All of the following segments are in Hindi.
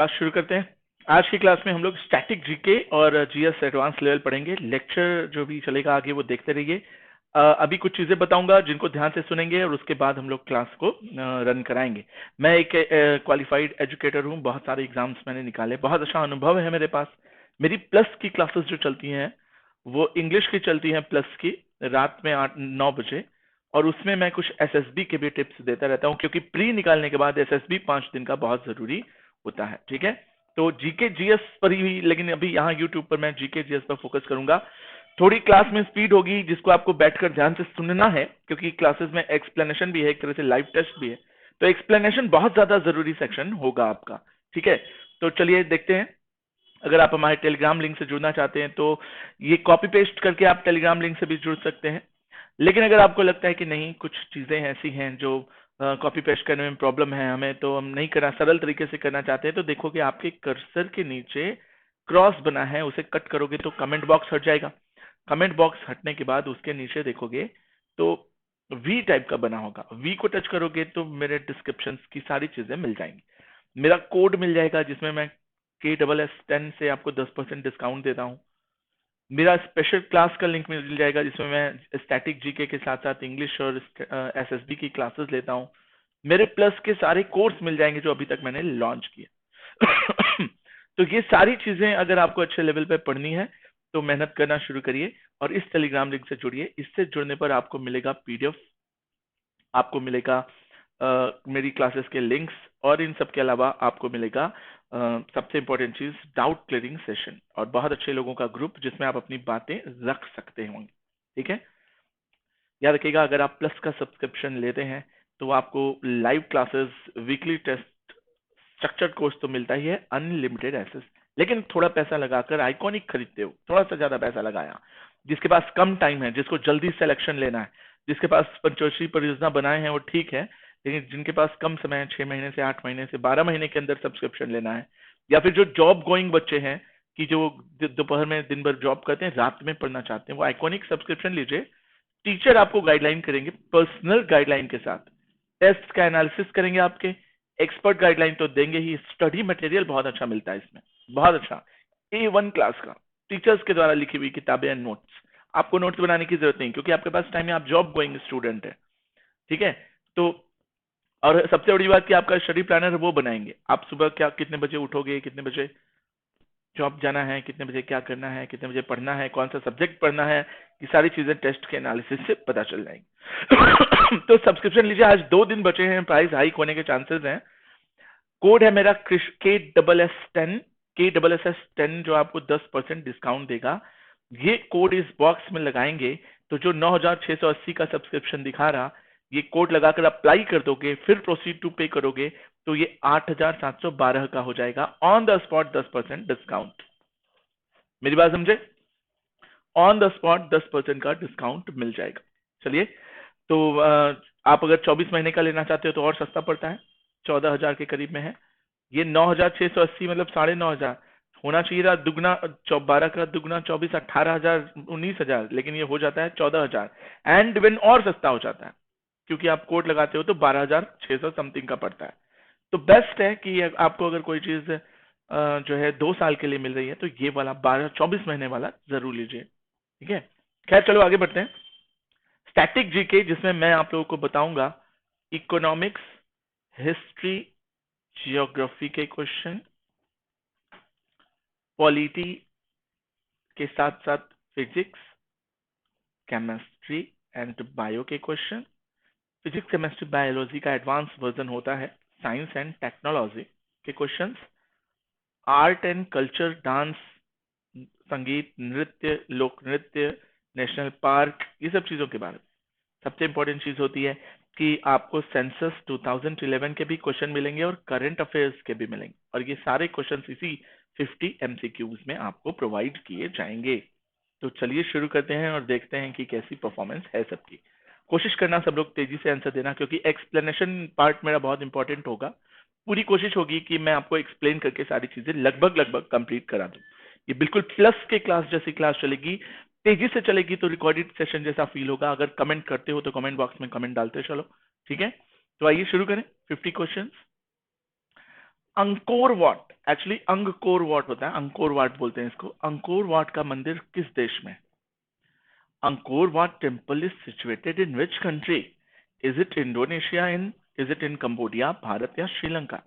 क्लास शुरू करते हैं। आज की क्लास में हम लोग स्टैटिक जीके और जीएस एडवांस लेवल पढ़ेंगे। लेक्चर जो भी चलेगा आगे वो देखते रहिए। अभी कुछ चीजें बताऊंगा जिनको ध्यान से सुनेंगे और उसके बाद हम लोग क्लास को रन कराएंगे। मैं एक क्वालिफाइड एजुकेटर हूँ, बहुत सारे एग्जाम्स मैंने निकाले, बहुत अच्छा अनुभव है मेरे पास। मेरी प्लस की क्लासेस जो चलती हैं वो इंग्लिश की चलती हैं, प्लस की, रात में 8-9 बजे। और उसमें मैं कुछ एसएसबी के भी टिप्स देता रहता हूँ, क्योंकि प्री निकालने के बाद एसएसबी 5 दिन का बहुत जरूरी होता है। ठीक है, तो जीके जीएस पर ही, लेकिन अभी यहाँ यूट्यूब पर मैं जीके जीएस पर फोकस करूंगा। थोड़ी क्लास में स्पीड होगी जिसको आपको बैठकर ध्यान से सुनना है, क्योंकि क्लासेस में एक्सप्लेनेशन भी है, एक तरह से लाइव टेस्ट भी है, तो एक्सप्लेनेशन बहुत ज्यादा जरूरी सेक्शन होगा आपका। ठीक है, तो चलिए देखते हैं। अगर आप हमारे टेलीग्राम लिंक से जुड़ना चाहते हैं तो ये कॉपी पेस्ट करके आप टेलीग्राम लिंक से भी जुड़ सकते हैं। लेकिन अगर आपको लगता है कि नहीं, कुछ चीजें ऐसी हैं जो कॉपी पेस्ट करने में प्रॉब्लम है हमें, तो हम नहीं करना, सरल तरीके से करना चाहते हैं, तो देखोगे आपके कर्सर के नीचे क्रॉस बना है, उसे कट करोगे तो कमेंट बॉक्स हट जाएगा। कमेंट बॉक्स हटने के बाद उसके नीचे देखोगे तो वी टाइप का बना होगा, वी को टच करोगे तो मेरे डिस्क्रिप्शन की सारी चीजें मिल जाएंगी। मेरा कोड मिल जाएगा जिसमें मैं KSS10 से आपको 10% डिस्काउंट देता हूँ। मेरा स्पेशल क्लास का लिंक मिल जाएगा जिसमें मैं स्टैटिक जीके के साथ साथ इंग्लिश और एसएसबी की क्लासेस लेता हूँ। मेरे प्लस के सारे कोर्स मिल जाएंगे जो अभी तक मैंने लॉन्च किए। तो ये सारी चीजें अगर आपको अच्छे लेवल पे पढ़नी है तो मेहनत करना शुरू करिए और इस टेलीग्राम लिंक से जुड़िए। इससे जुड़ने पर आपको मिलेगा पीडीएफ, आपको मिलेगा मेरी क्लासेस के लिंक्स, और इन सब के अलावा आपको मिलेगा सबसे इंपॉर्टेंट चीज, डाउट क्लियरिंग सेशन और बहुत अच्छे लोगों का ग्रुप जिसमें आप अपनी बातें रख सकते होंगे। ठीक है, याद रखिएगा, अगर आप प्लस का सब्सक्रिप्शन लेते हैं तो आपको live classes, weekly test, structured course तो मिलता ही है, अनलिमिटेड एक्सेस। लेकिन थोड़ा पैसा लगाकर आइकॉनिक खरीदते हो, थोड़ा सा ज्यादा पैसा लगाया, जिसके पास कम टाइम है, जिसको जल्दी सिलेक्शन लेना है, जिसके पास पंचवर्षीय परियोजना बनाए हैं वो ठीक है, लेकिन जिनके पास कम समय है, 6 महीने से 8 महीने से 12 महीने के अंदर सब्सक्रिप्शन लेना है, या फिर जो जॉब गोइंग बच्चे हैं कि जो दोपहर में दिन भर जॉब करते हैं, रात में पढ़ना चाहते हैं, वो आइकॉनिक सब्सक्रिप्शन लीजिए। टीचर आपको गाइडलाइन करेंगे, पर्सनल गाइडलाइन के साथ टेस्ट का एनालिसिस करेंगे, आपके एक्सपर्ट गाइडलाइन तो देंगे ही, स्टडी मटेरियल बहुत अच्छा मिलता है इसमें, बहुत अच्छा A1 क्लास का, टीचर्स के द्वारा लिखी हुई किताबें एंड नोट्स। आपको नोट्स बनाने की जरूरत नहीं, क्योंकि आपके पास टाइम है, आप जॉब गोइंग स्टूडेंट है। ठीक है, तो और सबसे बड़ी बात कि आपका स्टडी प्लानर वो बनाएंगे, आप सुबह क्या कितने बजे उठोगे, कितने बजे जॉब जाना है, कितने बजे क्या करना है, कितने बजे पढ़ना है, कौन सा सब्जेक्ट पढ़ना है, ये सारी चीजें टेस्ट के एनालिसिस से पता चल जाएंगी। तो सब्सक्रिप्शन लीजिए, आज 2 दिन बचे हैं, प्राइस हाइक होने के चांसेस हैं। कोड है मेरा KSS10, KSS10 जो आपको 10% डिस्काउंट देगा। ये कोड इस बॉक्स में लगाएंगे तो जो 9680 का सब्सक्रिप्शन दिखा रहा, ये कोड लगाकर अप्लाई कर दोगे, फिर प्रोसीड टू पे करोगे तो ये 8712 का हो जाएगा, ऑन द स्पॉट 10% डिस्काउंट। मेरी बात समझे, ऑन द स्पॉट 10% का डिस्काउंट मिल जाएगा। चलिए, तो आप अगर 24 महीने का लेना चाहते हो तो और सस्ता पड़ता है, 14,000 के करीब में है। ये 9680 मतलब 9,500 होना चाहिए था, दुगना 12 का दुगना 24, 18,000, 19,000, लेकिन ये हो जाता है 14,000 एंड इवन और सस्ता हो जाता है, क्योंकि आप कोड लगाते हो तो 12,600 समथिंग का पड़ता है। तो बेस्ट है कि आपको अगर कोई चीज जो है 2 साल के लिए मिल रही है तो ये वाला 24 महीने वाला जरूर लीजिए। ठीक है, खैर चलो आगे बढ़ते हैं। स्टैटिक जीके जिसमें मैं आप लोगों को बताऊंगा इकोनॉमिक्स, हिस्ट्री, जियोग्राफी के क्वेश्चन, पॉलिटी के साथ साथ फिजिक्स, केमिस्ट्री एंड बायो के क्वेश्चन। फिजिक्स, केमिस्ट्री, बायोलॉजी का एडवांस वर्जन होता है, साइंस एंड टेक्नोलॉजी के questions, art and culture, dance, संगीत, नृत्य, लोक नृत्य, नेशनल पार्क, ये सब चीजों के बारे में। सबसे इंपॉर्टेंट चीज होती है कि आपको सेंसस 2011 के भी क्वेश्चन मिलेंगे और करंट अफेयर्स के भी मिलेंगे, और ये सारे क्वेश्चन इसी 50 MCQs में आपको प्रोवाइड किए जाएंगे। तो चलिए शुरू करते हैं और देखते हैं कि कैसी परफॉर्मेंस है सबकी। कोशिश करना सब लोग तेजी से आंसर देना, क्योंकि एक्सप्लेनेशन पार्ट मेरा बहुत इंपॉर्टेंट होगा। पूरी कोशिश होगी कि मैं आपको एक्सप्लेन करके सारी चीजें लगभग कंप्लीट करा दूं। ये बिल्कुल प्लस के क्लास जैसी क्लास चलेगी, तेजी से चलेगी, तो रिकॉर्डेड सेशन जैसा फील होगा। अगर कमेंट करते हो तो कमेंट बॉक्स में कमेंट डालते चलो। ठीक है, तो आइए शुरू करें। 50 questions. Angkor Wat, actually Angkor Wat होता है, अंकोर वाट बोलते हैं इसको। अंकोर वाट का मंदिर किस देश में? Angkor Wat temple is situated in which country? Is it Indonesia, is it in Cambodia, Bharat या श्रीलंका?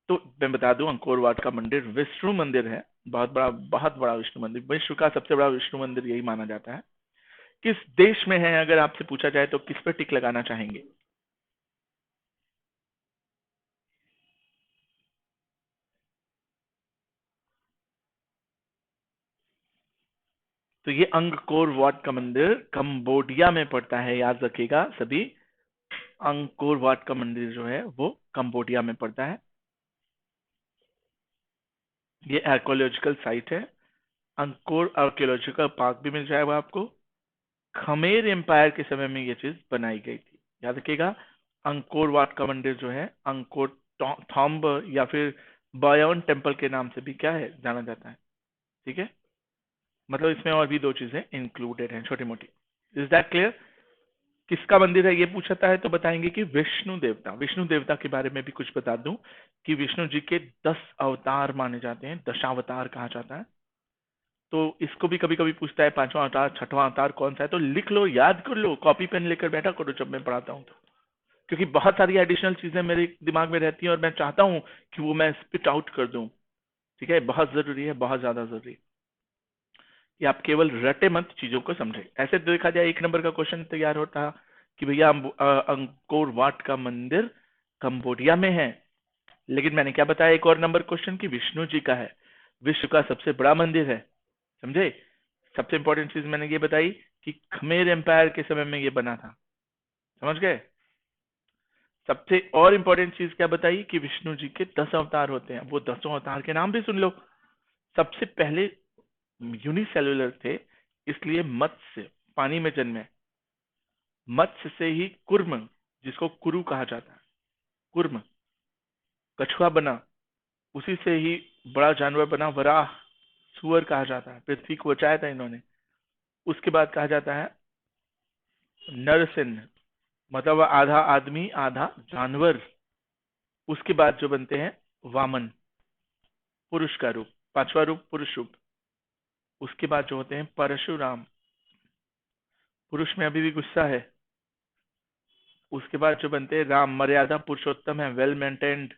तो मैं बता दूं, अंकोर वाट का मंदिर विष्णु मंदिर है, बहुत बड़ा विष्णु मंदिर, विश्व का सबसे बड़ा विष्णु मंदिर यही माना जाता है। किस देश में है अगर आपसे पूछा जाए तो किस पर टिक लगाना चाहेंगे? तो ये अंगकोर वाट का मंदिर कंबोडिया में पड़ता है, याद रखिएगा सभी। अंगकोर वाट का मंदिर जो है वो कंबोडिया में पड़ता है। ये आर्कोलॉजिकल साइट है। अंकोर आर्कियोलॉजिकल पार्क भी मिल जाएगा आपको। खमेर एम्पायर के समय में ये चीज बनाई गई थी, याद रखिएगा। अंकोर वाट का मंदिर जो है अंकोर थॉम्ब या फिर बायोन टेम्पल के नाम से भी क्या है जाना जाता है, ठीक है। मतलब इसमें और भी दो चीजें इंक्लूडेड हैं छोटी मोटी। Is that clear? किसका मंदिर है ये पूछता है तो बताएंगे कि विष्णु देवता। विष्णु देवता के बारे में भी कुछ बता दूं कि विष्णु जी के 10 अवतार माने जाते हैं, दशावतार कहा जाता है। तो इसको भी कभी कभी पूछता है पांचवा अवतार छठवां अवतार कौन सा है, तो लिख लो, याद कर लो, कॉपी पेन लेकर बैठा करो जब मैं पढ़ाता हूँ तो। क्योंकि बहुत सारी एडिशनल चीजें मेरे दिमाग में रहती हैं और मैं चाहता हूँ कि वो मैं स्पिट आउट कर दूं, ठीक है। बहुत जरूरी है, बहुत ज्यादा जरूरी है कि आप केवल रटे मत, चीजों को समझे। ऐसे देखा जाए एक नंबर का क्वेश्चन तैयार होता कि भैया अंकोर वाट का मंदिर कंबोडिया में है, लेकिन मैंने क्या बताया एक और नंबर क्वेश्चन की विष्णु जी का है, विश्व का सबसे बड़ा मंदिर है, समझे। सबसे इंपॉर्टेंट चीज मैंने ये बताई कि खमेर एम्पायर के समय में ये बना था, समझ गए। सबसे और इंपॉर्टेंट चीज क्या बताई कि विष्णु जी के 10 अवतार होते हैं, वो 10 अवतार के नाम भी सुन लो। सबसे पहले यूनिसेलुलर थे, इसलिए मत्स्य, पानी में जन्मे। मत्स्य से ही कुर्म, जिसको कुरु कहा जाता है, कुर्म कछुआ बना, उसी से ही बड़ा जानवर बना वराह, सुअर कहा जाता है, पृथ्वी को बचाया था इन्होंने। उसके बाद कहा जाता है नरसिंह, मतलब आधा आदमी आधा जानवर। उसके बाद जो बनते हैं वामन, पुरुष का रूप, पांचवा रूप पुरुष रूप। उसके बाद जो होते हैं परशुराम, पुरुष में अभी भी गुस्सा है। उसके बाद जो बनते हैं राम, मर्यादा पुरुषोत्तम है, वेल मेंटेन्ड।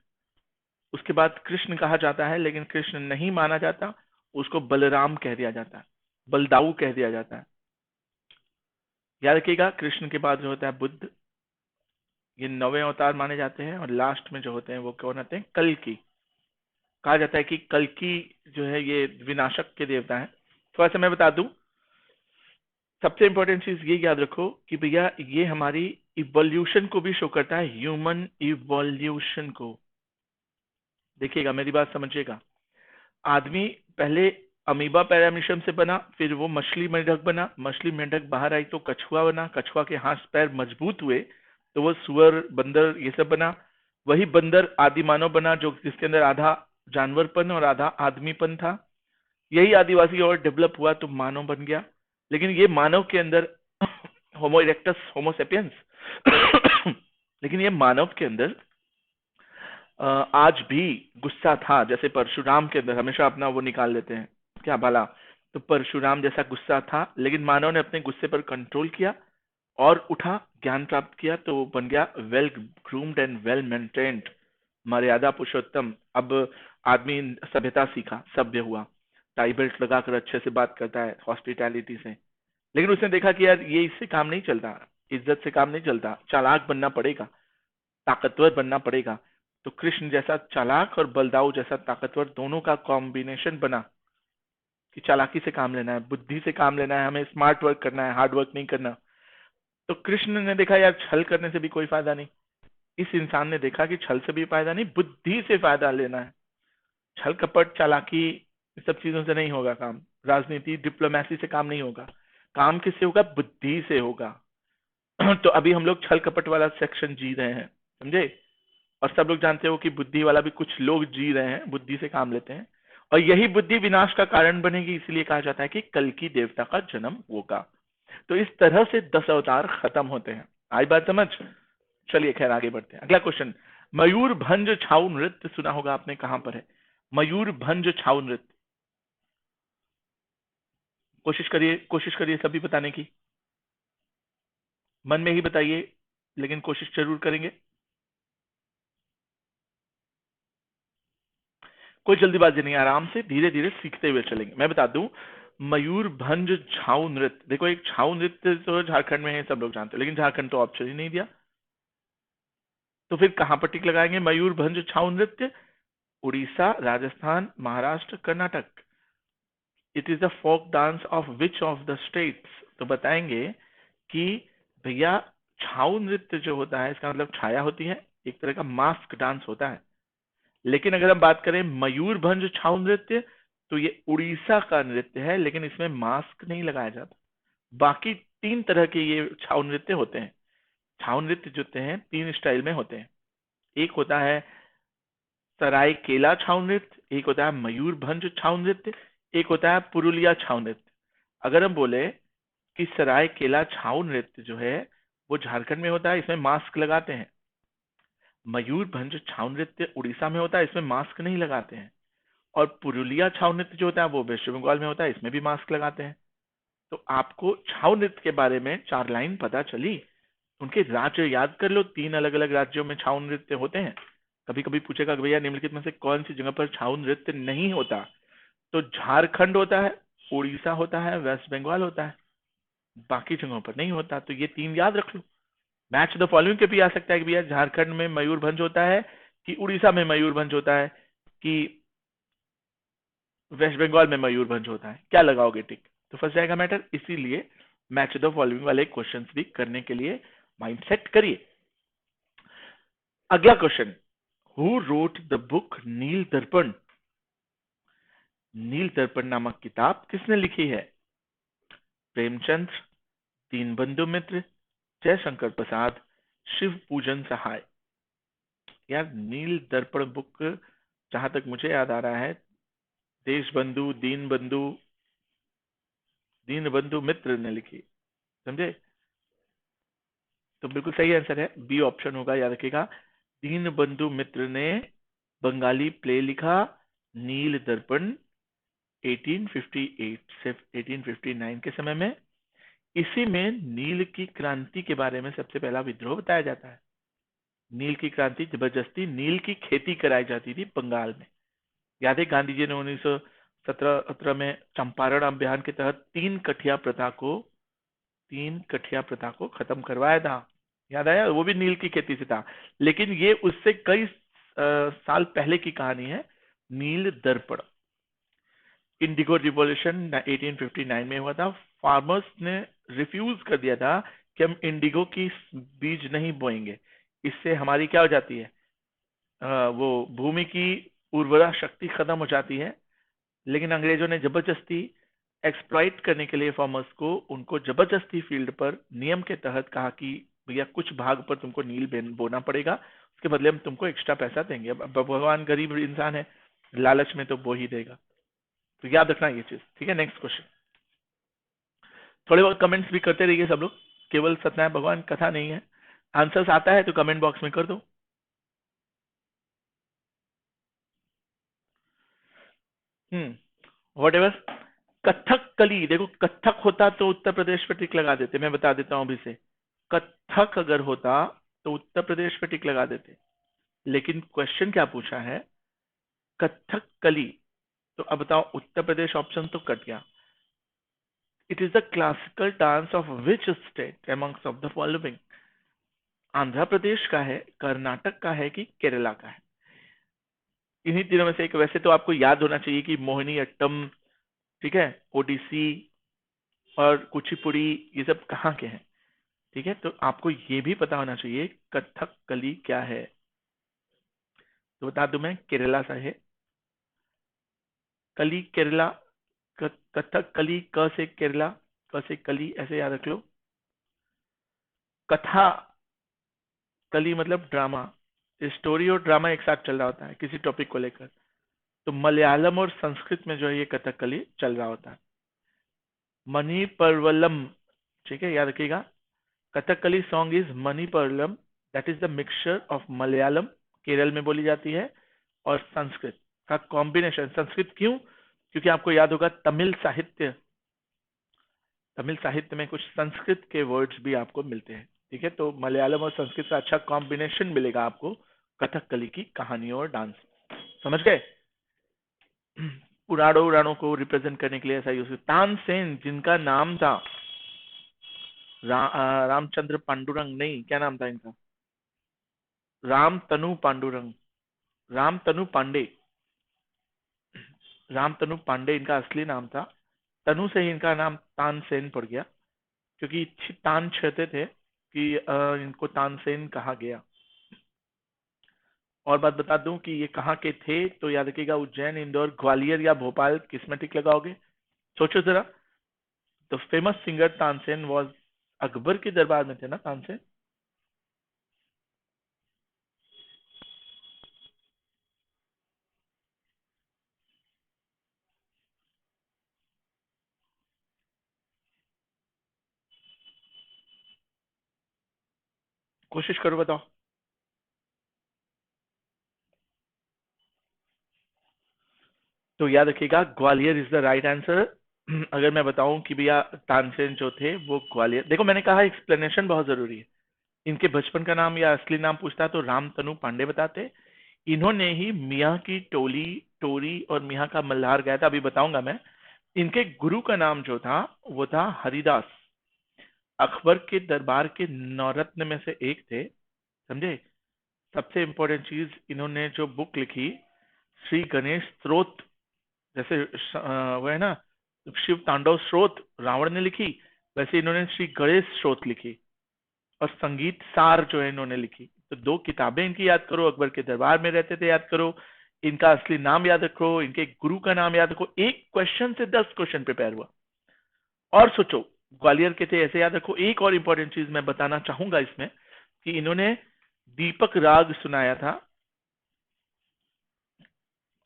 उसके बाद कृष्ण कहा जाता है, लेकिन कृष्ण नहीं माना जाता, उसको बलराम कह दिया जाता है, बलदाऊ कह दिया जाता है। याद रखिएगा, कृष्ण के बाद जो होता है बुद्ध, ये 9वें अवतार माने जाते हैं। और लास्ट में जो होते हैं वो कौन होते हैं? कल्कि। कहा जाता है कि कल्कि जो है ये विनाशक के देवता है। थोड़ा सा मैं बता दूं, सबसे इंपॉर्टेंट चीज ये याद रखो कि भैया ये हमारी इवोल्यूशन को भी शो करता है, ह्यूमन इवोल्यूशन को। देखिएगा, मेरी बात समझिएगा। आदमी पहले अमीबा पैरामीशियम से बना, फिर वो मछली मेंढक बना, मछली मेंढक बाहर आई तो कछुआ बना, कछुआ के हाथ पैर मजबूत हुए तो वो सुअर, बंदर, ये सब बना। वही बंदर आदि मानव बना, जो जिसके अंदर आधा जानवरपन और आधा आदमीपन था। यही आदिवासी और डेवलप हुआ तो मानव बन गया। लेकिन ये मानव के अंदर होमो इरेक्टस, होमो सेपियंस लेकिन ये मानव के अंदर आज भी गुस्सा था। जैसे परशुराम के अंदर हमेशा अपना वो निकाल लेते हैं क्या भला, तो परशुराम जैसा गुस्सा था, लेकिन मानव ने अपने गुस्से पर कंट्रोल किया और उठा, ज्ञान प्राप्त किया, तो वो बन गया well groomed and well maintained, मर्यादा पुरुषोत्तम। अब आदमी सभ्यता सीखा, सभ्य हुआ, टाई बेल्ट लगाकर अच्छे से बात करता है, हॉस्पिटैलिटी से। लेकिन उसने देखा कि यार ये इससे काम नहीं चलता, इज्जत से काम नहीं चलता, चालाक बनना पड़ेगा, ताकतवर बनना पड़ेगा। तो कृष्ण जैसा चालाक और बलदाऊ जैसा ताकतवर, दोनों का कॉम्बिनेशन बना कि चालाकी से काम लेना है, बुद्धि से काम लेना है, हमें स्मार्ट वर्क करना है, हार्ड वर्क नहीं करना। तो कृष्ण ने देखा यार छल करने से भी कोई फायदा नहीं। इस इंसान ने देखा कि छल से भी फायदा नहीं, बुद्धि से फायदा लेना है। छल कपट चालाकी इस सब चीजों से नहीं होगा काम, राजनीति डिप्लोमेसी से काम नहीं होगा। काम किससे होगा? बुद्धि से होगा। तो अभी हम लोग छल कपट वाला सेक्शन जी रहे हैं, समझे। और सब लोग जानते हो कि बुद्धि वाला भी कुछ लोग जी रहे हैं, बुद्धि से काम लेते हैं। और यही बुद्धि विनाश का कारण बनेगी, इसलिए कहा जाता है कि कल की देवता का जन्म होगा। तो इस तरह से 10 अवतार खत्म होते हैं। आई बात समझ? चलिए खैर आगे बढ़ते हैं। अगला क्वेश्चन, मयूरभंज छाऊ नृत्य सुना होगा आपने, कहां पर है मयूरभंज छाऊ नृत्य? कोशिश करिए सभी बताने की, मन में ही बताइए, लेकिन कोशिश जरूर करेंगे। कोई जल्दीबाजी नहीं, आराम से धीरे धीरे सीखते हुए चलेंगे। मैं बता दूं, मयूरभंज छाऊ नृत्य, देखो एक छाऊ नृत्य तो झारखंड में है, सब लोग जानते हैं, लेकिन झारखंड तो ऑप्शन ही नहीं दिया, तो फिर कहां पर टिक लगाएंगे? मयूरभंज छाऊ नृत्य, Orissa, Rajasthan, Maharashtra, Karnataka. It is the folk dance of which of the states? तो बताएंगे कि भैया छाऊ नृत्य जो होता है, इसका मतलब छाया होती है, एक तरह का मास्क डांस होता है। लेकिन अगर हम बात करें मयूरभंज छाऊ नृत्य, तो ये उड़ीसा का नृत्य है, लेकिन इसमें मास्क नहीं लगाया जाता। बाकी तीन तरह के ये छाऊ नृत्य होते हैं। छाऊ नृत्य जो होते हैं तीन स्टाइल में होते हैं। एक होता है सराय केला छाऊ नृत्य, एक होता है मयूरभंज छाऊ नृत्य, एक होता है पुरुलिया छाऊ नृत्य। अगर हम बोले कि सराय केला छाऊ नृत्य जो है वो झारखंड में होता है, इसमें मास्क लगाते हैं। मयूरभंज छाऊ नृत्य उड़ीसा में होता है, इसमें मास्क नहीं लगाते हैं। और पुरुलिया छाऊ नृत्य जो होता है वो वेस्ट बंगाल में होता है, इसमें भी मास्क लगाते हैं। तो आपको छाऊ नृत्य के बारे में 4 लाइन पता चली। उनके राज्य याद कर लो, 3 अलग अलग राज्यों में छाऊ नृत्य होते हैं। कभी कभी पूछेगा कि भैया निम्नलिखित में से कौन सी जगह पर छाऊ नृत्य नहीं होता? तो झारखंड होता है, उड़ीसा होता है, वेस्ट बंगाल होता है, बाकी जगहों पर नहीं होता। तो ये 3 याद रख लो। मैच द फॉलोइंग के भी आ सकता है कि भैया झारखंड में मयूरभंज होता है, कि उड़ीसा में मयूरभंज होता है, कि वेस्ट बंगाल में मयूरभंज होता है। क्या लगाओगे टिक? तो फंस जाएगा मैटर। इसीलिए मैच द फॉलोइंग वाले क्वेश्चन भी करने के लिए माइंड सेट करिए। अगला question, who wrote the book Neel Darpan? Neel दर्पण नामक किताब किसने लिखी है? प्रेमचंद, दीनबंधु मित्र, जयशंकर प्रसाद, शिव पूजन सहाय। यार नील दर्पण बुक जहां तक मुझे याद आ रहा है देशबंधु दीनबंधु मित्र ने लिखी, समझे? तो बिल्कुल सही आंसर है, बी ऑप्शन होगा, याद रखिएगा। दीनबंधु मित्र ने बंगाली प्ले लिखा नील दर्पण 1858 से 1859 के समय में। इसी में नील की क्रांति के बारे में सबसे पहला विद्रोह बताया जाता है। नील की क्रांति, जबरदस्ती नील की खेती कराई जाती थी बंगाल में। याद है गांधी जी ने 1917 में चंपारण अभियान के तहत तीन कठिया प्रथा को खत्म करवाया था। याद आया? वो भी नील की खेती से था, लेकिन ये उससे कई साल पहले की कहानी है। नील दर्पण, इंडिगो रिवॉल्यूशन 1859 में हुआ था। फार्मर्स ने रिफ्यूज कर दिया था कि हम इंडिगो की बीज नहीं बोएंगे, इससे हमारी क्या हो जाती है, वो भूमि की उर्वरा शक्ति खत्म हो जाती है। लेकिन अंग्रेजों ने जबरदस्ती एक्सप्लॉइट करने के लिए फार्मर्स को, उनको जबरदस्ती फील्ड पर नियम के तहत कहा कि भैया कुछ भाग पर तुमको नील बोना पड़ेगा, उसके बदले हम तुमको एक्स्ट्रा पैसा देंगे। अब भगवान गरीब इंसान है, लालच में तो बो ही देगा। तो याद रखना ये चीज, ठीक है। नेक्स्ट क्वेश्चन, थोड़े बहुत कमेंट्स भी करते रहिए सब लोग, केवल सत्यनारायण भगवान कथा नहीं है। आंसर्स आता है तो कमेंट बॉक्स में कर दो। What ever. कथक कली, देखो कथक होता तो उत्तर प्रदेश पे टिक लगा देते, मैं बता देता हूं अभी से। कथक अगर होता तो उत्तर प्रदेश पे टिक लगा देते, लेकिन क्वेश्चन क्या पूछा है? कथक कली। तो अब बताओ, उत्तर प्रदेश ऑप्शन तो कट गया। It is the classical dance of which state amongst of the following? Andhra Pradesh का है, कर्नाटक का है, कि केरला का है? इन्हीं तीनों में से एक। वैसे तो आपको याद होना चाहिए कि मोहिनी अट्टम, ठीक है, ओडिसी और कुचिपुड़ी, ये सब कहाँ के हैं, ठीक है। तो आपको ये भी पता होना चाहिए कथक कली क्या है। तो बता दूं मैं, केरला से है कली, केरला। कथक कली, क से केरला, क से कली, ऐसे याद रख लो। कथा कली मतलब ड्रामा, स्टोरी और ड्रामा एक साथ चल रहा होता है किसी टॉपिक को लेकर। तो मलयालम और संस्कृत में जो है ये कथकली चल रहा होता है। मणिपर्वलम, ठीक है, याद रखिएगा। Kathakali song is Manipravalam, that is the mixture of Malayalam Kerala में बोली जाती है, और संस्कृत का कॉम्बिनेशन। संस्कृत क्यों? क्योंकि आपको याद होगा तमिल साहित्य में कुछ संस्कृत के वर्ड्स भी आपको मिलते हैं। ठीक है, तो मलयालम और संस्कृत का अच्छा कॉम्बिनेशन मिलेगा आपको कथकली की कहानियों और डांस। समझ गए? पुराणों उड़ानों को रिप्रेजेंट करने के लिए ऐसा यूज। तानसेन, जिनका नाम था रामचंद्र पांडुरंग, नहीं, क्या नाम था इनका? रामतनु पांडुरंग, रामतनु पांडे, रामतनु पांडे इनका असली नाम था। तनु से ही इनका नाम तानसेन पड़ गया, क्योंकि तान छहते थे कि इनको तानसेन कहा गया। और बात बता दूं कि ये कहाँ के थे, तो याद रखिएगा, उज्जैन, इंदौर, ग्वालियर या भोपाल, किसमें टिक लगाओगे? सोचो जरा। तो famous singer Tansen was, Akbar के दरबार में थे ना तानसेन? कोशिश करो, बताओ। तो याद रखिएगा, Gwalior is the right answer. अगर मैं बताऊं कि भैया तानसेन जो थे वो ग्वालियर, देखो मैंने कहा एक्सप्लेनेशन बहुत जरूरी है। इनके बचपन का नाम या असली नाम पूछता तो रामतनु पांडे बताते। इन्होंने ही मियाँ की टोली, टोरी और मियाँ का मल्हार गाया था, अभी बताऊंगा मैं। इनके गुरु का नाम जो था वो था हरिदास। अकबर के दरबार के नौरत्न में से एक थे, समझे? सबसे इंपॉर्टेंट चीज, इन्होंने जो बुक लिखी, श्री गणेश स्तोत्र, जैसे वो है ना, शिव तांडव स्रोत रावण ने लिखी, वैसे इन्होंने श्री गणेश स्रोत लिखी। और संगीत सार जो है इन्होंने लिखी। तो दो किताबें इनकी याद करो, अकबर के दरबार में रहते थे याद करो, इनका असली नाम याद रखो, इनके गुरु का नाम याद रखो। एक क्वेश्चन से 10 क्वेश्चन प्रिपेयर हुआ। और सोचो, ग्वालियर के थे, ऐसे याद रखो। एक और इंपॉर्टेंट चीज मैं बताना चाहूंगा इसमें, कि इन्होंने दीपक राग सुनाया था,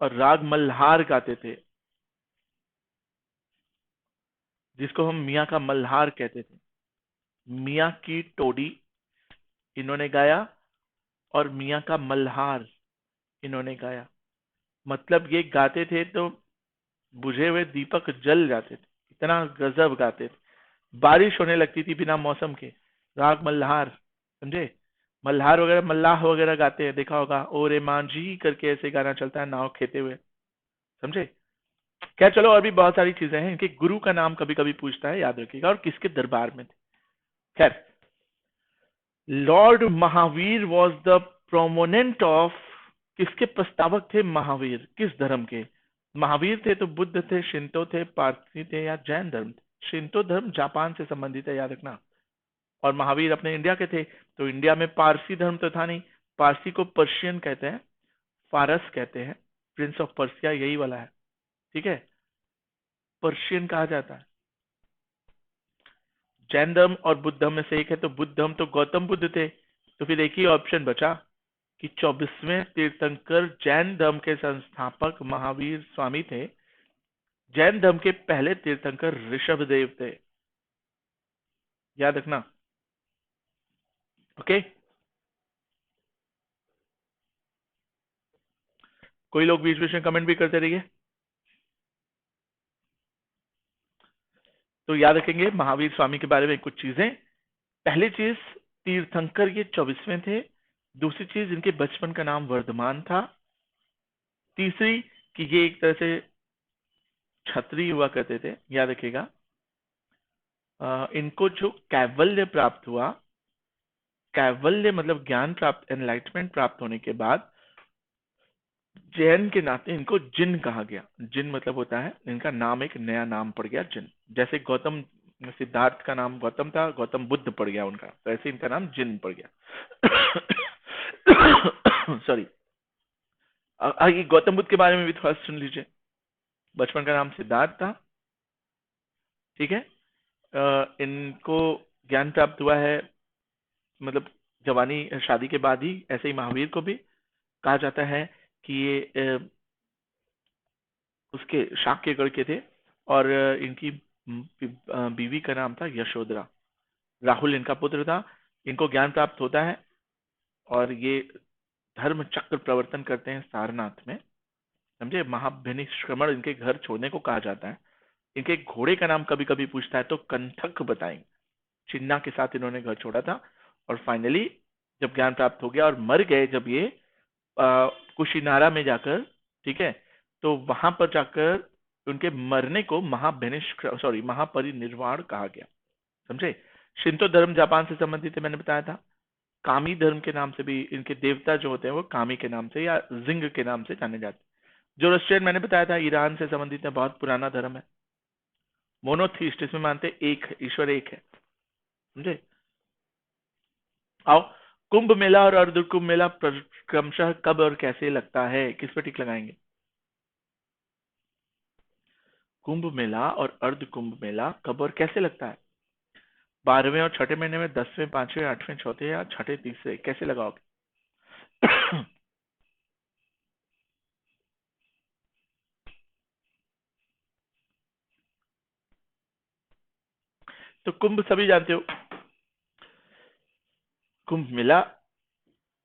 और राग मल्हार गाते थे, जिसको हम मियाँ का मल्हार कहते थे। मियाँ की टोडी इन्होंने गाया, और मियाँ का मल्हार इन्होंने गाया। मतलब ये गाते थे तो बुझे हुए दीपक जल जाते थे, इतना गजब गाते थे। बारिश होने लगती थी बिना मौसम के। राग मल्हार, समझे? मल्हार वगैरह, मल्लाह वगैरह गाते हैं, देखा होगा, ओरे मांझी करके ऐसे गाना चलता है नाव खेते हुए, समझे? क्या, चलो, और भी बहुत सारी चीजें हैं। इनके गुरु का नाम कभी कभी पूछता है, याद रखिएगा, और किसके दरबार में थे। खैर, Lord Mahavir was the proponent of, किसके प्रस्तावक थे महावीर, किस धर्म के? महावीर थे तो बुद्ध थे, शिंतो थे, पारसी थे, या जैन धर्म थे? शिंतो धर्म जापान से संबंधित है, याद रखना। और महावीर अपने इंडिया के थे, तो इंडिया में पारसी धर्म तो था नहीं। पारसी को पर्शियन कहते हैं, फारस कहते हैं, प्रिंस ऑफ पर्सिया यही वाला है। ठीक है, पर्शियन कहा जाता है। जैन धर्म और बुद्ध धर्म में से एक है, तो बुद्ध धर्म तो गौतम बुद्ध थे। तो फिर एक ही ऑप्शन बचा कि 24वें तीर्थंकर जैन धर्म के संस्थापक महावीर स्वामी थे। जैन धर्म के पहले तीर्थंकर ऋषभ देव थे, याद रखना। ओके, कोई लोग बीच बीच में कमेंट भी करते रहिए। तो याद रखेंगे महावीर स्वामी के बारे में कुछ चीजें। पहली चीज, तीर्थंकर ये 24वें थे। दूसरी चीज, इनके बचपन का नाम वर्धमान था। तीसरी, कि ये एक तरह से छत्री हुआ करते थे, याद रखिएगा। इनको जो कैवल्य प्राप्त हुआ, कैवल्य मतलब ज्ञान प्राप्त, एनलाइटमेंट प्राप्त होने के बाद जैन के नाते इनको जिन कहा गया। जिन मतलब होता है, इनका नाम एक नया नाम पड़ गया जिन। जैसे गौतम, सिद्धार्थ का नाम गौतम था, गौतम बुद्ध पड़ गया उनका, तो ऐसे इनका नाम जिन पड़ गया। सॉरी। आगे गौतम बुद्ध के बारे में भी थोड़ा सुन लीजिए। बचपन का नाम सिद्धार्थ था, ठीक है। इनको ज्ञान प्राप्त हुआ है, मतलब जवानी, शादी के बाद ही। ऐसे ही महावीर को भी कहा जाता है कि ये उसके शाक्यगढ़ के थे। और इनकी बीवी का नाम था यशोधरा। राहुल इनका पुत्र था। इनको ज्ञान प्राप्त होता है, और ये धर्म चक्र प्रवर्तन करते हैं सारनाथ में, समझे। महाभिनिष्क्रमण इनके घर छोड़ने को कहा जाता है। इनके घोड़े का नाम कभी कभी पूछता है तो कंठक बताएंगे। चिन्ना के साथ इन्होंने घर छोड़ा था, और फाइनली जब ज्ञान प्राप्त हो गया और मर गए जब ये कुशिनारा में जाकर, ठीक है, तो वहां पर जाकर उनके मरने को महापरिनिर्वाण कहा गया, समझे। शिंतो धर्म जापान से संबंधित है, मैंने बताया था। कामी धर्म के नाम से भी इनके देवता जो होते हैं वो कामी के नाम से या जिंग के नाम से जाने जाते हैं। जोरोस्ट्रियन मैंने बताया था ईरान से संबंधित है, बहुत पुराना धर्म है। मोनोथीस्ट, इसमें मानते एक है, ईश्वर एक है, समझे। आओ, कुंभ मेला और अर्ध कुंभ मेला क्रमशः कब और कैसे लगता है, किस पे टिक लगाएंगे। कुंभ मेला और अर्ध कुंभ मेला कब और कैसे लगता है। 12वें और छठे महीने में, 10वें, 5वें, 8वें, चौथे या छठे तीसरे, कैसे लगाओगे। तो कुंभ सभी जानते हो, कुंभ मेला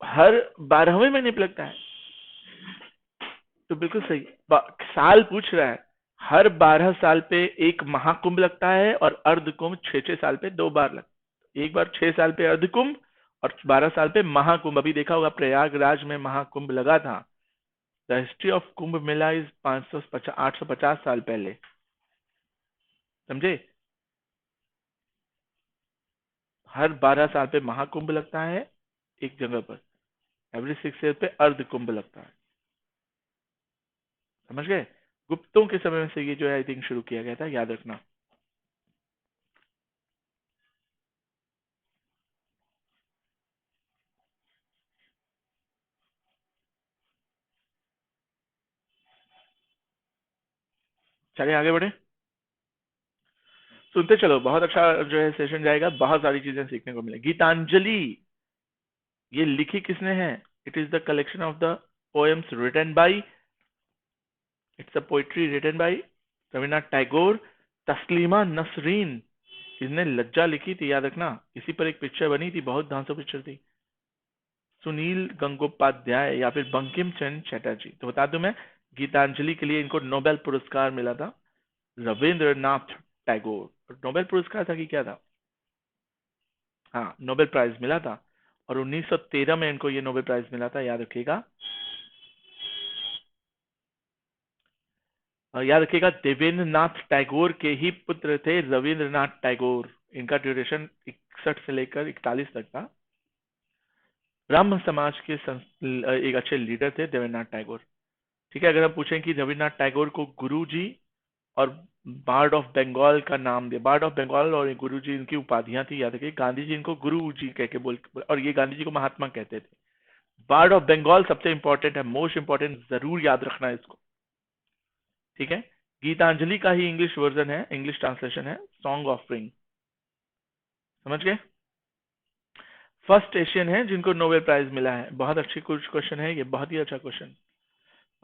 हर 12वें महीने पे लगता है, तो बिल्कुल सही। साल पूछ रहा है, हर 12 साल पे एक महाकुंभ लगता है, और अर्ध कुंभ 6-6 साल पे 2 बार लगता है। एक बार 6 साल पे अर्ध कुंभ और 12 साल पे महाकुंभ। अभी देखा होगा प्रयागराज में महाकुंभ लगा था। The history of Kumbh Mela is 850 साल पहले, समझे। हर 12 साल पे महाकुंभ लगता है एक जगह पर, एवरी 6 ईयर पे अर्ध कुंभ लगता है, समझ गए। गुप्तों के समय में से ये जो है आई थिंक शुरू किया गया था, याद रखना। चलिए आगे बढ़े, सुनते चलो, बहुत अच्छा जो है सेशन जाएगा, बहुत सारी चीजें सीखने को मिलेगी। गीतांजलि ये लिखी किसने है। It is the collection of the poems written by, it's a poetry written by Rabindranath Tagore. Taslima Nasrin, इसने लज्जा लिखी थी, याद रखना। इसी पर एक पिक्चर बनी थी, बहुत धांसू पिक्चर थी। सुनील गंगोपाध्याय या फिर बंकिम चंद्र चटर्जी। तो बता दूं मैं, गीतांजलि के लिए इनको नोबेल पुरस्कार मिला था रविंद्रनाथ टैगोर। नोबेल पुरस्कार था कि क्या था, हाँ नोबेल प्राइज मिला था। और 1913 में इनको ये नोबेल प्राइज मिला था, याद रखिएगा। याद रखिएगा, देवेंद्रनाथ टैगोर के ही पुत्र थे रविंद्रनाथ टैगोर। इनका ड्यूरेशन 61 से लेकर 41 तक था। ब्राह्मण समाज के एक अच्छे लीडर थे देवेंद्रनाथ टैगोर, ठीक है। अगर हम पूछें कि रविन्द्रनाथ टैगोर को गुरु जी और बार्ड ऑफ बंगाल का नाम दिया, बार्ड ऑफ बंगाल और गुरु जी इनकी उपाधियां थी, याद रखिए। गांधी जी इनको गुरु जी कह के बोल, और ये गांधी जी को महात्मा कहते थे। बार्ड ऑफ बंगाल सबसे इंपॉर्टेंट है, मोस्ट इंपॉर्टेंट, जरूर याद रखना है इसको, ठीक है। गीतांजलि का ही इंग्लिश वर्जन है, इंग्लिश ट्रांसलेशन है सॉन्ग ऑफरिंग, समझ गए। फर्स्ट एशियन है जिनको नोबेल प्राइज मिला है। बहुत अच्छी कुछ क्वेश्चन है ये, बहुत ही अच्छा क्वेश्चन।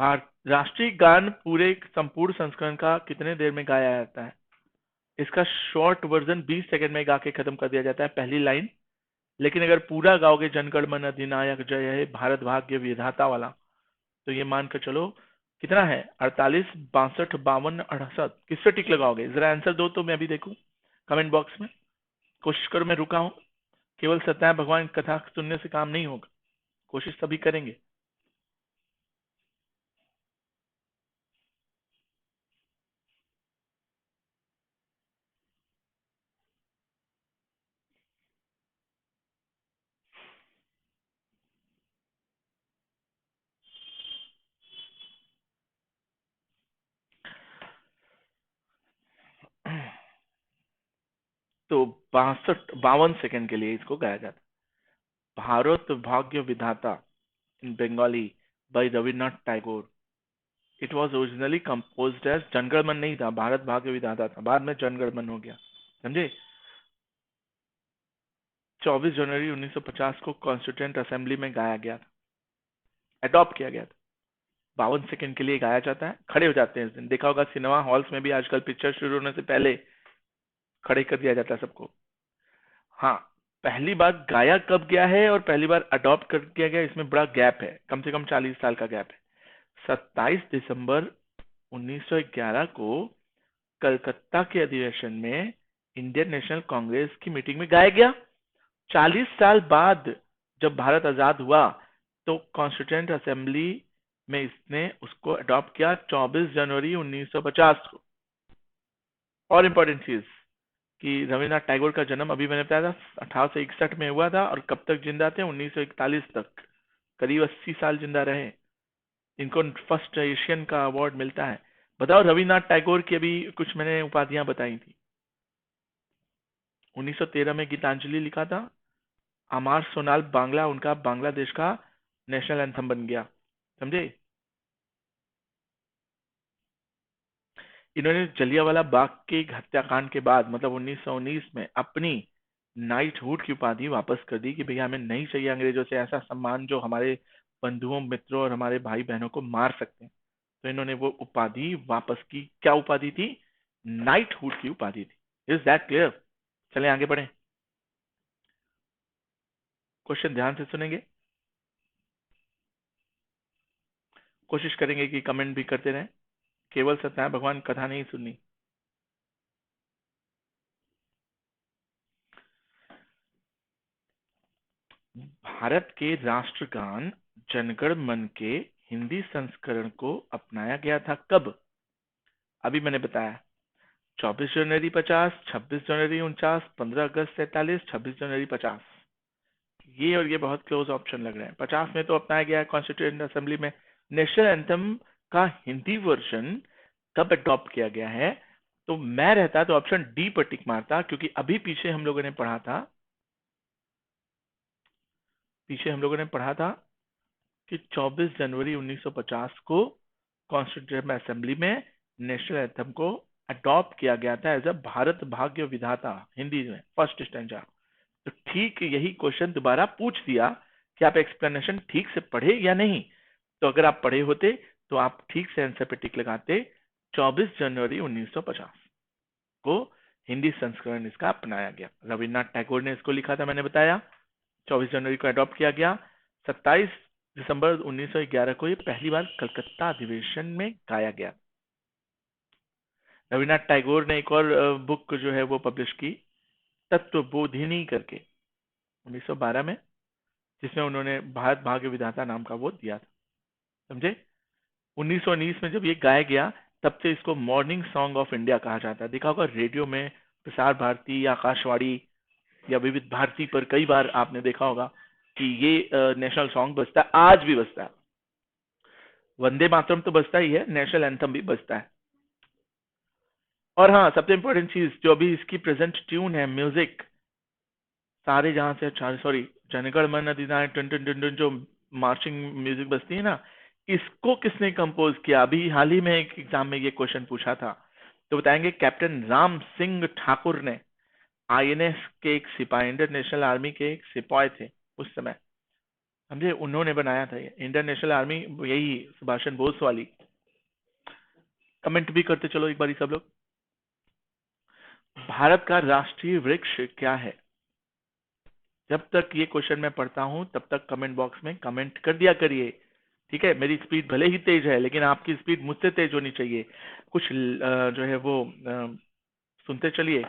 भारत राष्ट्रीय गान पूरे संपूर्ण संस्करण का कितने देर में गाया जाता है। इसका शॉर्ट वर्जन 20 सेकंड में गा के खत्म कर दिया जाता है, पहली लाइन। लेकिन अगर पूरा गाओगे जनगण मन अधिनायक जय हे भारत भाग्य विधाता वाला, तो ये मान कर चलो कितना है, 48, 62, 52, 68। किस पे टिक लगाओगे, जरा आंसर दो तो मैं भी देखूं कमेंट बॉक्स में। कोशिश करो, मैं रुका हूं। केवल सत्या भगवान कथा सुनने से काम नहीं होगा, कोशिश सभी करेंगे। तो 52 सेकंड के लिए इसको गाया जाता है। Bharat Bhagya Vidhata in Bengali by Rabindranath Tagore. It was originally composed as, Jana Gana Mana नहीं था, भारत भाग्य विधाता था, बाद में जनगणमन हो गया, समझे। 24 जनवरी 1950 को कॉन्स्टिट्यूंट असेंबली में गाया गया था, अडॉप्ट किया गया था। 52 सेकंड के लिए गाया जाता है, खड़े हो जाते हैं इस दिन। देखा होगा सिनेमा हॉल्स में भी आजकल पिक्चर शुरू होने से पहले खड़े कर दिया जाता है सबको। हाँ, पहली बार गाया कब गया है और पहली बार अडॉप्ट कर किया गया, इसमें बड़ा गैप है, कम से कम 40 साल का गैप है। 27 दिसंबर 1911 को कलकत्ता के अधिवेशन में इंडियन नेशनल कांग्रेस की मीटिंग में गाया गया। 40 साल बाद जब भारत आजाद हुआ तो कॉन्स्टिट्यूएंट असेंबली में इसने उसको अडॉप्ट किया 24 जनवरी 1950 को। और इम्पोर्टेंट चीज कि रविन्द्रनाथ टैगोर का जन्म अभी मैंने बताया था 1861 में हुआ था, और कब तक जिंदा थे, 1941 तक, करीब 80 साल जिंदा रहे। इनको फर्स्ट एशियन का अवार्ड मिलता है। बताओ रविन्द्रनाथ टैगोर की अभी कुछ मैंने उपाधियां बताई थी। 1913 में गीतांजलि लिखा था। अमार सोनाल बांग्ला उनका बांग्लादेश का नेशनल एंथम बन गया, समझे। इन्होंने जलियांवाला बाग के हत्याकांड के बाद मतलब 1919 में अपनी नाइटहुड की उपाधि वापस कर दी कि भैया हमें नहीं चाहिए अंग्रेजों से ऐसा सम्मान जो हमारे बंधुओं मित्रों और हमारे भाई बहनों को मार सकते हैं। तो इन्होंने वो उपाधि वापस की। क्या उपाधि थी? नाइटहुड की उपाधि थी। Is that clear? चलें आगे बढ़ें। क्वेश्चन ध्यान से सुनेंगे, कोशिश करेंगे कि कमेंट भी करते रहें। केवल सत्यनारायण भगवान कथा नहीं सुननी। भारत के राष्ट्रगान जनगण मन के हिंदी संस्करण को अपनाया गया था कब? अभी मैंने बताया 24 जनवरी 50, 26 जनवरी 49, 15 अगस्त 47, 26 जनवरी 50। ये और ये बहुत क्लोज ऑप्शन लग रहे हैं। 50 में तो अपनाया गया है कॉन्स्टिट्यूएंट असेंबली में। नेशनल एंथम का हिंदी वर्जन कब अडॉप्ट किया गया है? तो मैं रहता तो ऑप्शन डी पर टिक मारता, क्योंकि अभी पीछे हम लोगों ने पढ़ा था कि 24 जनवरी 1950 को कॉन्स्टिट्यूएंट असेंबली में नेशनल एंथम को अडॉप्ट किया गया था एज अ भारत भाग्य विधाता, हिंदी में फर्स्ट स्टैंजा। तो ठीक यही क्वेश्चन दोबारा पूछ दिया कि आप एक्सप्लेनेशन ठीक से पढ़े या नहीं। तो अगर आप पढ़े होते तो आप ठीक से आंसर पे टिक लगाते। 24 जनवरी 1950 को हिंदी संस्करण इसका अपनाया गया। रविन्द्रनाथ टैगोर ने इसको लिखा था, मैंने बताया। 24 जनवरी को अडॉप्ट किया गया। 27 दिसंबर 1911 को ये पहली बार कलकत्ता अधिवेशन में गाया गया। रविन्द्रनाथ टैगोर ने एक और बुक जो है वो पब्लिश की, तत्वबोधिनी करके, 1912 में, जिसमें उन्होंने भारत भाग्य विधाता नाम का वो दिया था, समझे। 1919 में जब ये गाया गया तब से इसको मॉर्निंग सॉन्ग ऑफ इंडिया कहा जाता है। देखा होगा रेडियो में, प्रसार भारती या आकाशवाणी या विविध भारती पर कई बार आपने देखा होगा कि ये नेशनल सॉन्ग बजता है, आज भी बजता है। वंदे मातरम तो बजता ही है, नेशनल एंथम भी बजता है। और हाँ, सबसे इंपॉर्टेंट चीज जो अभी इसकी प्रेजेंट ट्यून है, म्यूजिक, सारे जहां से अच्छा, सॉरी, जनगण मन अधिनायक टन टन टन टन, जो मार्चिंग म्यूजिक बजती है ना, इसको किसने कंपोज किया? अभी हाल ही में एक एग्जाम में ये क्वेश्चन पूछा था, तो बताएंगे कैप्टन राम सिंह ठाकुर ने। आईएनएस के एक सिपाही, इंडियन नेशनल आर्मी के एक सिपाही थे उस समय, समझे, उन्होंने बनाया था ये। इंडियन नेशनल आर्मी यही सुभाष चंद्र बोस वाली। कमेंट भी करते चलो एक बारी सब लोग। भारत का राष्ट्रीय वृक्ष क्या है? जब तक ये क्वेश्चन मैं पढ़ता हूं तब तक कमेंट बॉक्स में कमेंट कर दिया करिए, ठीक है। मेरी स्पीड भले ही तेज है लेकिन आपकी स्पीड मुझसे तेज होनी चाहिए। कुछ जो है वो सुनते चलिए।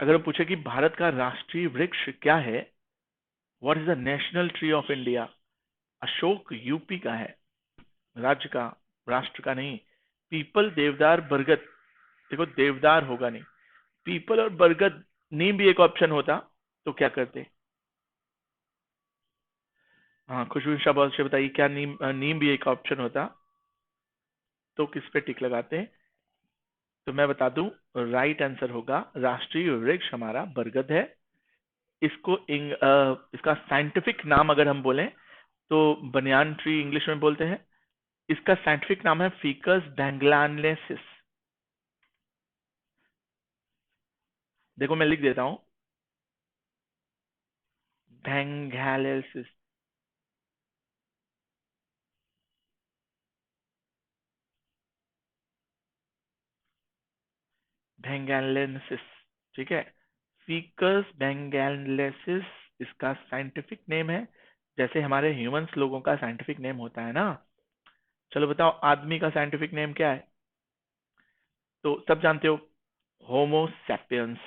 अगर हम पूछे कि भारत का राष्ट्रीय वृक्ष क्या है, what is the national tree of India? Ashok UP का है, राज्य का, राष्ट्र का नहीं। पीपल, देवदार, बरगद, देखो देवदार होगा नहीं, पीपल और बरगद। नीम भी एक ऑप्शन होता तो क्या करते? हाँ, खुशबू शाह बहुत से बताइए, क्या नीम भी एक ऑप्शन होता तो किस पे टिक लगाते हैं? तो मैं बता दूं, राइट आंसर होगा राष्ट्रीय वृक्ष हमारा बरगद है। इसका साइंटिफिक नाम अगर हम बोलें तो बनियान ट्री इंग्लिश में बोलते हैं। इसका साइंटिफिक नाम है फीकस बैंगलानेसिस। देखो मैं लिख देता हूं, बैंगलानेसिस। बैंगलानेसिस, ठीक है। फीकस बेंगालेंसिस इसका साइंटिफिक नेम है, जैसे हमारे ह्यूमंस लोगों का साइंटिफिक नेम होता है ना। चलो बताओ, आदमी का साइंटिफिक नेम क्या है? तो सब जानते हो, होमो सैपियंस।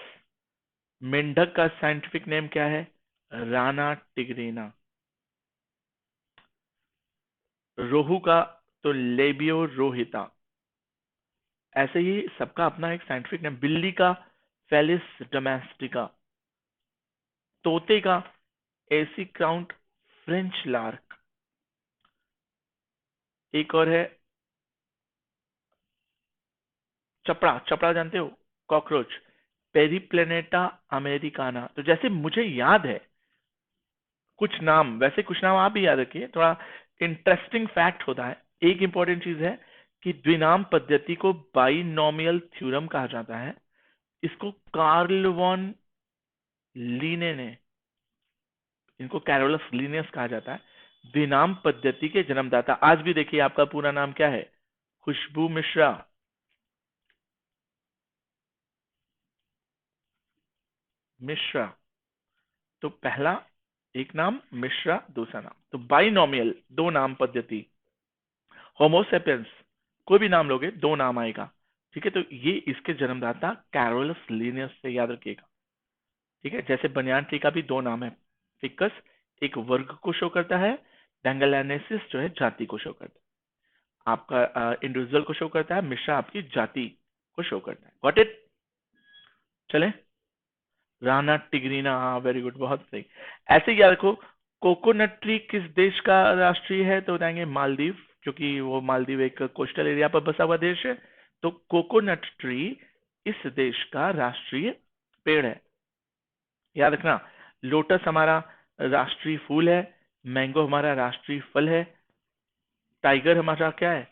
मेंढक का साइंटिफिक नेम क्या है? राना टिग्रीना। रोहू का तो लेबियो रोहिता। ऐसे ही सबका अपना एक साइंटिफिक नेम। बिल्ली का फेलिस डोमेस्टिका। तोते का एसी क्राउंट फ्रेंच लार्क। एक और है चपड़ा। चपड़ा जानते हो? Cockroach, Periplaneta americana. तो जैसे मुझे याद है कुछ नाम, वैसे कुछ नाम आप भी याद रखिए, थोड़ा इंटरेस्टिंग फैक्ट होता है। एक इंपॉर्टेंट चीज है कि द्विनाम पद्धति को बाइनोमियल थ्योरम कहा जाता है। इसको कार्ल वॉन लीने ने, इनको कैरोलस लीनियस कहा जाता है, द्विनाम पद्धति के जन्मदाता। आज भी देखिए, आपका पूरा नाम क्या है? खुशबू मिश्रा। मिश्रा, तो पहला एक नाम, मिश्रा दूसरा नाम, तो बाइनोमियल दो नाम पद्धति। होमोसेपियंस, कोई भी नाम लोगे दो नाम आएगा। ठीक है, तो ये इसके जन्मदाता कैरोलस लीनियस से याद रखिएगा। ठीक है, जैसे बनियान ट्री का भी दो नाम है। फिकस एक वर्ग को शो करता है, बेंगलानेसिस जो है जाति को शो करता है। आपका इंडिविजुअल को शो करता है, मिश्रा आपकी जाति को शो करता है। Got it? चले, राना टिग्रीना, हाँ वेरी गुड, बहुत सही। ऐसे ही याद रखो, कोकोनट ट्री किस देश का राष्ट्रीय है? तो बताएंगे मालदीव, क्योंकि वो मालदीव एक कोस्टल एरिया पर बसा हुआ देश है। तो कोकोनट ट्री इस देश का राष्ट्रीय पेड़ है। याद रखना, लोटस हमारा राष्ट्रीय फूल है, मैंगो हमारा राष्ट्रीय फल है, टाइगर हमारा क्या है?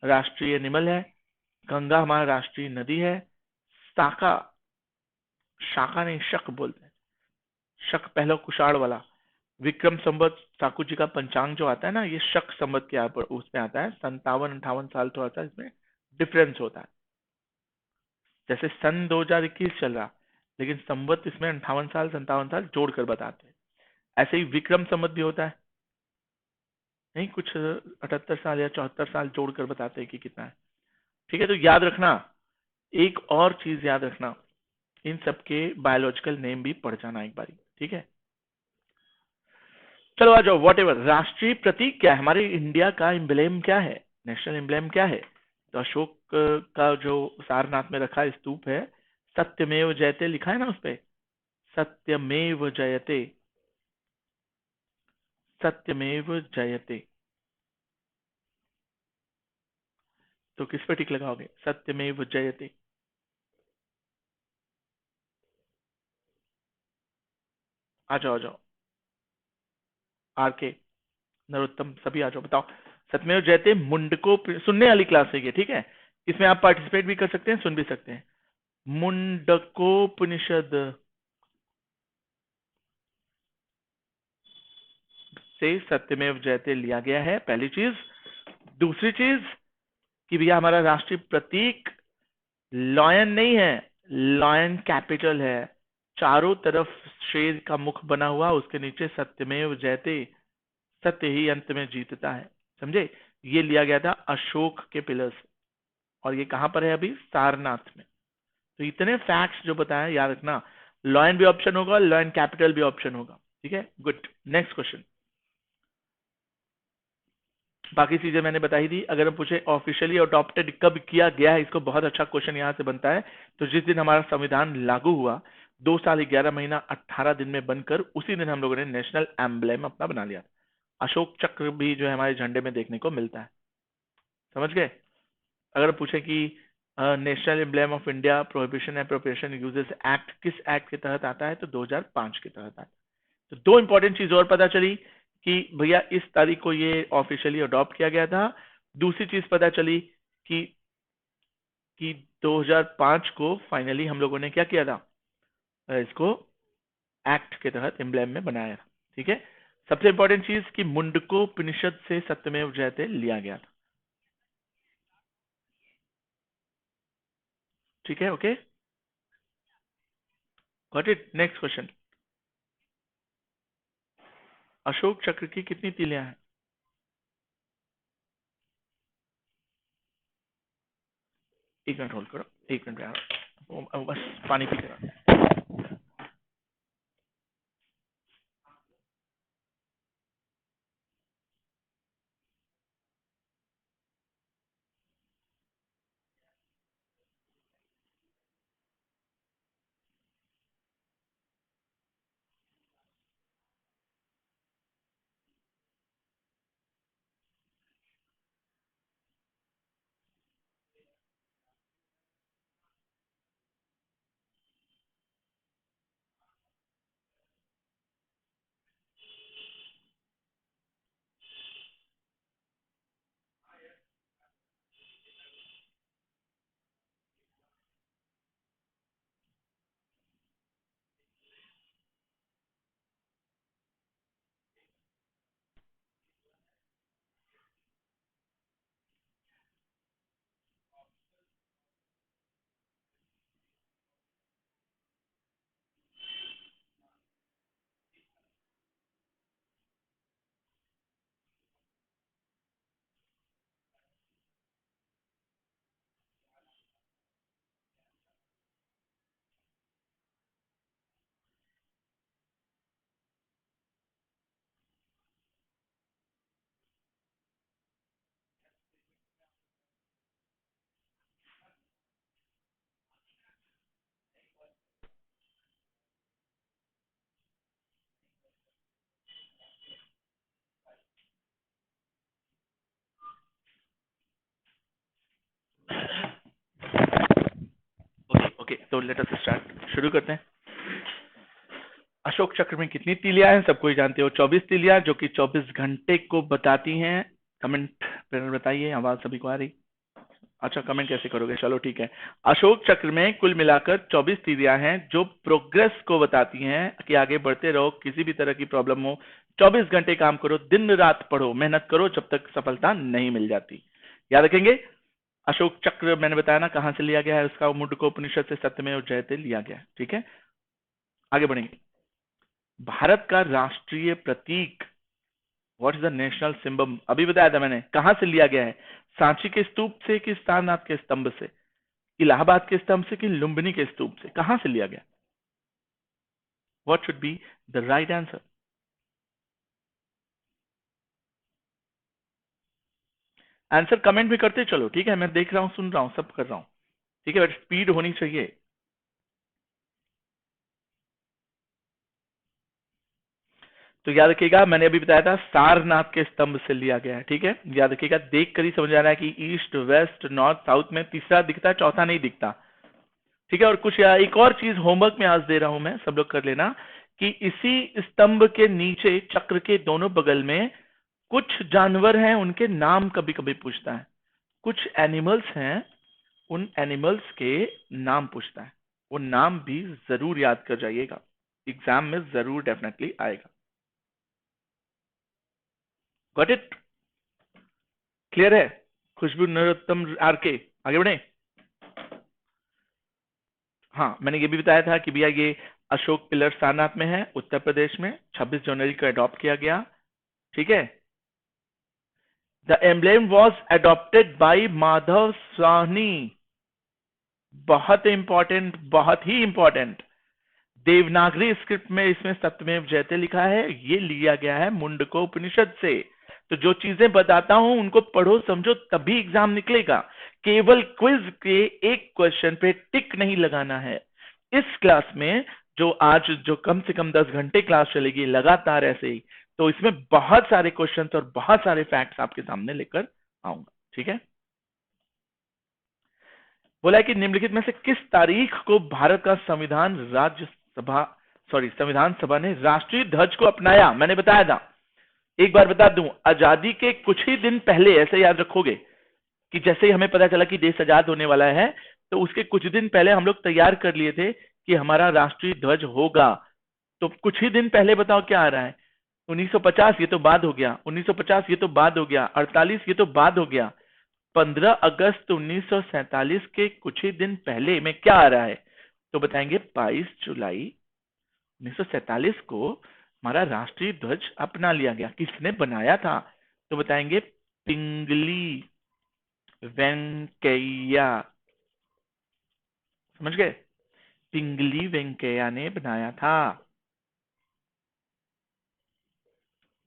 राष्ट्रीय एनिमल है, गंगा हमारा राष्ट्रीय नदी है, शाखा, शाखा नहीं शक बोलते हैं, शक पहला कुषाण वाला, विक्रम संवत ठाकुर जी का पंचांग जो आता है ना, ये शक संवत के पर उसमें आता है, 57-58 साल थोड़ा सा इसमें डिफरेंस होता है। जैसे सन 2021 चल रहा, लेकिन संवत इसमें 58 साल 57 साल जोड़कर बताते हैं। ऐसे ही विक्रम संवत भी होता है, नहीं कुछ 78 साल या 74 साल जोड़कर बताते हैं कि कितना है। ठीक है, तो याद रखना, एक और चीज याद रखना, इन सबके बायोलॉजिकल नेम भी पढ़ जाना एक बारी। ठीक है, चलो आ जाओ। वॉट एवर, राष्ट्रीय प्रतीक क्या है? हमारे इंडिया का एम्ब्लेम क्या है? नेशनल एम्ब्लेम क्या है? तो अशोक का जो सारनाथ में रखा स्तूप है, सत्यमेव जयते लिखा है ना उस पे, सत्यमेव जयते, सत्यमेव जयते। तो किस पे टिक लगाओगे? सत्यमेव जयते। आ जाओ आ जाओ, आर के, नरोत्तम, सभी आ जाओ, बताओ। सत्यमेव जयते मुंडको सुनने वाली क्लास है ये, ठीक है? इसमें आप पार्टिसिपेट भी कर सकते हैं, सुन भी सकते हैं। मुंडकोपनिषद से सत्यमेव जयते लिया गया है, पहली चीज। दूसरी चीज कि भैया हमारा राष्ट्रीय प्रतीक लॉयन नहीं है, लॉयन कैपिटल है, चारों तरफ शेर का मुख बना हुआ, उसके नीचे सत्यमेव जयते, सत्य ही अंत में जीतता है। समझे? ये लिया गया था अशोक के पिलर से, और ये कहां पर है अभी? सारनाथ में। तो इतने फैक्ट्स जो बताया याद रखना, लॉयन भी ऑप्शन होगा, लॉयन कैपिटल भी ऑप्शन होगा। ठीक है, गुड। Next question. बाकी चीजें मैंने बताई दी। अगर हम पूछे ऑफिशियली अडॉप्टेड कब किया गया है, इसको बहुत अच्छा क्वेश्चन यहां से बनता है। तो जिस दिन हमारा संविधान लागू हुआ, 2 साल 11 महीना 18 दिन में बनकर, उसी दिन हम लोगों ने नेशनल एम्ब्लेम अपना बना लिया। अशोक चक्र भी जो है हमारे झंडे में देखने को मिलता है। समझ गए? अगर पूछे कि national emblem of India prohibition appropriation uses act किस एक्ट के तहत आता है, तो 2005 के तहत आता है। तो दो इंपॉर्टेंट चीज और पता चली कि भैया इस तारीख को ये ऑफिशियली अडॉप्ट किया गया था। दूसरी चीज पता चली कि कि 2005 को फाइनली हम लोगों ने क्या किया था, इसको एक्ट के तहत एम्ब्लेम में बनाया। ठीक है, सबसे इंपॉर्टेंट चीज कि मुंडकोपनिषद से सत्यमेव जयते लिया गया था। ठीक है, okay. Got it. Next question, Ashok चक्र की कितनी तीलियां हैं? एक मिनट होल्ड करो, एक मिनट यार, बस पानी पी कर। ओके ओके, तो लेट अस स्टार्ट, शुरू करते हैं। अशोक चक्र में कितनी तीलियां हैं सबको ही जानते हो, 24 तीलियां, जो कि 24 घंटे को बताती हैं। कमेंट पर बताइए, आवाज सभी को आ रही? अच्छा, कमेंट कैसे करोगे, चलो ठीक है। अशोक चक्र में कुल मिलाकर 24 तीलियां हैं जो प्रोग्रेस को बताती हैं कि आगे बढ़ते रहो, किसी भी तरह की प्रॉब्लम हो, 24 घंटे काम करो, दिन रात पढ़ो, मेहनत करो, जब तक सफलता नहीं मिल जाती। याद रखेंगे, अशोक चक्र मैंने बताया ना कहां से लिया गया है, उसका मुंडको उपनिषद से सत्यमेव जयते लिया गया है। ठीक है, आगे बढ़ेंगे। भारत का राष्ट्रीय प्रतीक, what is the national symbol, अभी बताया था मैंने, कहां से लिया गया है? सांची के स्तूप से कि सारनाथ के स्तंभ से, इलाहाबाद के स्तंभ से कि लुम्बिनी के स्तूप से, कहां से लिया गया? What should be the right answer? Answer comment भी करते चलो, ठीक है, मैं देख रहा हूं, सुन रहा हूं, सब कर रहा हूं। ठीक है, बट स्पीड होनी चाहिए। तो याद रखिएगा, मैंने अभी बताया था सारनाथ के स्तंभ से लिया गया है। ठीक है, याद रखिएगा, देख कर ही समझ आ रहा है कि ईस्ट वेस्ट नॉर्थ साउथ में तीसरा दिखता है, चौथा नहीं दिखता। ठीक है, और कुछ एक और चीज होमवर्क में आज दे रहा हूं मैं, सब लोग कर लेना, कि इसी स्तंभ के नीचे चक्र के दोनों बगल में कुछ जानवर हैं, उनके नाम कभी कभी पूछता है। कुछ एनिमल्स हैं, उन एनिमल्स के नाम पूछता है। वो नाम भी जरूर याद कर जाइएगा, एग्जाम में जरूर डेफिनेटली आएगा। Got it? क्लियर है? खुशबू नरोत्तम आर के, आगे बढ़े। हाँ, मैंने ये भी बताया था कि भैया ये अशोक पिलर सारनाथ में है, उत्तर प्रदेश में, 26 जनवरी को अडॉप्ट किया गया। ठीक है, the emblem was adopted by Madhav Sahni, बहुत इंपॉर्टेंट, बहुत ही इंपॉर्टेंट। देवनागरी स्क्रिप्ट में इसमें सत्यमेव जयते लिखा है, ये लिया गया है मुंडको उपनिषद से। तो जो चीजें बताता हूं उनको पढ़ो समझो, तभी एग्जाम निकलेगा। केवल क्विज के एक क्वेश्चन पे टिक नहीं लगाना है। इस क्लास में, जो आज जो कम से कम 10 घंटे क्लास चलेगी लगातार ऐसे ही, तो इसमें बहुत सारे क्वेश्चन और बहुत सारे फैक्ट्स आपके सामने लेकर आऊंगा। ठीक है, बोला है कि निम्नलिखित में से किस तारीख को भारत का संविधान सभा ने राष्ट्रीय ध्वज को अपनाया? मैंने बताया था, एक बार बता दूं, आजादी के कुछ ही दिन पहले, ऐसे याद रखोगे कि जैसे ही हमें पता चला कि देश आजाद होने वाला है, तो उसके कुछ दिन पहले हम लोग तैयार कर लिए थे कि हमारा राष्ट्रीय ध्वज होगा। तो कुछ ही दिन पहले बताओ क्या आ रहा है? 1950 ये तो बाद हो गया, 1950 ये तो बाद हो गया, 48 ये तो बाद हो गया, 15 अगस्त 1947 के कुछ ही दिन पहले में क्या आ रहा है? तो बताएंगे 22 जुलाई 1947 को हमारा राष्ट्रीय ध्वज अपना लिया गया। किसने बनाया था? तो बताएंगे पिंगली वेंकैया। समझ गए? पिंगली वेंकैया ने बनाया था।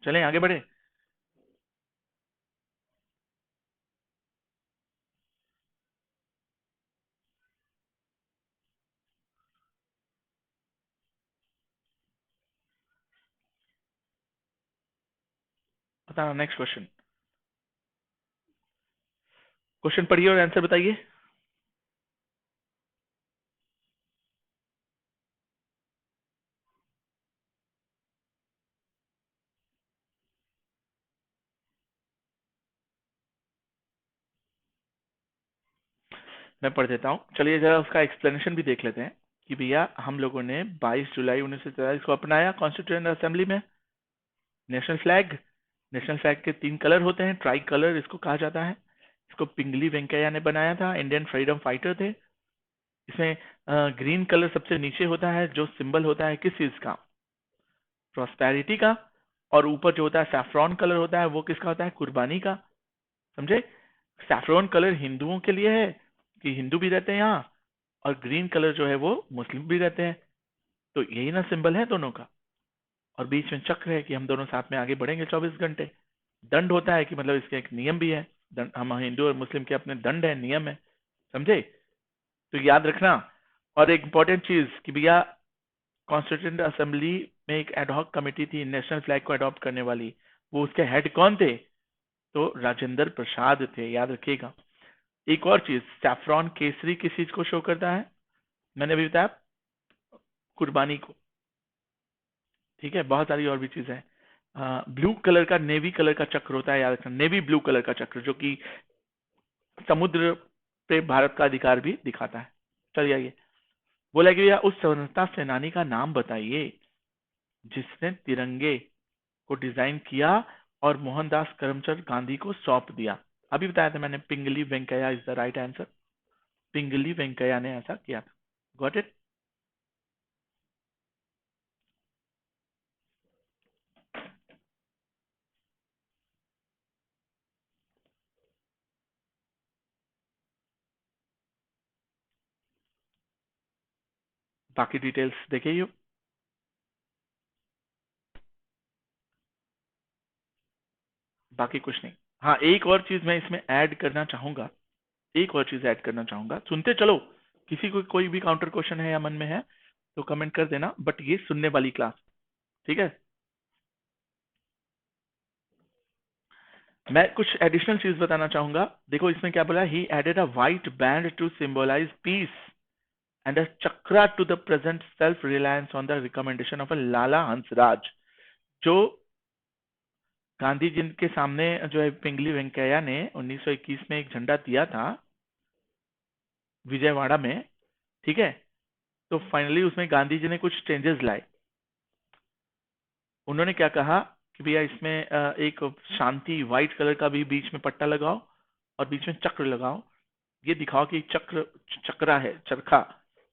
चलें आगे बढ़े। बताना नेक्स्ट क्वेश्चन। क्वेश्चन पढ़िए और आंसर बताइए। मैं पढ़ देता हूँ, चलिए जरा उसका एक्सप्लेनेशन भी देख लेते हैं कि भैया हम लोगों ने 22 जुलाई 1943 को अपनाया कॉन्स्टिट्यूएंट असेंबली में नेशनल फ्लैग। नेशनल फ्लैग के 3 कलर होते हैं, ट्राई कलर इसको कहा जाता है। इसको पिंगली वेंकैया ने बनाया था, इंडियन फ्रीडम फाइटर थे। इसमें ग्रीन कलर सबसे नीचे होता है, जो सिंबल होता है किस चीज का? प्रॉस्पेरिटी का। और ऊपर जो होता है सैफ्रॉन कलर होता है, वो किसका होता है? कुर्बानी का। समझे? सैफ्रॉन कलर हिंदुओं के लिए है कि हिंदू भी रहते हैं यहाँ, और ग्रीन कलर जो है वो मुस्लिम भी रहते हैं। तो यही ना सिंबल है दोनों का। और बीच में चक्र है कि हम दोनों साथ में आगे बढ़ेंगे 24 घंटे। दंड होता है कि मतलब इसके एक नियम भी है। दंड, हम हिंदू और मुस्लिम के अपने दंड है, नियम है। समझे? तो याद रखना। और एक इंपॉर्टेंट चीज कि भैया कॉन्स्टिट्यूएंट असेंबली में एक एडहॉक कमेटी थी नेशनल फ्लैग को अडॉप्ट करने वाली। वो उसके हेड कौन थे? तो राजेंद्र प्रसाद थे, याद रखिएगा। एक और चीज, सैफ्रॉन केसरी किस चीज को शो करता है? मैंने अभी बताया, कुर्बानी को। ठीक है, बहुत सारी और भी चीजें हैं। ब्लू कलर का, नेवी कलर का चक्र होता है, याद रखना, नेवी ब्लू कलर का चक्र, जो कि समुद्र पे भारत का अधिकार भी दिखाता है। चलिए आइए। बोला कि भैया उस स्वतंत्रता सेनानी का नाम बताइए जिसने तिरंगे को डिजाइन किया और मोहनदास करमचंद गांधी को सौंप दिया। अभी बताया था मैंने, Pingali Venkayya is the right answer. Pingali Venkayya ने ऐसा किया था। Got it? बाकी डिटेल्स देखिए। बाकी कुछ नहीं। हाँ, एक और चीज मैं इसमें ऐड करना चाहूंगा। एक और चीज ऐड करना चाहूंगा, सुनते चलो। किसी को कोई भी काउंटर क्वेश्चन है या मन में है तो कमेंट कर देना, बट ये सुनने वाली क्लास। ठीक है? मैं कुछ एडिशनल चीज बताना चाहूंगा। देखो इसमें क्या बोला, he added a white band to symbolize peace and a chakra to the present self reliance on the recommendation of a Lala Hansraj. जो गांधी जी के सामने जो है पिंगली वेंकैया ने 1921 में एक झंडा दिया था विजयवाड़ा में। ठीक है? तो फाइनली उसमें गांधी जी ने कुछ चेंजेस लाए। उन्होंने क्या कहा कि भैया इसमें एक शांति व्हाइट कलर का भी बीच में पट्टा लगाओ और बीच में चक्र लगाओ। ये दिखाओ कि चक्र, चक्रा है, चरखा।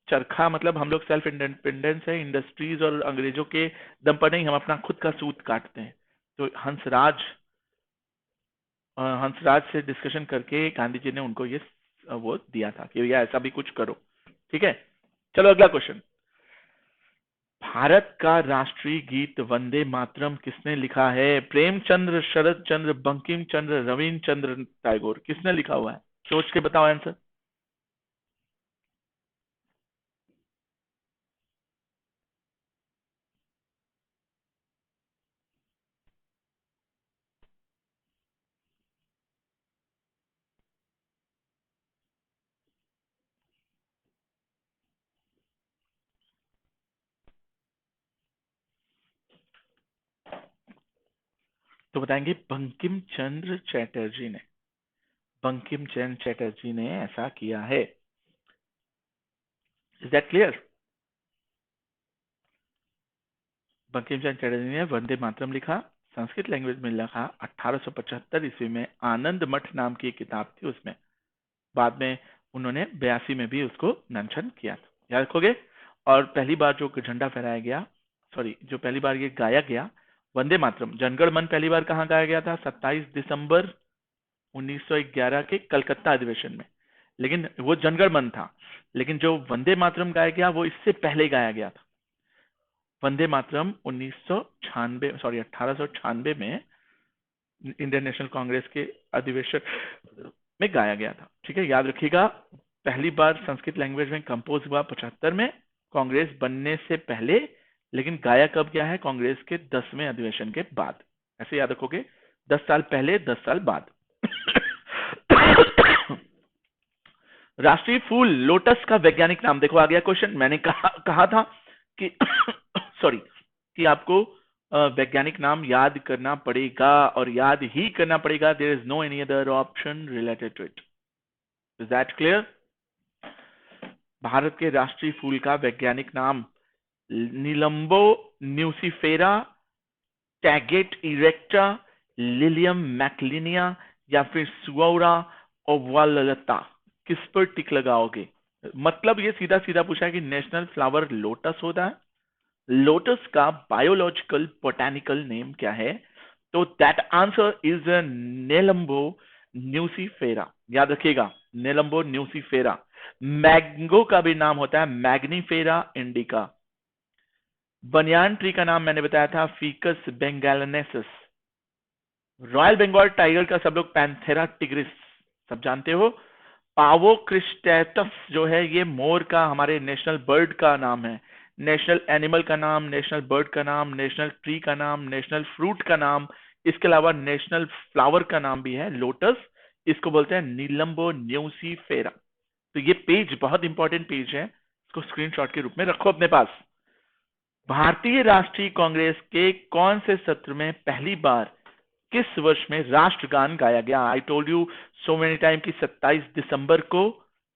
चरखा मतलब हम लोग सेल्फ इंडिपेंडेंस है, इंडस्ट्रीज और अंग्रेजों के दम पर नहीं, हम अपना खुद का सूत काटते हैं। तो हंसराज से डिस्कशन करके गांधी जी ने उनको ये वो दिया था कि भैया ऐसा भी कुछ करो। ठीक है? चलो अगला क्वेश्चन। भारत का राष्ट्रीय गीत वंदे मातरम किसने लिखा है? प्रेमचंद्र, शरद चंद्र, बंकिम चंद्र, रविंद्र चंद्र टैगोर, किसने लिखा हुआ है? सोच के बताओ आंसर। तो बताएंगे बंकिम चंद्र चटर्जी ने। बंकिम चंद्र चटर्जी ने ऐसा किया है। Is that clear? Bankim Chandra Chatterjee ने वंदे मातरम लिखा, संस्कृत लैंग्वेज में लिखा 1875 ईस्वी में, आनंद मठ नाम की एक किताब थी उसमें। बाद में उन्होंने 82 में भी उसको मेंशन किया था। याद रखोगे? और पहली बार जो झंडा फहराया गया सॉरी, जो पहली बार ये गाया गया, वंदे मातरम, जनगण मन पहली बार कहाँ गाया गया था? 27 दिसंबर 1911 के कलकत्ता अधिवेशन में। लेकिन वो जनगण मन था, लेकिन जो वंदे मातरम गाया गया वो इससे पहले गाया गया था। वंदे मातरम 1996, सॉरी 1896 में इंडियन नेशनल कांग्रेस के अधिवेशन में गाया गया था। ठीक है, याद रखिएगा, पहली बार संस्कृत लैंग्वेज में कंपोज हुआ 75 में, कांग्रेस बनने से पहले, लेकिन गाया कब गया है? कांग्रेस के 10वें अधिवेशन के बाद। ऐसे याद रखोगे, 10 साल पहले, 10 साल बाद। राष्ट्रीय फूल लोटस का वैज्ञानिक नाम, देखो आ गया क्वेश्चन। मैंने कहा था कि सॉरी, कि आपको वैज्ञानिक नाम याद करना पड़ेगा, और याद ही करना पड़ेगा। There is no any other option related to it. Is that clear? Bharat के राष्ट्रीय फूल का वैज्ञानिक नाम Nelumbo nucifera, Tagetes erecta, Lilium mackliniae, या फिर सुऔरा ओवालता। किस पर टिक लगाओगे? मतलब ये सीधा सीधा पूछा है कि नेशनल फ्लावर लोटस होता है। लोटस का बायोलॉजिकल बोटैनिकल नेम क्या है? तो दैट आंसर इज नेलम्बो न्यूसीफेरा। याद रखिएगा, नेलम्बो न्यूसीफेरा। मैंगो का भी नाम होता है मैग्नीफेरा इंडिका। बनियान ट्री का नाम मैंने बताया था फीकस बेंगालेनेसिस। रॉयल बंगाल टाइगर का सब लोग पैंथेरा टिग्रिस सब जानते हो। पावो क्रिस्टेटस जो है ये मोर का हमारे नेशनल बर्ड का नाम है। नेशनल एनिमल का नाम, नेशनल बर्ड का नाम, नेशनल ट्री का नाम, नेशनल फ्रूट का नाम, इसके अलावा नेशनल फ्लावर का नाम भी है लोटस। इसको बोलते हैं नीलम्बो न्यूसीफेरा। तो ये पेज बहुत इंपॉर्टेंट पेज है, इसको स्क्रीनशॉट के रूप में रखो अपने पास। भारतीय राष्ट्रीय कांग्रेस के कौन से सत्र में पहली बार किस वर्ष में राष्ट्रगान गाया गया? I told you so many time कि 27 दिसंबर को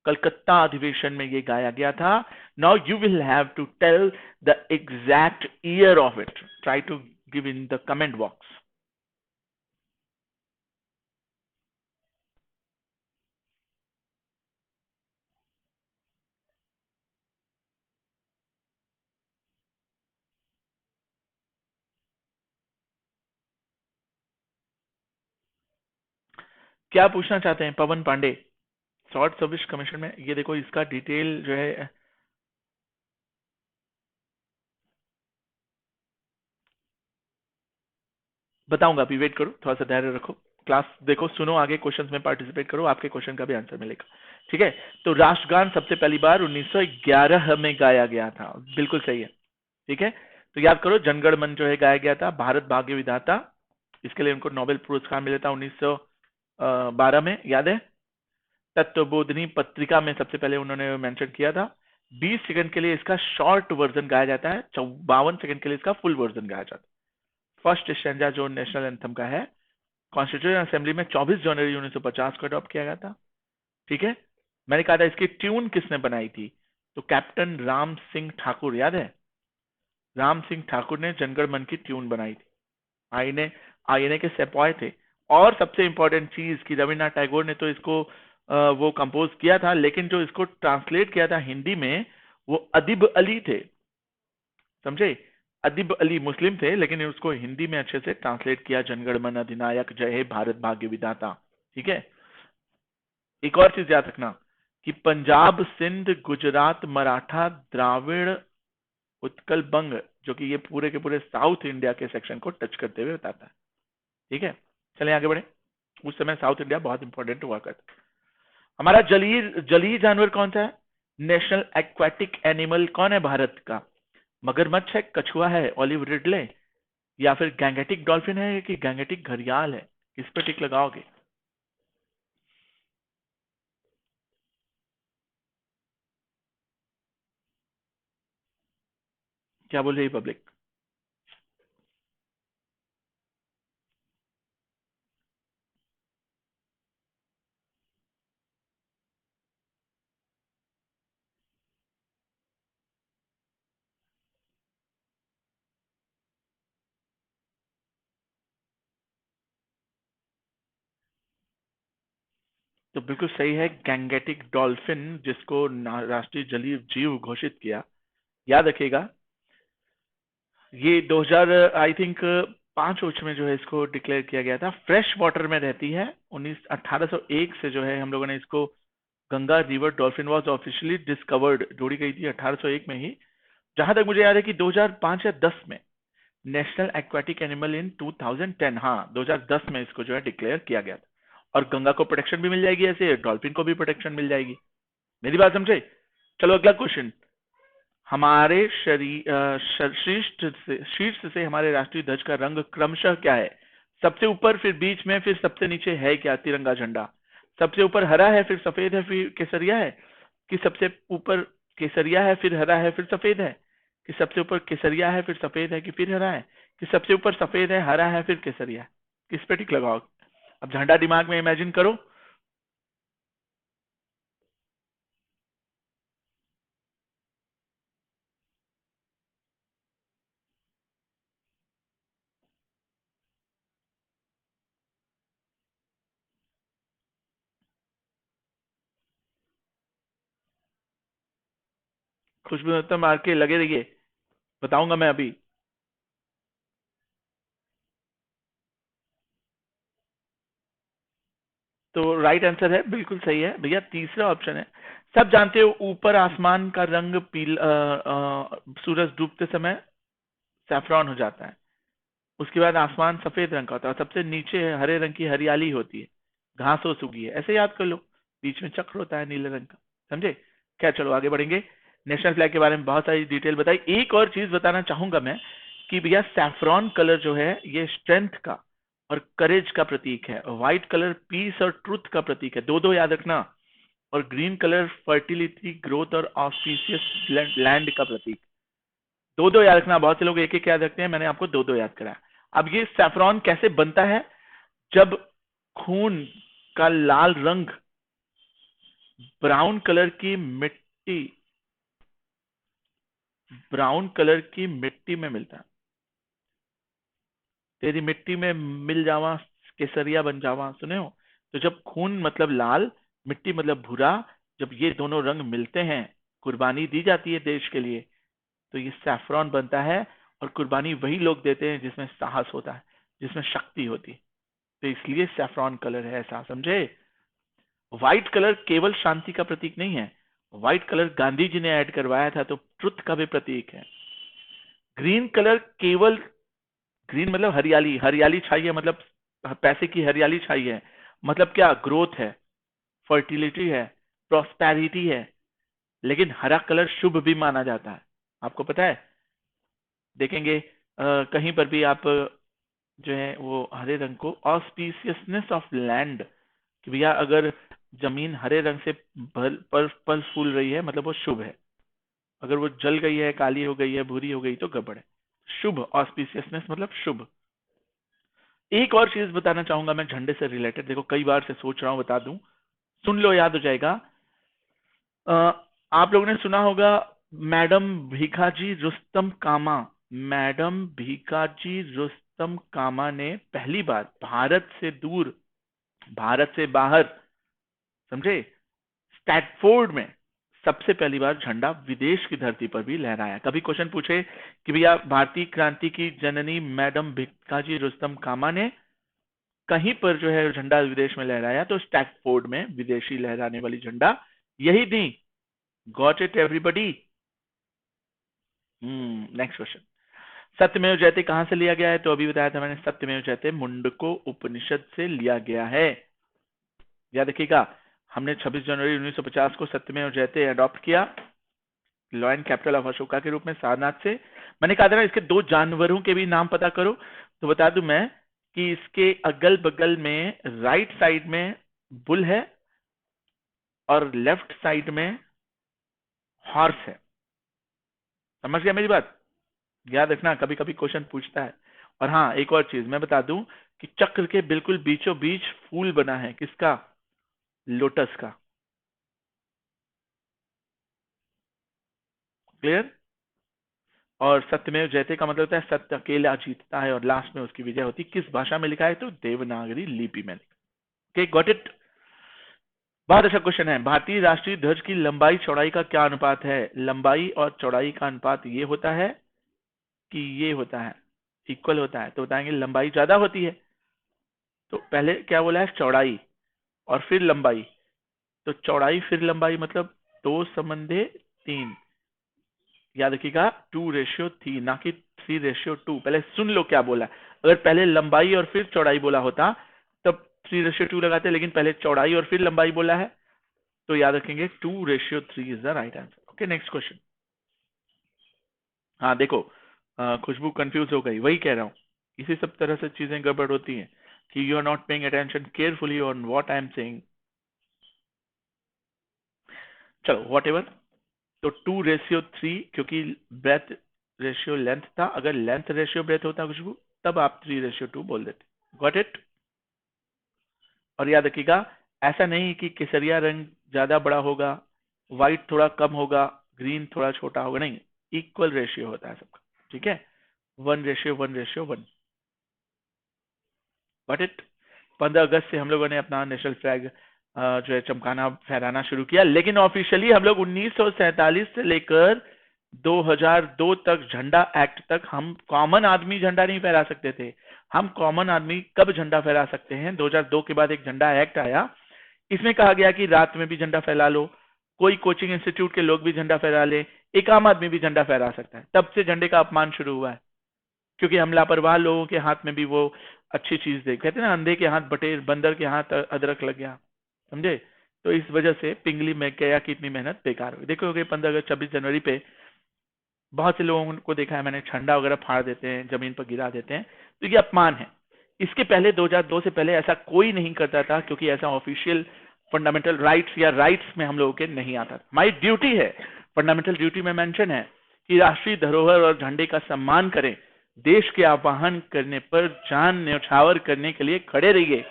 कलकत्ता अधिवेशन में ये गाया गया था। Now you will have to tell the exact year of it. Try to give in the comment box. क्या पूछना चाहते हैं Pawan Pandey? Short service commission में ये देखो, इसका डिटेल जो है बताऊंगा, अभी वेट करो, थोड़ा सा धैर्य रखो। क्लास देखो, सुनो, आगे क्वेश्चंस में पार्टिसिपेट करो, आपके क्वेश्चन का भी आंसर मिलेगा। ठीक है, तो राष्ट्रगान सबसे पहली बार 1911 में गाया गया था, बिल्कुल सही है। ठीक है, तो याद करो, जनगण मन जो है गाया गया था। भारत भाग्य विधाता, इसके लिए उनको नोबेल पुरस्कार मिला था 1912 में, याद है। तत्वबोधिनी पत्रिका में सबसे पहले उन्होंने मेंशन किया था। 20 सेकंड के लिए इसका शॉर्ट वर्जन गाया जाता है, 52 सेकंड के लिए इसका फुल वर्जन गाया जाता है। फर्स्ट स्टैंजा जो नेशनल एंथम का है, कॉन्स्टिट्यूशन असेंबली में 24 जनवरी 1950 को अडॉप्ट किया गया था। ठीक है, मैंने कहा था इसकी ट्यून किसने बनाई थी? तो कैप्टन राम सिंह ठाकुर, याद है, राम सिंह ठाकुर ने जनगण मन की ट्यून बनाई थी। आईने आईने के सेपॉय थे। और सबसे इंपॉर्टेंट चीज कि रविन्द्रनाथ टैगोर ने तो इसको वो कंपोज किया था, लेकिन जो इसको ट्रांसलेट किया था हिंदी में वो अदिब अली थे, समझे। अदिब अली मुस्लिम थे, लेकिन उसको हिंदी में अच्छे से ट्रांसलेट किया, जनगण मन अधिनायक जय हे भारत भाग्य विधाता। ठीक है, एक और चीज याद रखना कि पंजाब, सिंध, गुजरात, मराठा, द्राविड़, उत्कल, बंग, जो कि ये पूरे के पूरे साउथ इंडिया के सेक्शन को टच करते हुए बताता है। ठीक है, चलिए आगे बढ़े। उस समय साउथ इंडिया बहुत इंपॉर्टेंट हुआ करता। हमारा जलीय जलीय जानवर कौन सा है? नेशनल एक्वाटिक एनिमल कौन है भारत का? मगरमच्छ है, कछुआ है, ऑलिव रिडले, या फिर गैंगेटिक डॉल्फिन है, कि गैंगेटिक घड़ियाल है? किस पे टिक लगाओगे? क्या बोल रही है पब्लिक? तो बिल्कुल सही है, गैंगेटिक डॉल्फिन, जिसको राष्ट्रीय जलीय जीव घोषित किया। याद रखिएगा, ये 2000 आई थिंक 5 में जो है इसको डिक्लेयर किया गया था। फ्रेश वाटर में रहती है। 1801 से जो है हम लोगों ने इसको Ganga river dolphin was officially discovered जोड़ी गई थी 1801 में ही। जहां तक मुझे याद है कि 2005 या 10 में नेशनल एक्वाटिक एनिमल इन 2010, हाँ 2010 में इसको जो है डिक्लेयर किया गया था। और गंगा को प्रोटेक्शन भी मिल जाएगी, ऐसे डॉल्फिन को भी प्रोटेक्शन मिल जाएगी। मेरी बात समझे? चलो अगला क्वेश्चन। हमारे शीर्ष से हमारे राष्ट्रीय ध्वज का रंग क्रमशः क्या है? सबसे ऊपर, फिर बीच में, फिर सबसे नीचे है क्या तिरंगा झंडा? सबसे ऊपर हरा है, फिर सफेद है, फिर केसरिया है? कि सबसे ऊपर केसरिया है, फिर हरा है, फिर सफेद है? कि सबसे ऊपर केसरिया है, फिर सफेद है, कि फिर हरा है? कि सबसे ऊपर सफेद है, हरा है, फिर केसरिया है? किस पे टिक लगाओ? अब झंडा दिमाग में इमेजिन करो। खुशबू तो मार के लगे रहिए, बताऊंगा मैं अभी। तो राइट आंसर है, बिल्कुल सही है भैया, तीसरा ऑप्शन है। सब जानते हो ऊपर आसमान का रंग सूरज डूबते समय सैफरॉन हो जाता है। उसके बाद आसमान सफेद रंग का होता है और सबसे नीचे हरे रंग की हरियाली होती है, घास हो उगी है, ऐसे याद कर लो। बीच में चक्र होता है नीले रंग का, समझे? क्या, चलो आगे बढ़ेंगे। नेशनल फ्लैग के बारे में बहुत सारी डिटेल बताई। एक और चीज बताना चाहूंगा मैं कि भैया सैफरॉन कलर जो है ये स्ट्रेंथ का और करेज का प्रतीक है। व्हाइट कलर पीस और ट्रुथ का प्रतीक है, दो दो याद रखना। और ग्रीन कलर फर्टिलिटी, ग्रोथ और ऑस्पिशियस लैंड का प्रतीक। दो दो याद रखना, बहुत से लोग एक एक याद रखते हैं, मैंने आपको दो दो याद कराया। अब ये सैफरॉन कैसे बनता है? जब खून का लाल रंग ब्राउन कलर की मिट्टी, ब्राउन कलर की मिट्टी में मिलता है। तेरी मिट्टी में मिल जावा, केसरिया बन जावा, सुने हो? तो जब खून मतलब लाल, मिट्टी मतलब भूरा, जब ये दोनों रंग मिलते हैं, कुर्बानी दी जाती है देश के लिए, तो ये सैफरॉन बनता है। और कुर्बानी वही लोग देते हैं जिसमें साहस होता है, जिसमें शक्ति होती है। तो इसलिए सैफरॉन कलर है ऐसा, समझे? व्हाइट कलर केवल शांति का प्रतीक नहीं है। व्हाइट कलर गांधी जी ने ऐड करवाया था, तो ट्रुथ का भी प्रतीक है। ग्रीन कलर केवल, ग्रीन मतलब हरियाली, हरियाली छाई है, मतलब पैसे की हरियाली छाई है। मतलब क्या? ग्रोथ है, फर्टिलिटी है, प्रॉस्पेरिटी है। लेकिन हरा कलर शुभ भी माना जाता है, आपको पता है? देखेंगे कहीं पर भी आप जो है वो हरे रंग को ऑस्पिशियसनेस ऑफ लैंड, कि भैया अगर जमीन हरे रंग से पल फूल रही है मतलब वो शुभ है। अगर वो जल गई है, काली हो गई है, भूरी हो गई तो गड़बड़ है। शुभ, ऑस्पिशियसनेस मतलब शुभ। एक और चीज बताना चाहूंगा मैं झंडे से रिलेटेड, देखो कई बार से सोच रहा हूं, बता दूं, सुन लो, याद हो जाएगा। अ, आप लोगों ने सुना होगा मैडम भीखाजी रुस्तम कामा। मैडम भीखाजी रुस्तम कामा ने पहली बार भारत से दूर, भारत से बाहर, समझे, स्टैटफोर्ड में सबसे पहली बार झंडा विदेश की धरती पर भी लहराया। कभी क्वेश्चन पूछे कि भैया भारतीय क्रांति की जननी मैडम भिक्काजी रुस्तम कामा ने कहीं पर जो है झंडा विदेश में लहराया, तो स्टैटफोर्ड में विदेशी लहराने वाली झंडा यही थी। Got it everybody? Next question. सत्यमेव जयते कहां से लिया गया है? तो अभी बताया था मैंने, सत्यमेव जयते मुंडको उपनिषद से लिया गया है। याद रखिएगा, हमने 26 जनवरी 1950 को सत्यमेव जयते अडॉप्ट किया law and capital of Ashoka के रूप में सारनाथ से। मैंने कहा था ना इसके दो जानवरों के भी नाम पता करो, तो बता दूं मैं कि इसके अगल बगल में राइट साइड में बुल है और लेफ्ट साइड में हॉर्स है। समझ गया मेरी बात? याद रखना, कभी कभी क्वेश्चन पूछता है। और हाँ, एक और चीज मैं बता दूं कि चक्र के बिल्कुल बीचों बीच फूल बना है, किसका? लोटस का। क्लियर? और सत्यमेव जयते का मतलब होता है सत्य अकेला जीतता है, और लास्ट में उसकी विजय होती है। किस भाषा में लिखा है? तो देवनागरी लिपि में। Okay, got it. बहुत अच्छा क्वेश्चन है। भारतीय राष्ट्रीय ध्वज की लंबाई चौड़ाई का क्या अनुपात है? लंबाई और चौड़ाई का अनुपात ये होता है कि ये होता है, इक्वल होता है, तो बताएंगे लंबाई ज्यादा होती है। तो पहले क्या बोला है, चौड़ाई और फिर लंबाई। तो चौड़ाई फिर लंबाई मतलब 2/3। याद रखिएगा 2:3 ना कि 3:2। पहले सुन लो क्या बोला। अगर पहले लंबाई और फिर चौड़ाई बोला होता तब 3:2 लगाते, लेकिन पहले चौड़ाई और फिर लंबाई बोला है, तो याद रखेंगे 2:3 is the right answer. Okay, next question. हाँ देखो, खुशबू कंफ्यूज हो गई, वही कह रहा हूँ, इसी सब तरह से चीजें गड़बड़ होती हैं कि you are not paying attention carefully on what I am saying. चलो वॉट एवर। तो 2:3 क्योंकि ब्रेथ रेशियो लेंथ था, अगर लेंथ रेशियो ब्रेथ होता खुशबू तब आप 3:2 बोल देते। Got it. और याद रखिएगा ऐसा नहीं कि केसरिया रंग ज्यादा बड़ा होगा, व्हाइट थोड़ा कम होगा, ग्रीन थोड़ा छोटा होगा, नहीं, इक्वल रेशियो होता है सबका। ठीक है, 1:1:1। Got it. 15 अगस्त से हम लोगों ने अपना नेशनल फ्लैग जो है चमकाना फहराना शुरू किया, लेकिन ऑफिशियली हम लोग 1947 से लेकर 2002 तक झंडा एक्ट तक हम कॉमन आदमी झंडा नहीं फहरा सकते थे। हम कॉमन आदमी कब झंडा फहरा सकते हैं, 2002 के बाद एक झंडा एक्ट आया, इसमें कहा गया कि रात में भी झंडा फहरा लो, कोई कोचिंग इंस्टीट्यूट के लोग भी झंडा फहरा ले, एक आम आदमी भी झंडा फहरा सकता है। तब से झंडे का अपमान शुरू हुआ है, क्योंकि हम लापरवाह लोगों के हाथ में भी वो अच्छी चीज दे, कहते हैं ना अंधे के हाथ बटेर, बंदर के हाथ अदरक लग गया, समझे। तो इस वजह से पिंगली में गया कि इतनी मेहनत बेकार हुई। देखोगे 15 अगस्त 26 जनवरी पे बहुत से लोगों को देखा है मैंने, झंडा वगैरह फाड़ देते हैं, जमीन पर गिरा देते हैं, तो ये अपमान है। इसके पहले 2002 से पहले ऐसा कोई नहीं करता था, क्योंकि ऐसा ऑफिशियल फंडामेंटल राइट्स या राइट्स में हम लोगों के नहीं आता था। माई ड्यूटी है, फंडामेंटल ड्यूटी में मेंशन है कि राष्ट्रीय धरोहर और झंडे का सम्मान करें, देश के आह्वान करने पर जान न्यौछावर करने के लिए खड़े रहिए।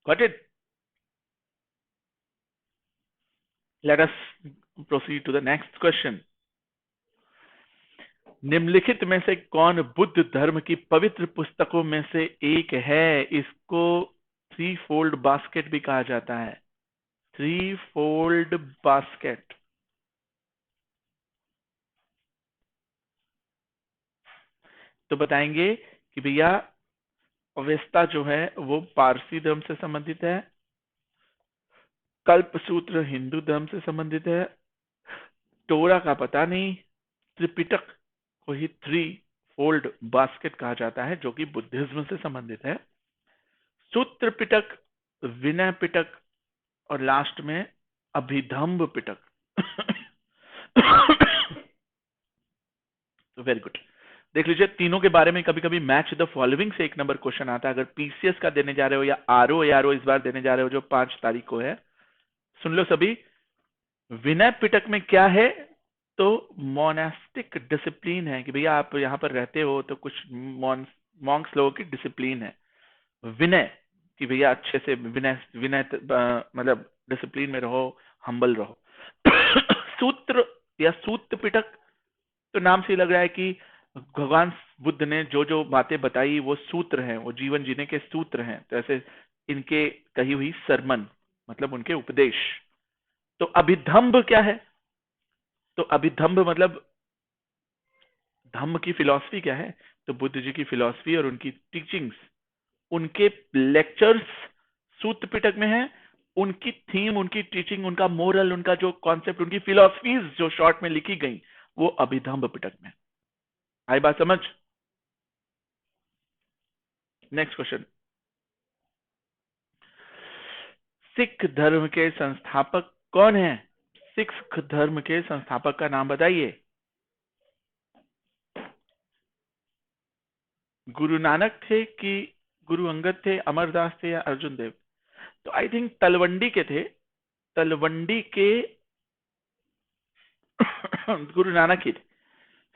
Got it. Let us proceed to the next question. निम्नलिखित में से कौन बुद्ध धर्म की पवित्र पुस्तकों में से एक है? इसको थ्री फोल्ड बास्केट भी कहा जाता है, थ्री फोल्ड बास्केट। तो बताएंगे कि भैया अवेस्ता जो है वो पारसी धर्म से संबंधित है, कल्प सूत्र हिंदू धर्म से संबंधित है, टोरा का पता नहीं, त्रिपिटक को ही थ्री फोल्ड बास्केट कहा जाता है जो कि बुद्धिज्म से संबंधित है, सूत्र पिटक, विनय पिटक और लास्ट में अभिधम्ब पिटक। तो वेरी गुड। देख लीजिए तीनों के बारे में कभी कभी मैच द फॉलोइंग से 1 नंबर क्वेश्चन आता है। अगर पीसीएस का देने जा रहे हो या आरओ एआरओ इस बार देने जा रहे हो जो 5 तारीख को है, सुन लो सभी। विनय पिटक में क्या है? तो मोनास्टिक डिसिप्लिन है कि भैया आप यहाँ पर रहते हो तो कुछ मॉन्क्स लोगों की डिसिप्लिन है। विनय कि भैया अच्छे से विनय विनय मतलब डिसिप्लिन में रहो, हम्बल रहो। सूत्र या सूत्र पिटक, तो नाम से लग रहा है कि भगवान बुद्ध ने जो जो बातें बताई वो सूत्र हैं, वो जीवन जीने के सूत्र हैं। तो ऐसे इनके कही हुई सरमन मतलब उनके उपदेश। तो अभिधम्ब क्या है? तो अभिधम्ब मतलब धम्म की फिलॉसफी क्या है? तो बुद्ध जी की फिलॉसफी और उनकी टीचिंग्स, उनके लेक्चर्स सूत्र पिटक में है। उनकी थीम, उनकी टीचिंग, उनका मोरल, उनका जो कॉन्सेप्ट, उनकी फिलॉसफीज जो शॉर्ट में लिखी गई वो अभिधम्ब पिटक में। आई बात समझ? Next question. सिख धर्म के संस्थापक कौन है? सिख धर्म के संस्थापक का नाम बताइए। गुरु नानक थे कि गुरु अंगद थे, अमरदास थे या अर्जुन देव? तो आई थिंक तलवंडी के थे, तलवंडी के गुरु नानक ही थे।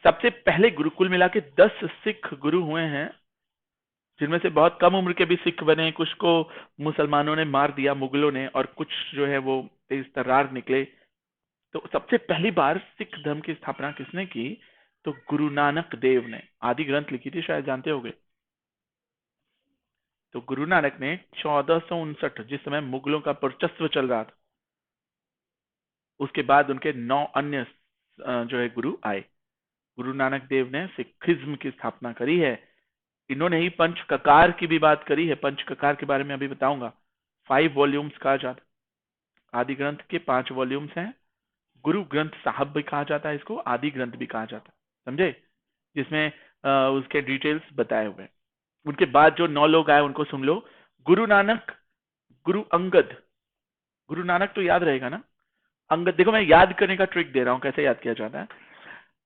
सबसे पहले गुरु, कुल मिला के 10 सिख गुरु हुए हैं, जिनमें से बहुत कम उम्र के भी सिख बने, कुछ को मुसलमानों ने मार दिया, मुगलों ने, और कुछ जो है वो तेज तर्रार निकले। तो सबसे पहली बार सिख धर्म की स्थापना किसने की? तो गुरु नानक देव ने। आदि ग्रंथ लिखी थी, शायद जानते होंगे। तो गुरु नानक ने 1459, जिस समय मुगलों का वर्चस्व चल रहा था, उसके बाद उनके 9 अन्य जो है गुरु आए। गुरु नानक देव ने सिखिज्म की स्थापना करी है। इन्होंने ही पंच ककार की भी बात करी है। पंच ककार के बारे में अभी बताऊंगा। 5 वॉल्यूम्स कहा जाता, आदि ग्रंथ के 5 वॉल्यूम्स हैं। गुरु ग्रंथ साहब भी कहा जाता है, इसको आदि ग्रंथ भी कहा जाता है, समझे, जिसमें उसके डिटेल्स बताए हुए हैं। उनके बाद जो 9 लोग आए उनको सुन लो। गुरु नानक, गुरु अंगद। गुरु नानक तो याद रहेगा ना। अंगद, देखो मैं याद करने का ट्रिक दे रहा हूं कैसे याद किया जाता है।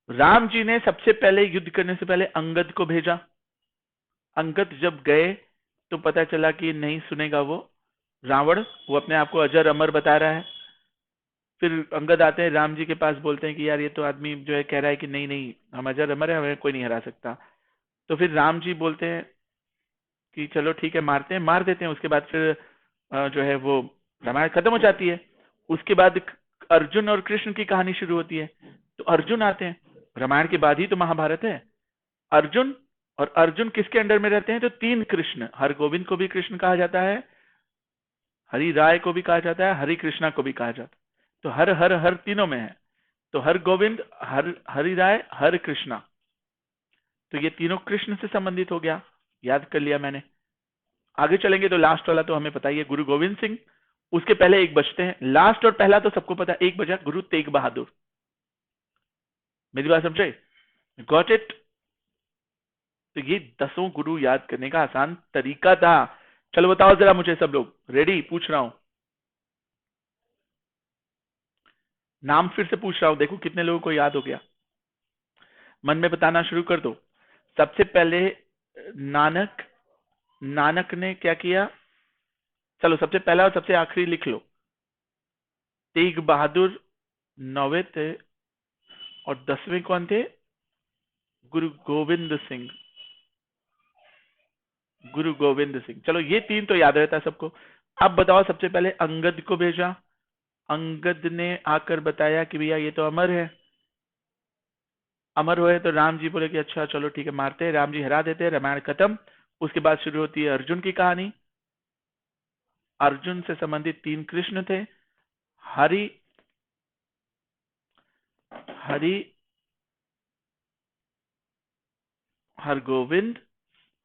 राम जी ने सबसे पहले युद्ध करने से पहले अंगद को भेजा। अंगद जब गए तो पता चला कि नहीं सुनेगा वो रावण, वो अपने आप को अजर अमर बता रहा है। फिर अंगद आते हैं राम जी के पास, बोलते हैं कि यार ये तो आदमी जो है कह रहा है कि नहीं नहीं हम अजर अमर है, हमें कोई नहीं हरा सकता। तो फिर राम जी बोलते हैं कि चलो ठीक है मारते हैं, मार देते हैं। उसके बाद फिर जो है वो रामायण खत्म हो जाती है। उसके बाद अर्जुन और कृष्ण की कहानी शुरू होती है। तो अर्जुन आते हैं, रामायण के बाद ही तो महाभारत है। अर्जुन, और अर्जुन किसके अंडर में रहते हैं? तो 3 कृष्ण, हर गोविंद को भी कृष्ण कहा जाता है, हरि राय को भी कहा जाता है, हरि कृष्णा को भी कहा जाता है। तो हर हर हर तीनों में है। तो हर गोविंद, हर हरि राय, हर कृष्णा, तो ये तीनों कृष्ण से संबंधित हो गया। याद कर लिया मैंने। आगे चलेंगे तो लास्ट वाला तो हमें पता ही है, गुरु गोविंद सिंह। उसके पहले एक बचते हैं, लास्ट और पहला तो सबको पता है, एक बचा गुरु तेग बहादुर। मेरी बात समझे? Got it? तो ये 10 गुरु याद करने का आसान तरीका था। चलो बताओ जरा मुझे, सब लोग रेडी? पूछ रहा हूं, नाम फिर से पूछ रहा हूं, देखो कितने लोगों को याद हो गया। मन में बताना शुरू कर दो। सबसे पहले नानक, नानक ने क्या किया? चलो सबसे पहला और सबसे आखिरी लिख लो। तेग बहादुर 9वें थे, और 10वें कौन थे? गुरु गोविंद सिंह। गुरु गोविंद सिंह, चलो ये 3 तो याद रहता है सबको। अब बताओ, सबसे पहले अंगद को भेजा। अंगद ने आकर बताया कि भैया ये तो अमर है। अमर हुए तो राम जी बोले कि अच्छा चलो ठीक है मारते हैं। राम जी हरा देते हैं, रामायण खत्म। उसके बाद शुरू होती है अर्जुन की कहानी। अर्जुन से संबंधित 3 कृष्ण थे, हरि, हरि, हर गोविंद,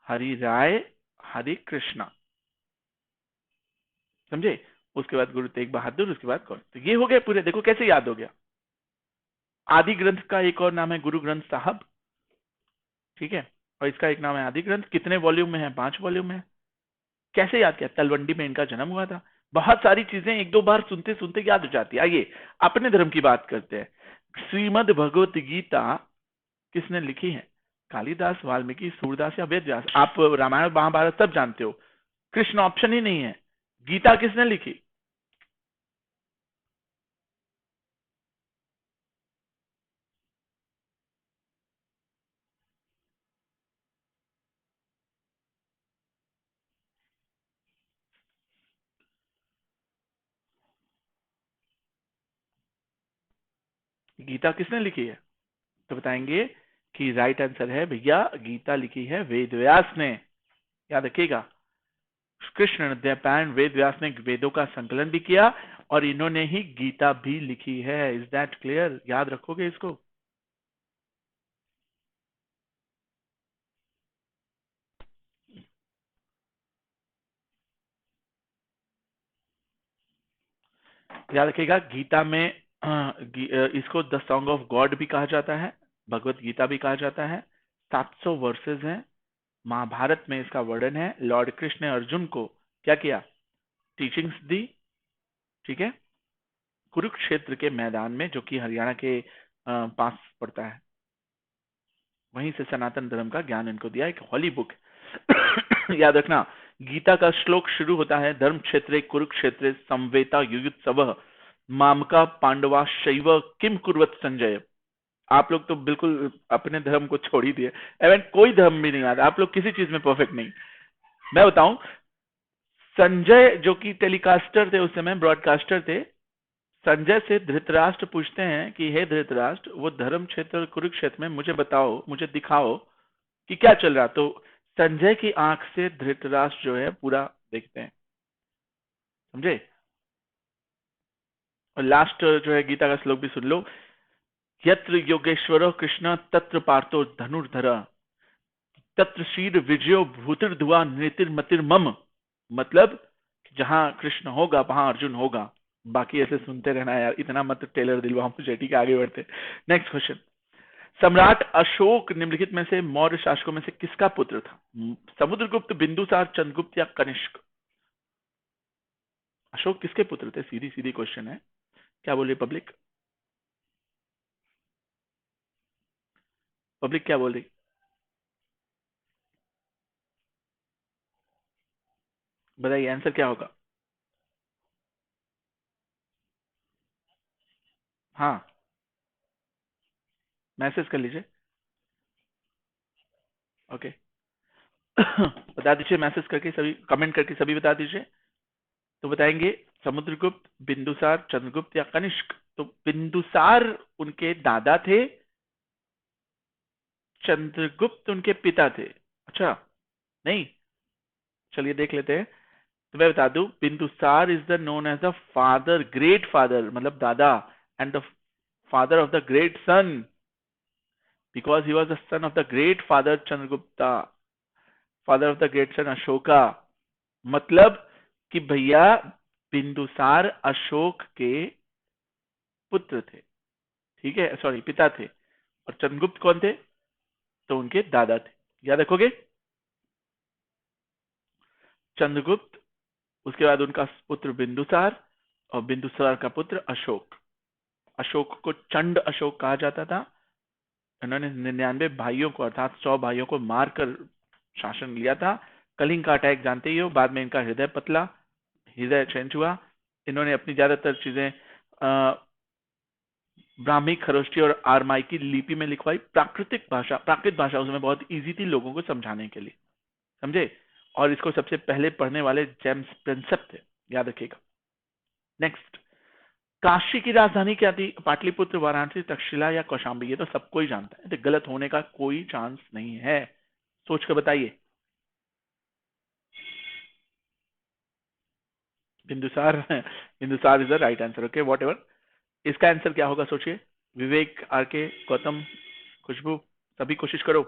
हरि राय, हरि कृष्णा, समझे? उसके बाद गुरु तेग बहादुर, उसके बाद कौन? तो ये हो गए पूरे। देखो कैसे याद हो गया। आदि ग्रंथ का एक और नाम है गुरु ग्रंथ साहब, ठीक है, और इसका एक नाम है आदि ग्रंथ। कितने वॉल्यूम में है? 5 वॉल्यूम में है। कैसे याद किया? तलवंडी में इनका जन्म हुआ था। बहुत सारी चीजें एक दो बार सुनते सुनते याद हो जाती है। आइए अपने धर्म की बात करते हैं। श्रीमद् भगवत गीता किसने लिखी है? कालिदास, वाल्मीकि, सूरदास या वेद व्यास? आप रामायण महाभारत सब जानते हो, कृष्ण ऑप्शन ही नहीं है। गीता किसने लिखी? गीता किसने लिखी है? तो बताएंगे कि राइट आंसर है भैया, गीता लिखी है वेद व्यास ने। याद रखिएगा, कृष्ण द्वैपायन वेद व्यास ने वेदों का संकलन भी किया, और इन्होंने ही गीता भी लिखी है। Is that clear? याद रखोगे इसको? याद रखिएगा, गीता में इसको द सॉन्ग ऑफ गॉड भी कहा जाता है, भगवत गीता भी कहा जाता है। 700 वर्सेस हैं। महाभारत में इसका वर्णन है। लॉर्ड कृष्ण ने अर्जुन को क्या किया? टीचिंग्स दी, ठीक है, कुरुक्षेत्र के मैदान में, जो कि हरियाणा के पास पड़ता है। वहीं से सनातन धर्म का ज्ञान इनको दिया, एक हॉली बुक। याद रखना, गीता का श्लोक शुरू होता है धर्म क्षेत्रे कुरुक्षेत्रे संवेता युयुत्सवः मामका पांडवा शैव किम कुर्वत संजय। आप लोग तो बिल्कुल अपने धर्म को छोड़ ही दिए, एवं कोई धर्म भी नहीं आता, आप लोग किसी चीज में परफेक्ट नहीं। मैं बताऊं, संजय जो कि टेलीकास्टर थे उस समय, ब्रॉडकास्टर थे, संजय से धृतराष्ट्र पूछते हैं कि हे धृतराष्ट्र, वो धर्म क्षेत्र कुरुक्षेत्र में मुझे बताओ, मुझे दिखाओ कि क्या चल रहा। तो संजय की आंख से धृतराष्ट्र जो है पूरा देखते हैं, समझे? और लास्ट जो है गीता का श्लोक भी सुन लो। यत्र योगेश्वरो कृष्ण तत्र पार्थो धनुर्धर, तत्र शीर विजयो भूतिर्धुआ नीतिर्मतिर्मम। मतलब जहां कृष्ण होगा वहां अर्जुन होगा। बाकी ऐसे सुनते रहना यार, इतना मत टेलर दिलवाओ मुझे, ठीक है? आगे बढ़ते। Next question. सम्राट अशोक निम्नलिखित में से मौर्य शासकों में से किसका पुत्र था? समुद्रगुप्त, बिंदुसार, चंद्रगुप्त या कनिष्क? अशोक किसके पुत्र थे? सीधी सीधी क्वेश्चन है। क्या बोल रही पब्लिक? पब्लिक क्या बोल रही? बताइए आंसर क्या होगा? हाँ, मैसेज कर लीजिए। ओके। बता दीजिए मैसेज करके, सभी कमेंट करके सभी बता दीजिए। तो बताएंगे समुद्रगुप्त, बिंदुसार, चंद्रगुप्त या कनिष्क। तो बिंदुसार उनके दादा थे, चंद्रगुप्त उनके पिता थे। अच्छा, नहीं, चलिए देख लेते हैं। तो मैं बता दूं, Bindusara is the known as the father, great father, मतलब दादा, and the father of the great son, because he was the son of the great father Chandragupta, father of the great son Ashoka. मतलब कि भैया बिंदुसार अशोक के पुत्र थे, ठीक है, सॉरी पिता थे। और चंद्रगुप्त कौन थे? तो उनके दादा थे। याद रखोगे? चंद्रगुप्त, उसके बाद उनका पुत्र बिंदुसार, और बिंदुसार का पुत्र अशोक। अशोक को चंड अशोक कहा जाता था। इन्होंने 99 भाइयों को, अर्थात 100 भाइयों को मारकर शासन लिया था। कलिंग का अटैक जानते ही हो, बाद में इनका हृदय पतला, हृदय चेंज हुआ। इन्होंने अपनी ज्यादातर चीजें ब्राह्मी, खरोष्टी और आरमाई की लिपि में लिखवाई। प्राकृतिक भाषा, प्राकृत भाषा उसमें बहुत इजी थी लोगों को समझाने के लिए, समझे? और इसको सबसे पहले पढ़ने वाले जेम्स प्रिंसेप थे, याद रखिएगा। नेक्स्ट, काशी की राजधानी क्या थी? पाटलिपुत्र, वाराणसी, तक्षशिला या कौशाम्बी? ये तो सबको ही जानता है, तो गलत होने का कोई चांस नहीं है। सोच कर बताइए। Bindusara. Bindusara is the right answer. Okay, whatever. इसका आंसर क्या होगा सोचिए। विवेक, आरके, गौतम, खुशबू, सभी कोशिश करो।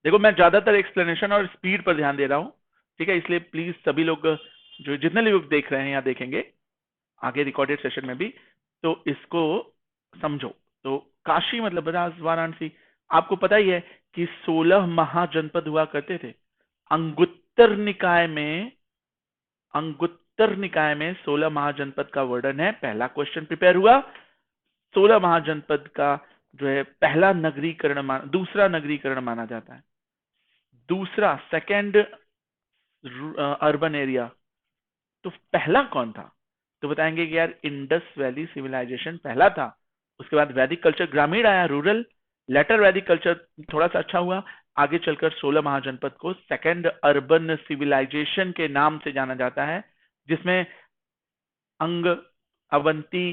देखो मैं ज्यादातर एक्सप्लेनेशन और स्पीड पर ध्यान दे रहा हूँ, ठीक है? इसलिए प्लीज सभी लोग, जो जितने लोग देख रहे हैं या देखेंगे आगे रिकॉर्डेड सेशन में भी, तो इसको समझो। तो काशी मतलब वाराणसी। आपको पता ही है कि 16 महाजनपद हुआ करते थे। अंगुत्तर निकाय में, अंगुत्तर निकाय में 16 महाजनपद का वर्णन है। पहला क्वेश्चन प्रिपेयर हुआ। 16 महाजनपद का जो है पहला नगरीकरण दूसरा नगरीकरण माना जाता है। दूसरा, सेकंड अर्बन एरिया। तो पहला कौन था? तो बताएंगे कि यार इंडस वैली सिविलाइजेशन पहला था। उसके बाद वैदिक कल्चर, ग्रामीण आया, रूरल। लेटर वैदिक कल्चर थोड़ा सा अच्छा हुआ। आगे चलकर 16 महाजनपद को सेकंड अर्बन सिविलाइजेशन के नाम से जाना जाता है, जिसमें अंग, अवंती,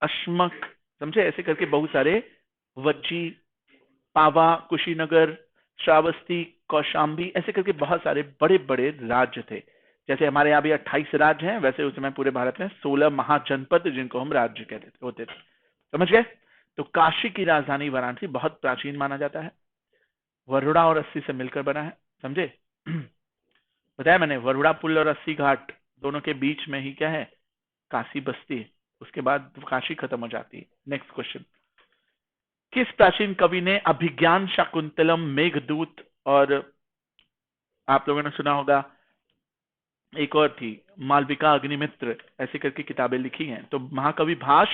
अश्मक, समझे, ऐसे करके बहुत सारे, वज्जी, पावा, कुशीनगर, श्रावस्ती, कौशाम्बी, ऐसे करके बहुत सारे बड़े बड़े राज्य थे। जैसे हमारे यहाँ भी 28 राज्य हैं, वैसे उस समय पूरे भारत में 16 महाजनपद जिनको हम राज्य कहते थे होते थे। समझ गए? तो काशी की राजधानी वाराणसी बहुत प्राचीन माना जाता है। वरुणा और अस्सी से मिलकर बना है, समझे? बताया मैंने, वरुणा पुल और अस्सी घाट दोनों के बीच में ही क्या है? काशी बस्ती है। उसके बाद काशी खत्म हो जाती है। Next question. किस प्राचीन कवि ने अभिज्ञान शाकुंतलम, मेघदूत, और आप लोगों ने सुना होगा एक और थी मालविका अग्निमित्र, ऐसे करके किताबें लिखी हैं? तो महाकवि भाष,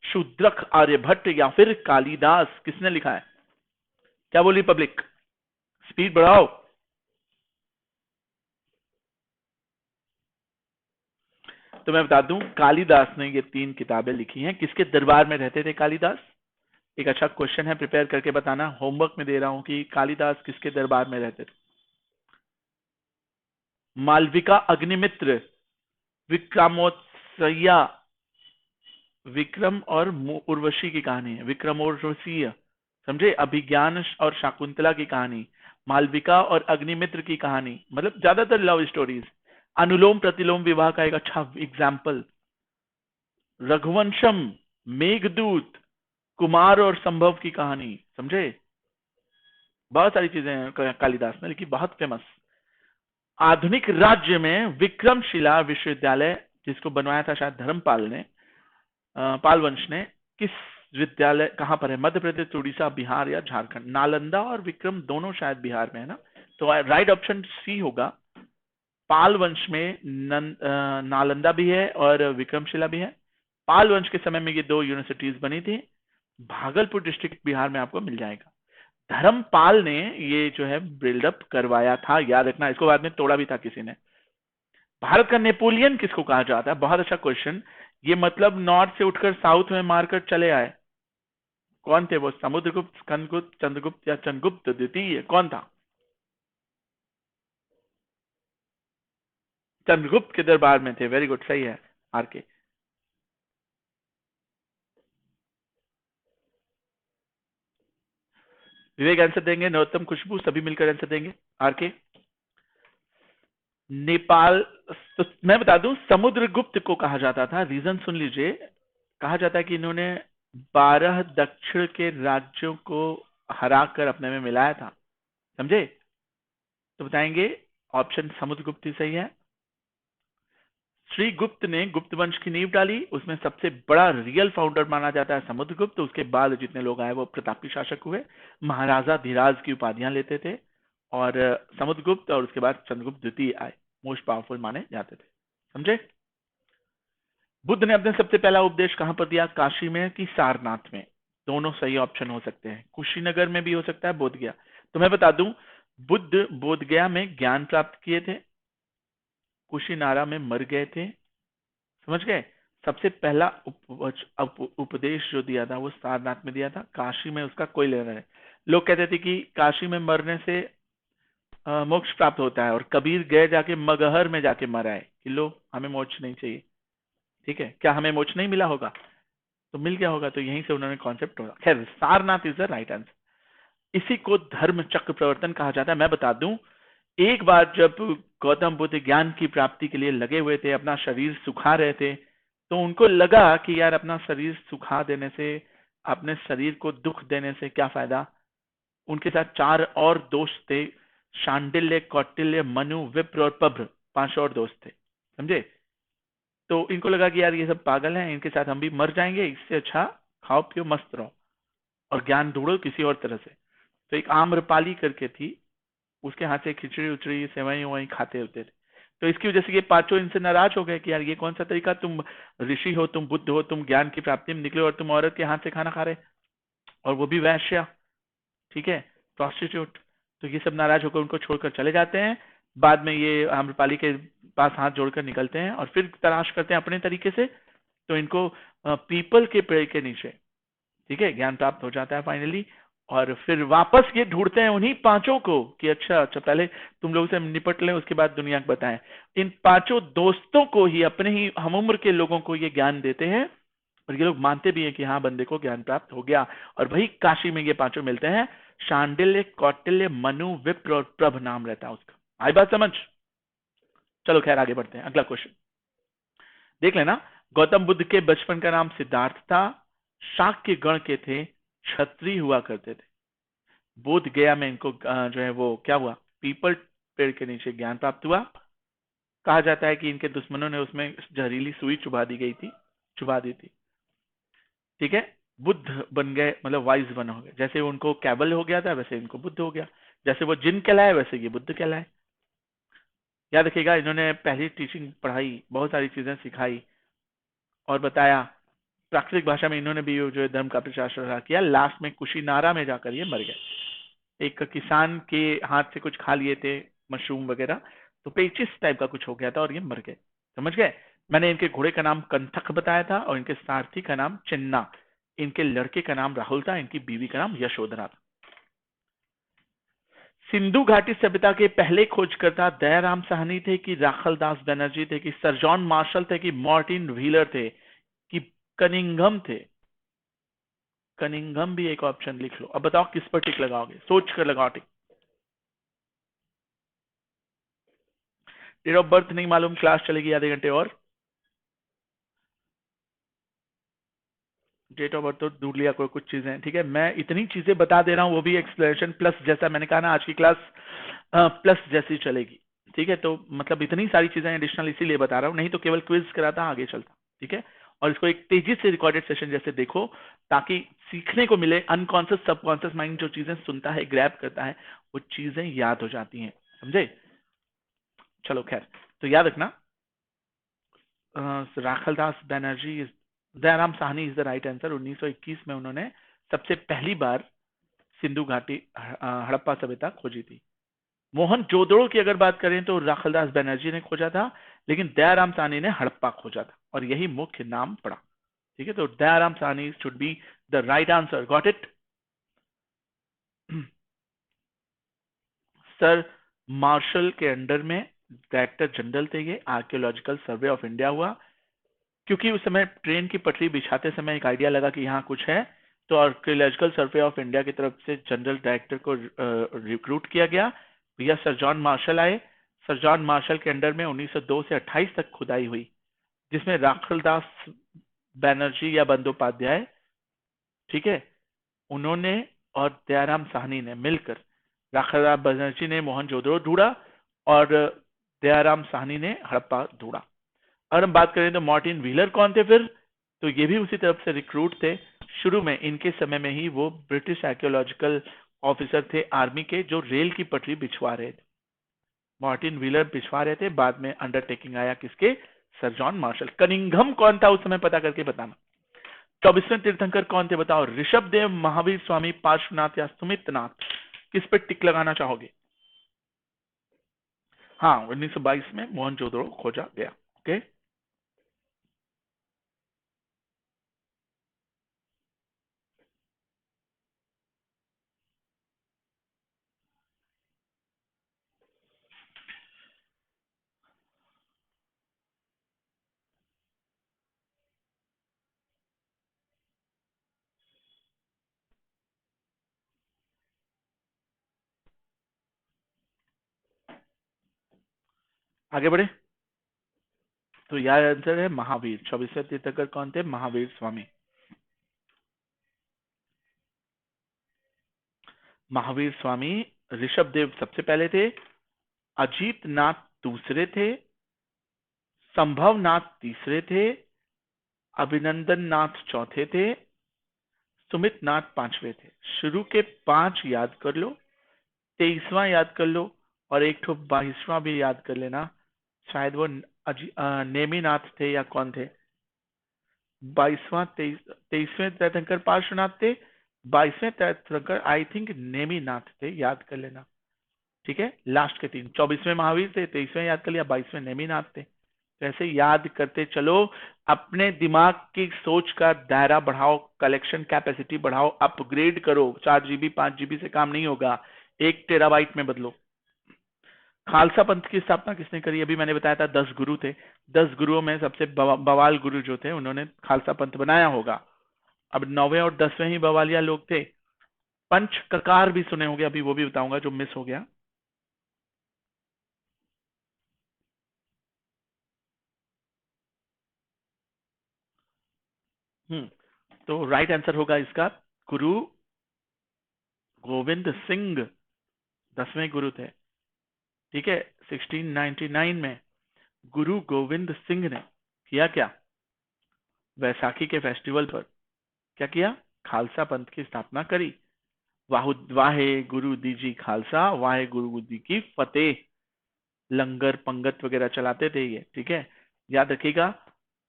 शूद्रक, आर्यभट्ट या फिर कालिदास, किसने लिखा है? क्या बोली पब्लिक? स्पीड बढ़ाओ। तो मैं बता दूं, कालिदास ने ये 3 किताबें लिखी हैं। किसके दरबार में रहते थे कालिदास? एक अच्छा क्वेश्चन है, प्रिपेयर करके बताना। होमवर्क में दे रहा हूं कि कालिदास किसके दरबार में रहते थे? मालविका अग्निमित्र, विक्रमोत्सया, विक्रम और उर्वशी की कहानी है, विक्रम और उर्वशी, समझे? अभिज्ञान और शाकुंतला की कहानी, मालविका और अग्निमित्र की कहानी, मतलब ज्यादातर लव स्टोरीज। अनुलोम प्रतिलोम विवाह का एक अच्छा एग्जाम्पल, रघुवंशम, मेघदूत, कुमार और संभव की कहानी, समझे? बहुत सारी चीजें हैं कालिदास ने लिखी, बहुत फेमस। आधुनिक राज्य में विक्रमशिला विश्वविद्यालय, जिसको बनवाया था शायद धर्मपाल ने, पाल वंश ने, किस विद्यालय, कहां पर है? मध्य प्रदेश, उड़ीसा, बिहार या झारखंड? नालंदा और विक्रम दोनों शायद बिहार में है ना, तो राइट ऑप्शन सी होगा। पाल वंश में नालंदा भी है और विक्रमशिला भी है। पाल वंश के समय में ये दो यूनिवर्सिटीज बनी थी। भागलपुर डिस्ट्रिक्ट बिहार में आपको मिल जाएगा। धर्मपाल ने ये जो है बिल्डअप करवाया था, याद रखना, इसको बाद में तोड़ा भी था किसी ने। भारत का नेपोलियन किसको कहा जाता है? बहुत अच्छा क्वेश्चन। ये मतलब नॉर्थ से उठकर साउथ में मारकर चले आए। कौन थे वो? समुद्रगुप्त, स्कंदगुप्त, चंद्रगुप्त या चंद्रगुप्त द्वितीय? कौन था? चंद्रगुप्त के दरबार में थे। वेरी गुड, सही है आर के। विवेक आंसर देंगे, नरोत्तम, खुशबू, सभी मिलकर आंसर देंगे। आर के। नेपाल। तो मैं बता दूं, समुद्रगुप्त को कहा जाता था, रीजन सुन लीजिए। कहा जाता है कि इन्होंने 12 दक्षिण के राज्यों को हरा कर अपने में मिलाया था, समझे? तो बताएंगे ऑप्शन समुद्रगुप्त ही सही है। श्री गुप्त ने गुप्त वंश की नींव डाली, उसमें सबसे बड़ा रियल फाउंडर माना जाता है समुद्रगुप्त। उसके बाद जितने लोग आए वो प्रतापी शासक हुए, महाराजा धीराज की उपाधियां लेते थे। और समुद्रगुप्त और उसके बाद चंद्रगुप्त द्वितीय आए, मोस्ट पावरफुल माने जाते थे, समझे? बुद्ध ने अपने सबसे पहला उपदेश कहां पर दिया? काशी में कि सारनाथ में? दोनों सही ऑप्शन हो सकते हैं, कुशीनगर में भी हो सकता है, बोध गया। तो मैं बता दूं, बुद्ध बोध गया में ज्ञान प्राप्त किए थे, कुशीनारा में मर गए थे, समझ गए? सबसे पहला उपदेश जो दिया था वो सारनाथ में दिया था, काशी में उसका कोई लेना नहीं। लोग कहते थे कि काशी में मरने से मोक्ष प्राप्त होता है, और कबीर गए जाके मगहर में जाके मरा है कि लो हमें मोक्ष नहीं चाहिए। ठीक है, क्या हमें मोक्ष नहीं मिला होगा? तो मिल गया होगा, तो यहीं से उन्होंने कॉन्सेप्ट होगा। खैर, Sarnath is the right answer. इसी को धर्म चक्र प्रवर्तन कहा जाता है। मैं बता दूं, एक बार जब गौतम बुद्ध ज्ञान की प्राप्ति के लिए लगे हुए थे, अपना शरीर सुखा रहे थे, तो उनको लगा कि यार अपना शरीर सुखा देने से, अपने शरीर को दुख देने से क्या फायदा। उनके साथ 4 और दोस्त थे, शांडिल्य, कौटिल्य, मनु, विप्र और पभ्र, 5 और दोस्त थे, समझे? तो इनको लगा कि यार ये सब पागल हैं, इनके साथ हम भी मर जाएंगे, इससे अच्छा खाओ पियो मस्त रहो और ज्ञान ढूंढो किसी और तरह से। तो एक आम्रपाली करके थी, उसके हाथ से खिचड़ी उचड़ी सेवई वही खाते होते थे। तो इसकी वजह से ये पांचों इनसे नाराज हो गए कि यार ये कौन सा तरीका, तुम ऋषि हो, तुम बुद्ध हो, तुम ज्ञान की प्राप्ति में निकले और तुम औरत के हाथ से खाना खा रहे, और वो भी वैश्या, ठीक है, प्रोस्टिट्यूट। तो ये सब नाराज होकर उनको छोड़कर चले जाते हैं। बाद में ये आम्रपाली के पास हाथ जोड़कर निकलते हैं और फिर तलाश करते हैं अपने तरीके से। तो इनको पीपल के पेड़ के नीचे, ठीक है, ज्ञान प्राप्त हो जाता है फाइनली। और फिर वापस ये ढूंढते हैं उन्हीं पांचों को कि अच्छा अच्छा पहले तुम लोगों से निपट लें, उसके बाद दुनिया को बताएं। इन पांचों दोस्तों को ही, अपने ही हम उम्र के लोगों को ये ज्ञान देते हैं, और ये लोग मानते भी हैं कि हाँ बंदे को ज्ञान प्राप्त हो गया। और वही काशी में ये पांचों मिलते हैं। शांडिल्य, कौटिल्य, मनु, विप्र और प्रभ नाम रहता है उसका। आई बात समझ? चलो खैर आगे बढ़ते हैं, अगला क्वेश्चन देख लेना। गौतम बुद्ध के बचपन का नाम सिद्धार्थ था, शाक्य गण के थे, क्षत्रिय हुआ करते थे। बोध गया में इनको जो है वो क्या हुआ? पीपल पेड़ के नीचे ज्ञान प्राप्त हुआ। कहा जाता है कि इनके दुश्मनों ने उसमें जहरीली सुई चुभा दी गई थी, चुभा दी थी, ठीक है। बुद्ध बन गए, मतलब वाइज बन हो गए। जैसे उनको कैबल हो गया था वैसे इनको बुद्ध हो गया। जैसे वो जिन कहलाए वैसे ये बुद्ध कहलाए। याद रखिएगा, इन्होंने पहली टीचिंग पढ़ाई, बहुत सारी चीजें सिखाई और बताया। प्राकृतिक भाषा में इन्होंने भी जो है धर्म का प्रचार शुरू किया। लास्ट में कुशीनारा में जाकर ये मर गए। एक किसान के हाथ से कुछ खा लिए थे, मशरूम वगैरह, तो पेचिस टाइप का कुछ हो गया था और ये मर गए, समझ गए? मैंने इनके घोड़े का नाम कंथक बताया था और इनके सारथी का नाम चिन्ना। इनके लड़के का नाम राहुल था, इनकी बीवी का नाम यशोधरा था। सिंधु घाटी सभ्यता के पहले खोजकर्ता दयाराम साहनी थे कि राखल दास बनर्जी थे कि सर जॉन मार्शल थे कि मार्टिन व्हीलर थे कि कनिंघम थे? कनिंघम भी एक ऑप्शन लिख लो। अब बताओ किस पर टिक लगाओगे, सोच कर लगाओ टिक। डेट ऑफ बर्थ नहीं मालूम, क्लास चलेगी आधे घंटे और। डेट ऑफ बर्थ तो दूर लिया, कोई कुछ चीजें, ठीक है। मैं इतनी चीजें बता दे रहा हूँ, वो भी एक्सप्लेनेशन प्लस, जैसा मैंने कहा ना आज की क्लास प्लस जैसी चलेगी, ठीक है। तो मतलब इतनी सारी चीजें एडिशनल इसीलिए बता रहा हूँ, नहीं तो केवल क्विज कराता आगे चलता, ठीक है। और इसको एक तेजी से रिकॉर्डेड सेशन जैसे देखो, ताकि सीखने को मिले। अनकॉन्शियस सबकॉन्शियस माइंड जो चीजें सुनता है, ग्रैब करता है, वो चीजें याद हो जाती हैं, समझे। चलो खैर, तो याद रखना, Rakhaldas Banerjee, Dayaram Sahni is the right answer. 1921 में उन्होंने सबसे पहली बार सिंधु घाटी हड़प्पा सभ्यता खोजी थी। मोहन जोदड़ो की अगर बात करें तो राखलदास बनर्जी ने खोजा था, लेकिन दयाराम साहनी ने हड़प्पा खोजा था, और यही मुख्य नाम पड़ा, ठीक है। तो Dayaram Sahni should be the right answer, got it. Sir Marshall के अंडर में डायरेक्टर जनरल थे ये। आर्कियोलॉजिकल सर्वे ऑफ इंडिया हुआ, क्योंकि उस समय ट्रेन की पटरी बिछाते समय एक आइडिया लगा कि यहाँ कुछ है, तो आर्कियोलॉजिकल सर्वे ऑफ इंडिया की तरफ से जनरल डायरेक्टर को रिक्रूट किया गया। भैया सर जॉन मार्शल आए। सर जॉन मार्शल के अंडर में 1902 से 28 तक खुदाई हुई, जिसमें राखलदास बैनर्जी या बंदोपाध्याय, ठीक है, उन्होंने और दयाराम साहनी ने मिलकर, राखलदास बनर्जी ने मोहनजोदड़ो ढूंढा और दयाराम साहनी ने हड़प्पा ढूंढा। अगर हम बात करें तो मार्टिन व्हीलर कौन थे फिर, तो ये भी उसी तरफ से रिक्रूट थे। शुरू में इनके समय में ही वो ब्रिटिश आर्कियोलॉजिकल ऑफिसर थे आर्मी के, जो रेल की पटरी बिछवा रहे थे। मार्टिन व्हीलर बिछवा रहे थे, बाद में अंडरटेकिंग आया किसके, सर जॉन मार्शल। कनिंघम कौन था उस समय, पता करके बताना। 24वें तीर्थंकर कौन थे बताओ, ऋषभ देव, महावीर स्वामी, पार्श्वनाथ या सुमित नाथ। किस पे टिक लगाना चाहोगे। हाँ, 1922 में मोहनजोदड़ो खोजा गया, ओके। आगे बढ़े, तो यह आंसर है महावीर। 24वें तीर्थंकर कौन थे, महावीर स्वामी। महावीर स्वामी, ऋषभ देव सबसे पहले थे, अजीत नाथ दूसरे थे, संभव नाथ तीसरे थे, अभिनंदन नाथ चौथे थे, सुमित नाथ पांचवे थे। शुरू के 5 याद कर लो, 23वां याद कर लो, और एक ठो 22वां भी याद कर लेना। शायद वो नेमीनाथ थे या कौन थे। 23वें तीर्थंकर पार्श्वनाथ थे, 22वें तीर्थंकर आई थिंक नेमीनाथ थे, याद कर लेना, ठीक है। लास्ट के 3, 24वें महावीर थे, 23वें याद कर लिया, 22वें नेमीनाथ थे। तो ऐसे याद करते चलो, अपने दिमाग की सोच का दायरा बढ़ाओ, कलेक्शन कैपेसिटी बढ़ाओ, अपग्रेड करो। 4 GB 5 GB से काम नहीं होगा, 1 TB में बदलो। खालसा पंथ की स्थापना किसने करी, अभी मैंने बताया था 10 गुरु थे। 10 गुरुओं में सबसे बवाल गुरु जो थे, उन्होंने खालसा पंथ बनाया होगा। अब 9वें और 10वें ही बवालिया लोग थे। पंच ककार भी सुने होंगे, अभी वो भी बताऊंगा जो मिस हो गया। तो राइट आंसर होगा इसका गुरु गोविंद सिंह, 10वें गुरु थे, ठीक है। 1699 में गुरु गोविंद सिंह ने किया क्या, वैसाखी के फेस्टिवल पर क्या किया, खालसा पंथ की स्थापना करी। वाहे गुरु दीजी खालसा, वाहे गुरु दी की फतेह। लंगर पंगत वगैरह चलाते थे ये, ठीक है। याद रखिएगा,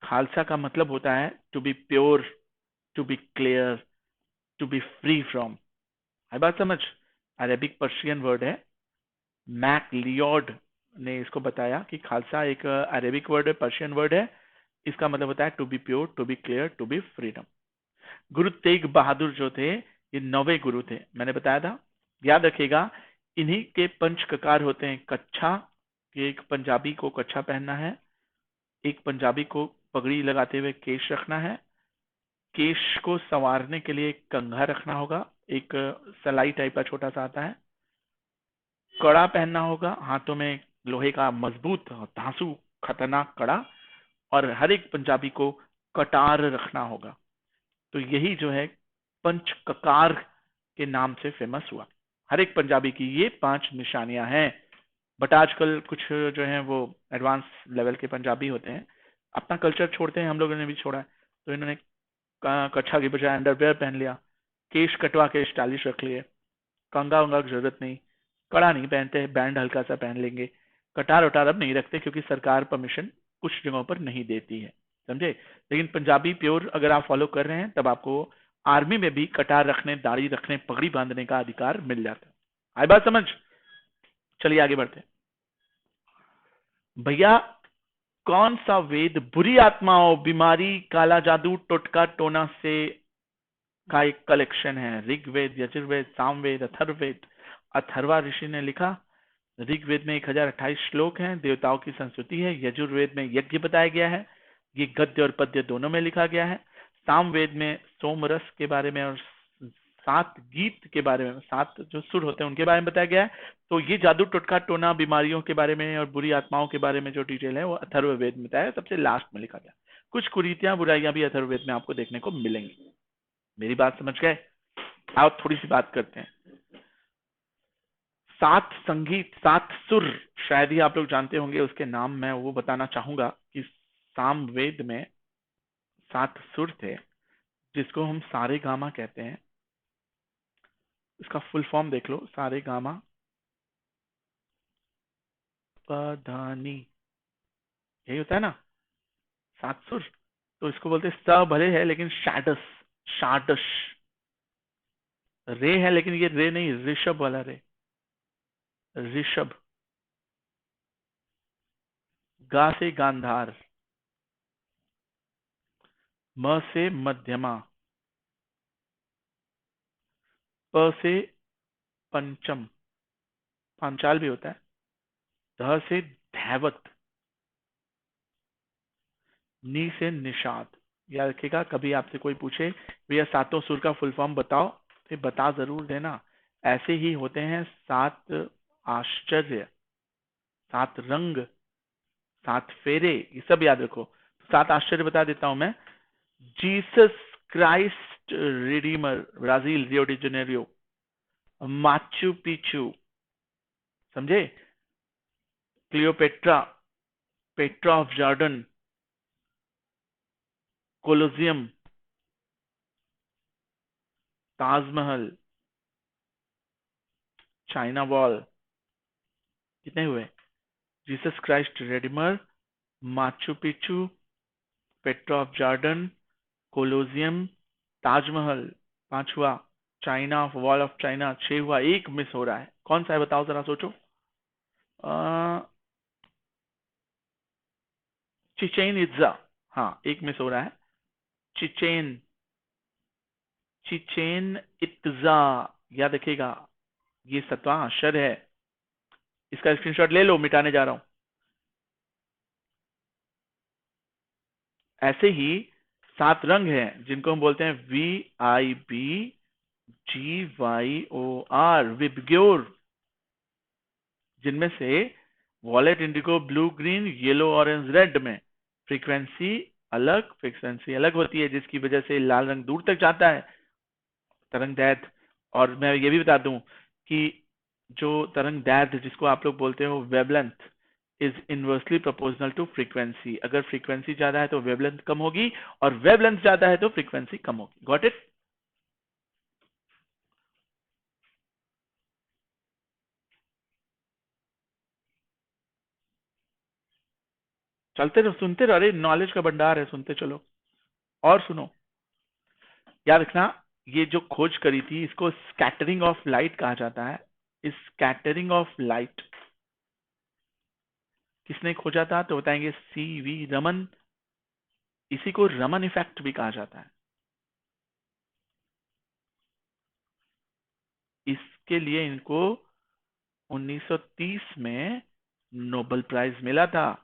खालसा का मतलब होता है to be pure, to be clear, to be free from. है बात समझ। अरेबिक पर्शियन वर्ड है, मैक लियोड ने इसको बताया कि खालसा एक अरेबिक वर्ड है, पर्शियन वर्ड है। इसका मतलब होता है to be pure, to be clear, to be freedom. Guru Tegh बहादुर जो थे, ये 9वें गुरु थे, मैंने बताया था। याद रखिएगा, इन्हीं के पंच ककार होते हैं कच्छा, कि एक पंजाबी को कच्छा पहनना है, एक पंजाबी को पगड़ी लगाते हुए केश रखना है, केश को संवारने के लिए एक कंघा रखना होगा, एक सलाई टाइप का छोटा सा आता है, कड़ा पहनना होगा हाथों में, लोहे का मजबूत धांसू खतरनाक कड़ा, और हर एक पंजाबी को कटार रखना होगा। तो यही जो है पंच ककार के नाम से फेमस हुआ। हर एक पंजाबी की ये 5 निशानियां हैं। बट आजकल कुछ जो है वो एडवांस लेवल के पंजाबी होते हैं, अपना कल्चर छोड़ते हैं, हम लोगों ने भी छोड़ा है। तो इन्होंने कच्छा की बजाय अंडरवेयर पहन लिया, केश कटवा के स्टाइलिश रख लिए, कंगा उंगा की जरूरत नहीं, कड़ा नहीं पहनते, बैंड हल्का सा पहन लेंगे, कटार वटार अब नहीं रखते क्योंकि सरकार परमिशन कुछ जगहों पर नहीं देती है, समझे। लेकिन पंजाबी प्योर अगर आप फॉलो कर रहे हैं तब आपको आर्मी में भी कटार रखने, दाढ़ी रखने, पगड़ी बांधने का अधिकार मिल जाता है। आई बात समझ? चलिए आगे बढ़ते हैं भैया। कौन सा वेद बुरी आत्माओं, बीमारी, काला जादू, टोटका टोना से का एक कलेक्शन है? ऋग्वेद, यजुर्वेद, सामवेद, अथर्ववेद। अथर्वा ऋषि ने लिखा। ऋग्वेद में 1028 श्लोक हैं, देवताओं की संस्तुति है। यजुर्वेद में यज्ञ बताया गया है, ये गद्य और पद्य दोनों में लिखा गया है। सामवेद में सोमरस के बारे में और 7 गीत के बारे में, 7 जो सुर होते हैं उनके बारे में बताया गया है। तो ये जादू टोटका टोना, बीमारियों के बारे में और बुरी आत्माओं के बारे में जो डिटेल है वो अथर्ववेद में बताया, सबसे लास्ट में लिखा गया। कुछ कुरीतियां, बुराइयां भी अथर्ववेद में आपको देखने को मिलेंगी। मेरी बात समझ गए? आओ थोड़ी सी बात करते हैं। 7 संगीत, 7 सुर, शायद ही आप लोग जानते होंगे, उसके नाम मैं वो बताना चाहूंगा कि सामवेद में 7 सुर थे जिसको हम सारे गामा कहते हैं। इसका फुल फॉर्म देख लो, सारे गामा पधानी, यही होता है ना 7 सुर। तो इसको बोलते हैं, स भले है लेकिन शाडस, शाडश। रे है लेकिन ये रे नहीं, ऋषभ वाला रे, ऋषभ। गा से गांधार, म से मध्यमा, प से पंचम, पांचाल भी होता है। ध से धैवत, नी से निषाद। याद रखिएगा, कभी आपसे कोई पूछे भैया 7 सुर का फुल फॉर्म बताओ, तो बता जरूर देना। ऐसे ही होते हैं 7 आश्चर्य, 7 रंग, 7 फेरे, ये सब याद रखो। 7 आश्चर्य बता देता हूं मैं। Jesus Christ Redeemer, Brazil, Rio de Janeiro. Machu Picchu, समझे। Cleopatra, Petra of Jordan, Colosseum, Taj Mahal, China wall. कितने हुए? Jesus Christ Redeemer, Machu Picchu, Petra of Jordan, Colosseum, Taj Mahal, 5 हुआ। चाइना वॉल ऑफ चाइना, 6 हुआ। एक मिस हो रहा है, कौन सा है बताओ जरा सोचो। चिचेन इट्जा, हाँ एक मिस हो रहा है। चिचेन, चिचेन इत्जा, याद रखिएगा, ये 7वां अक्षर है। इसका स्क्रीनशॉट ले लो, मिटाने जा रहा हूं। ऐसे ही 7 रंग हैं जिनको हम बोलते हैं VIBGYOR, विबग्योर, जिनमें से wallet, Indigo, blue, green, yellow, orange, red में फ्रीक्वेंसी अलग होती है, जिसकी वजह से लाल रंग दूर तक जाता है, तरंग दैर्ध्य। और मैं ये भी बता दूं कि जो तरंग दैर्ध्य जिसको आप लोग बोलते हो wavelength, is inversely proportional to frequency. अगर फ्रीक्वेंसी ज्यादा है तो वेवलेंथ कम होगी, और वेवलेंथ ज्यादा है तो फ्रीक्वेंसी कम होगी। Got it? चलते रहो, सुनते रहो, अरे नॉलेज का भंडार है, सुनते चलो। और सुनो, याद रखना, ये जो खोज करी थी इसको स्कैटरिंग ऑफ लाइट कहा जाता है। इस स्कैटरिंग ऑफ लाइट किसने खोजा था? तो बताएंगे CV रमन। इसी को रमन इफेक्ट भी कहा जाता है। इसके लिए इनको 1930 में नोबेल प्राइज मिला था।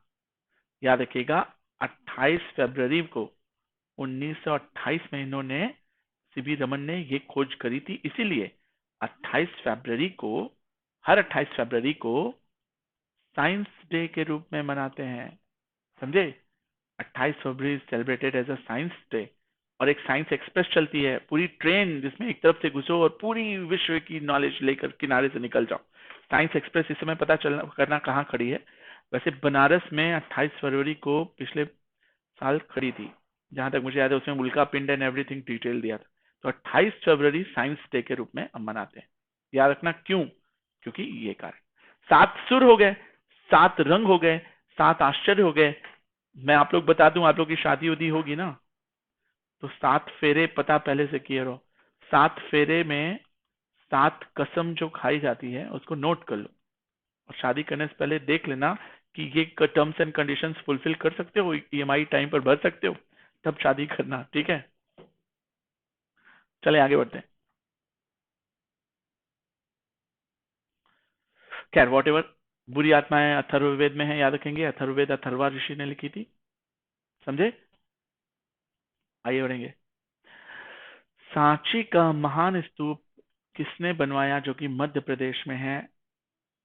याद रखिएगा, 28 फरवरी को 1928 में इन्होंने, सीवी रमन ने ये खोज करी थी। इसीलिए 28 फरवरी को, हर 28 फरवरी को साइंस डे के रूप में मनाते हैं, समझे। 28 फरवरी celebrated as a science day. और एक साइंस एक्सप्रेस चलती है, पूरी ट्रेन जिसमें एक तरफ से घुसो और पूरी विश्व की नॉलेज लेकर किनारे से निकल जाओ। साइंस एक्सप्रेस इस समय पता चलना करना कहाँ खड़ी है। वैसे बनारस में 28 फरवरी को पिछले साल खड़ी थी, जहां तक मुझे याद है। उसमें उल्का पिंड एंड एवरीथिंग डिटेल दिया था। तो 28 फरवरी साइंस डे के रूप में हम मनाते हैं। याद रखना क्यों, क्योंकि ये कारण 7 सुर हो गए, 7 रंग हो गए, 7 आश्चर्य हो गए। मैं आप लोग बता दूं, आप लोग की शादी उदी होगी ना, तो 7 फेरे पता पहले से किए रहो। 7 फेरे में 7 कसम जो खाई जाती है उसको नोट कर लो, और शादी करने से पहले देख लेना कि ये टर्म्स एंड कंडीशंस फुलफिल कर सकते हो, ईएमआई टाइम पर भर सकते हो, तब शादी करना, ठीक है। चले आगे बढ़ते हैं। खैर वॉट एवर, बुरी आत्माएं अथर्ववेद में है, याद रखेंगे। अथर्ववेद अथर्वा ऋषि ने लिखी थी, समझे। आइए बढ़ेंगे। सांची का महान स्तूप किसने बनवाया, जो कि मध्य प्रदेश में है,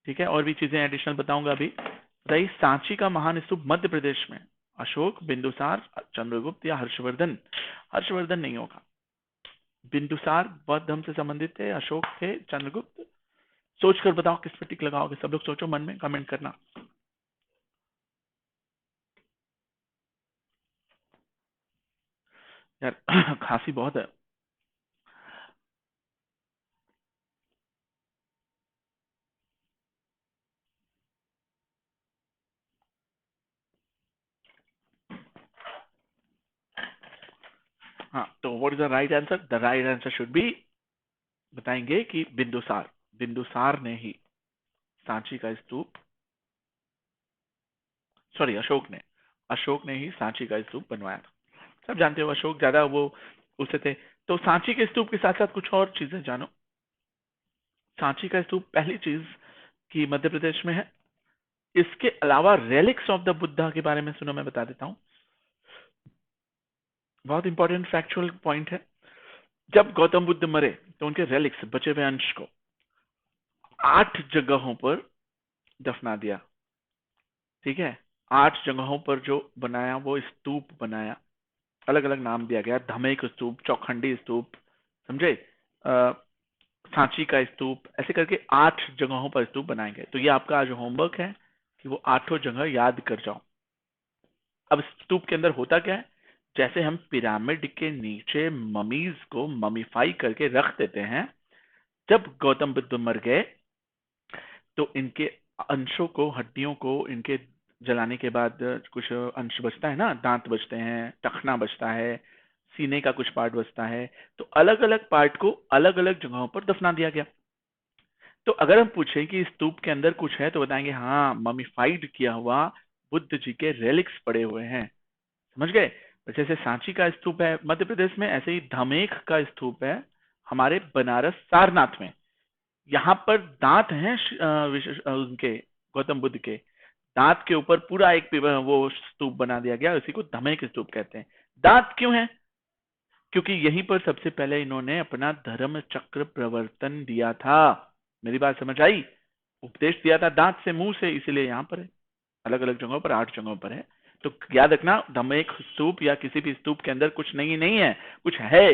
ठीक है। और भी चीजें एडिशनल बताऊंगा अभी। बताइए, सांची का महान स्तूप मध्य प्रदेश में, अशोक, बिंदुसार, चंद्रगुप्त या हर्षवर्धन। हर्षवर्धन नहीं होगा, बिंदुसार बौद्ध धर्म से संबंधित थे, अशोक थे, चंद्रगुप्त। सोच कर बताओ किस पर टिक लगाओगे, सब लोग सोचो मन में, कमेंट करना। यार खांसी बहुत है। हाँ, तो what is the right answer? The right answer should be, बताएंगे कि बिंदुसार। बिंदुसार ने ही सांची का स्तूप, सॉरी अशोक ने, अशोक ने ही सांची का स्तूप बनवाया था। सब जानते हो अशोक ज्यादा वो उससे थे। तो सांची के स्तूप के साथ साथ कुछ और चीजें जानो। सांची का स्तूप पहली चीज कि मध्य प्रदेश में है। इसके अलावा रेलिक्स ऑफ द बुद्धा के बारे में सुनो, मैं बता देता हूँ। बहुत इंपॉर्टेंट फैक्चुअल पॉइंट है। जब गौतम बुद्ध मरे तो उनके रेलिक्स, बचे हुए अंश को 8 जगहों पर दफना दिया, ठीक है। 8 जगहों पर जो बनाया वो स्तूप बनाया, अलग अलग नाम दिया गया, धमेक स्तूप, चौखंडी स्तूप, समझे, सांची का स्तूप, ऐसे करके 8 जगहों पर स्तूप बनाएंगे। तो ये आपका आज होमवर्क है कि वो 8 जगह याद कर जाओ। अब स्तूप के अंदर होता क्या है, जैसे हम पिरामिड के नीचे ममीज को ममीफाई करके रख देते हैं, जब गौतम बुद्ध मर गए तो इनके अंशों को, हड्डियों को, इनके जलाने के बाद कुछ अंश बचता है ना, दांत बचते हैं, टखना बचता है, सीने का कुछ पार्ट बचता है, तो अलग अलग पार्ट को अलग अलग जगहों पर दफना दिया गया। तो अगर हम पूछें कि स्तूप के अंदर कुछ है, तो बताएंगे हाँ, ममीफाइड किया हुआ बुद्ध जी के रेलिक्स पड़े हुए हैं, समझ गए। जैसे सांची का स्तूप है मध्य प्रदेश में, ऐसे ही धमेख का स्तूप है हमारे बनारस सारनाथ में। यहाँ पर दांत हैं उनके, गौतम बुद्ध के दांत के ऊपर पूरा एक वो स्तूप बना दिया गया, उसी को धमेक स्तूप कहते हैं। दांत क्यों है? क्योंकि यहीं पर सबसे पहले इन्होंने अपना धर्म चक्र प्रवर्तन दिया था। मेरी बात समझ आई? उपदेश दिया था दांत से, मुंह से, इसीलिए यहाँ पर है। अलग अलग जगहों पर 8 जगहों पर है। तो याद रखना, धमेक स्तूप या किसी भी स्तूप के अंदर कुछ नहीं है, कुछ है।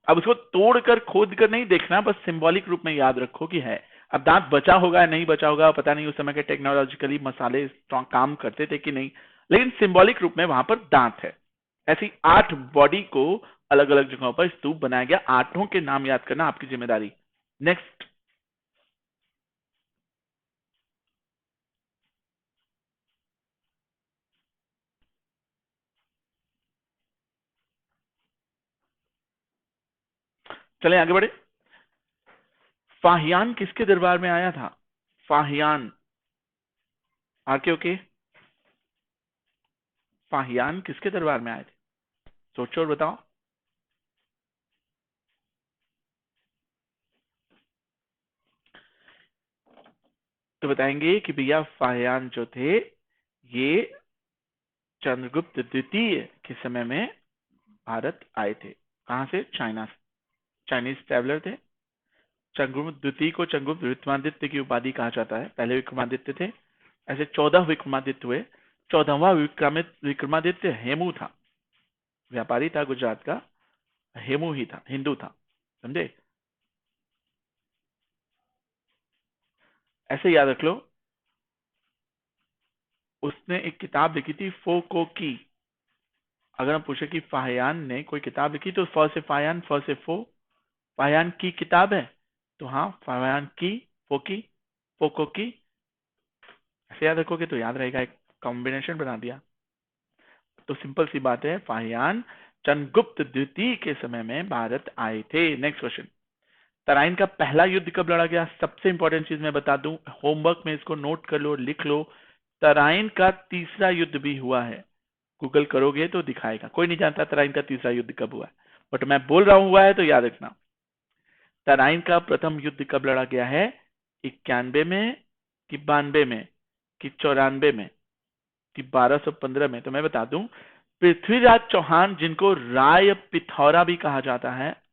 अब उसको तोड़कर खोद कर नहीं देखना, बस सिंबॉलिक रूप में याद रखो कि है। अब दांत बचा होगा या नहीं बचा होगा पता नहीं, उस समय के टेक्नोलॉजिकली मसाले काम करते थे कि नहीं, लेकिन सिंबॉलिक रूप में वहां पर दांत है। ऐसी 8 बॉडी को अलग अलग जगहों पर स्तूप बनाया गया। 8 के नाम याद करना आपकी जिम्मेदारी। नेक्स्ट। चले आगे बढ़े। फाहियान किसके दरबार में आया था? फाहियान, आके ओके, फाहियान किसके दरबार में आए थे? सोचो और बताओ। तो बताएंगे कि भैया फाहियान जो थे, ये चंद्रगुप्त द्वितीय के समय में भारत आए थे। कहां से? चाइना से। चाइनीज ट्रैवलर थे। चंद्रगुप्त द्वितीय को चंद्रगुप्त विक्रमादित्य की उपाधि कहा जाता है। पहले विक्रमादित्य थे, ऐसे 14 विक्रमादित्य हुए। 14वां विक्रमादित्य हेमू था, व्यापारी था गुजरात का। हेमू ही था, हिंदू था, समझे? ऐसे याद रख लो। उसने एक किताब लिखी थी फो को की। अगर हम पूछे कि फाहियान ने कोई किताब लिखी तो फ से फाहियान, फ से फो, फाहियान की किताब है, तो हाँ फाहियान की, फोकी, फोको की। ऐसे याद रखोगे तो याद रहेगा, एक कॉम्बिनेशन बना दिया। तो सिंपल सी बात है, फाहियान चंद्रगुप्त द्वितीय के समय में भारत आए थे। नेक्स्ट क्वेश्चन, तराइन का पहला युद्ध कब लड़ा गया? सबसे इंपॉर्टेंट चीज मैं बता दूं, होमवर्क में इसको नोट कर लो, लिख लो। तराइन का तीसरा युद्ध भी हुआ है, गूगल करोगे तो दिखाएगा। कोई नहीं जानता तराइन का तीसरा युद्ध कब हुआ है, बट मैं बोल रहा हूं हुआ है, तो याद रखना। तराइन का प्रथम युद्ध कब लड़ा गया है? 91 में कि 92 में कि 94 में कि 1215 में? तो मैं बता दूं, पृथ्वीराज चौहान, जिनको राय पिथौरा भी कहा जाता है,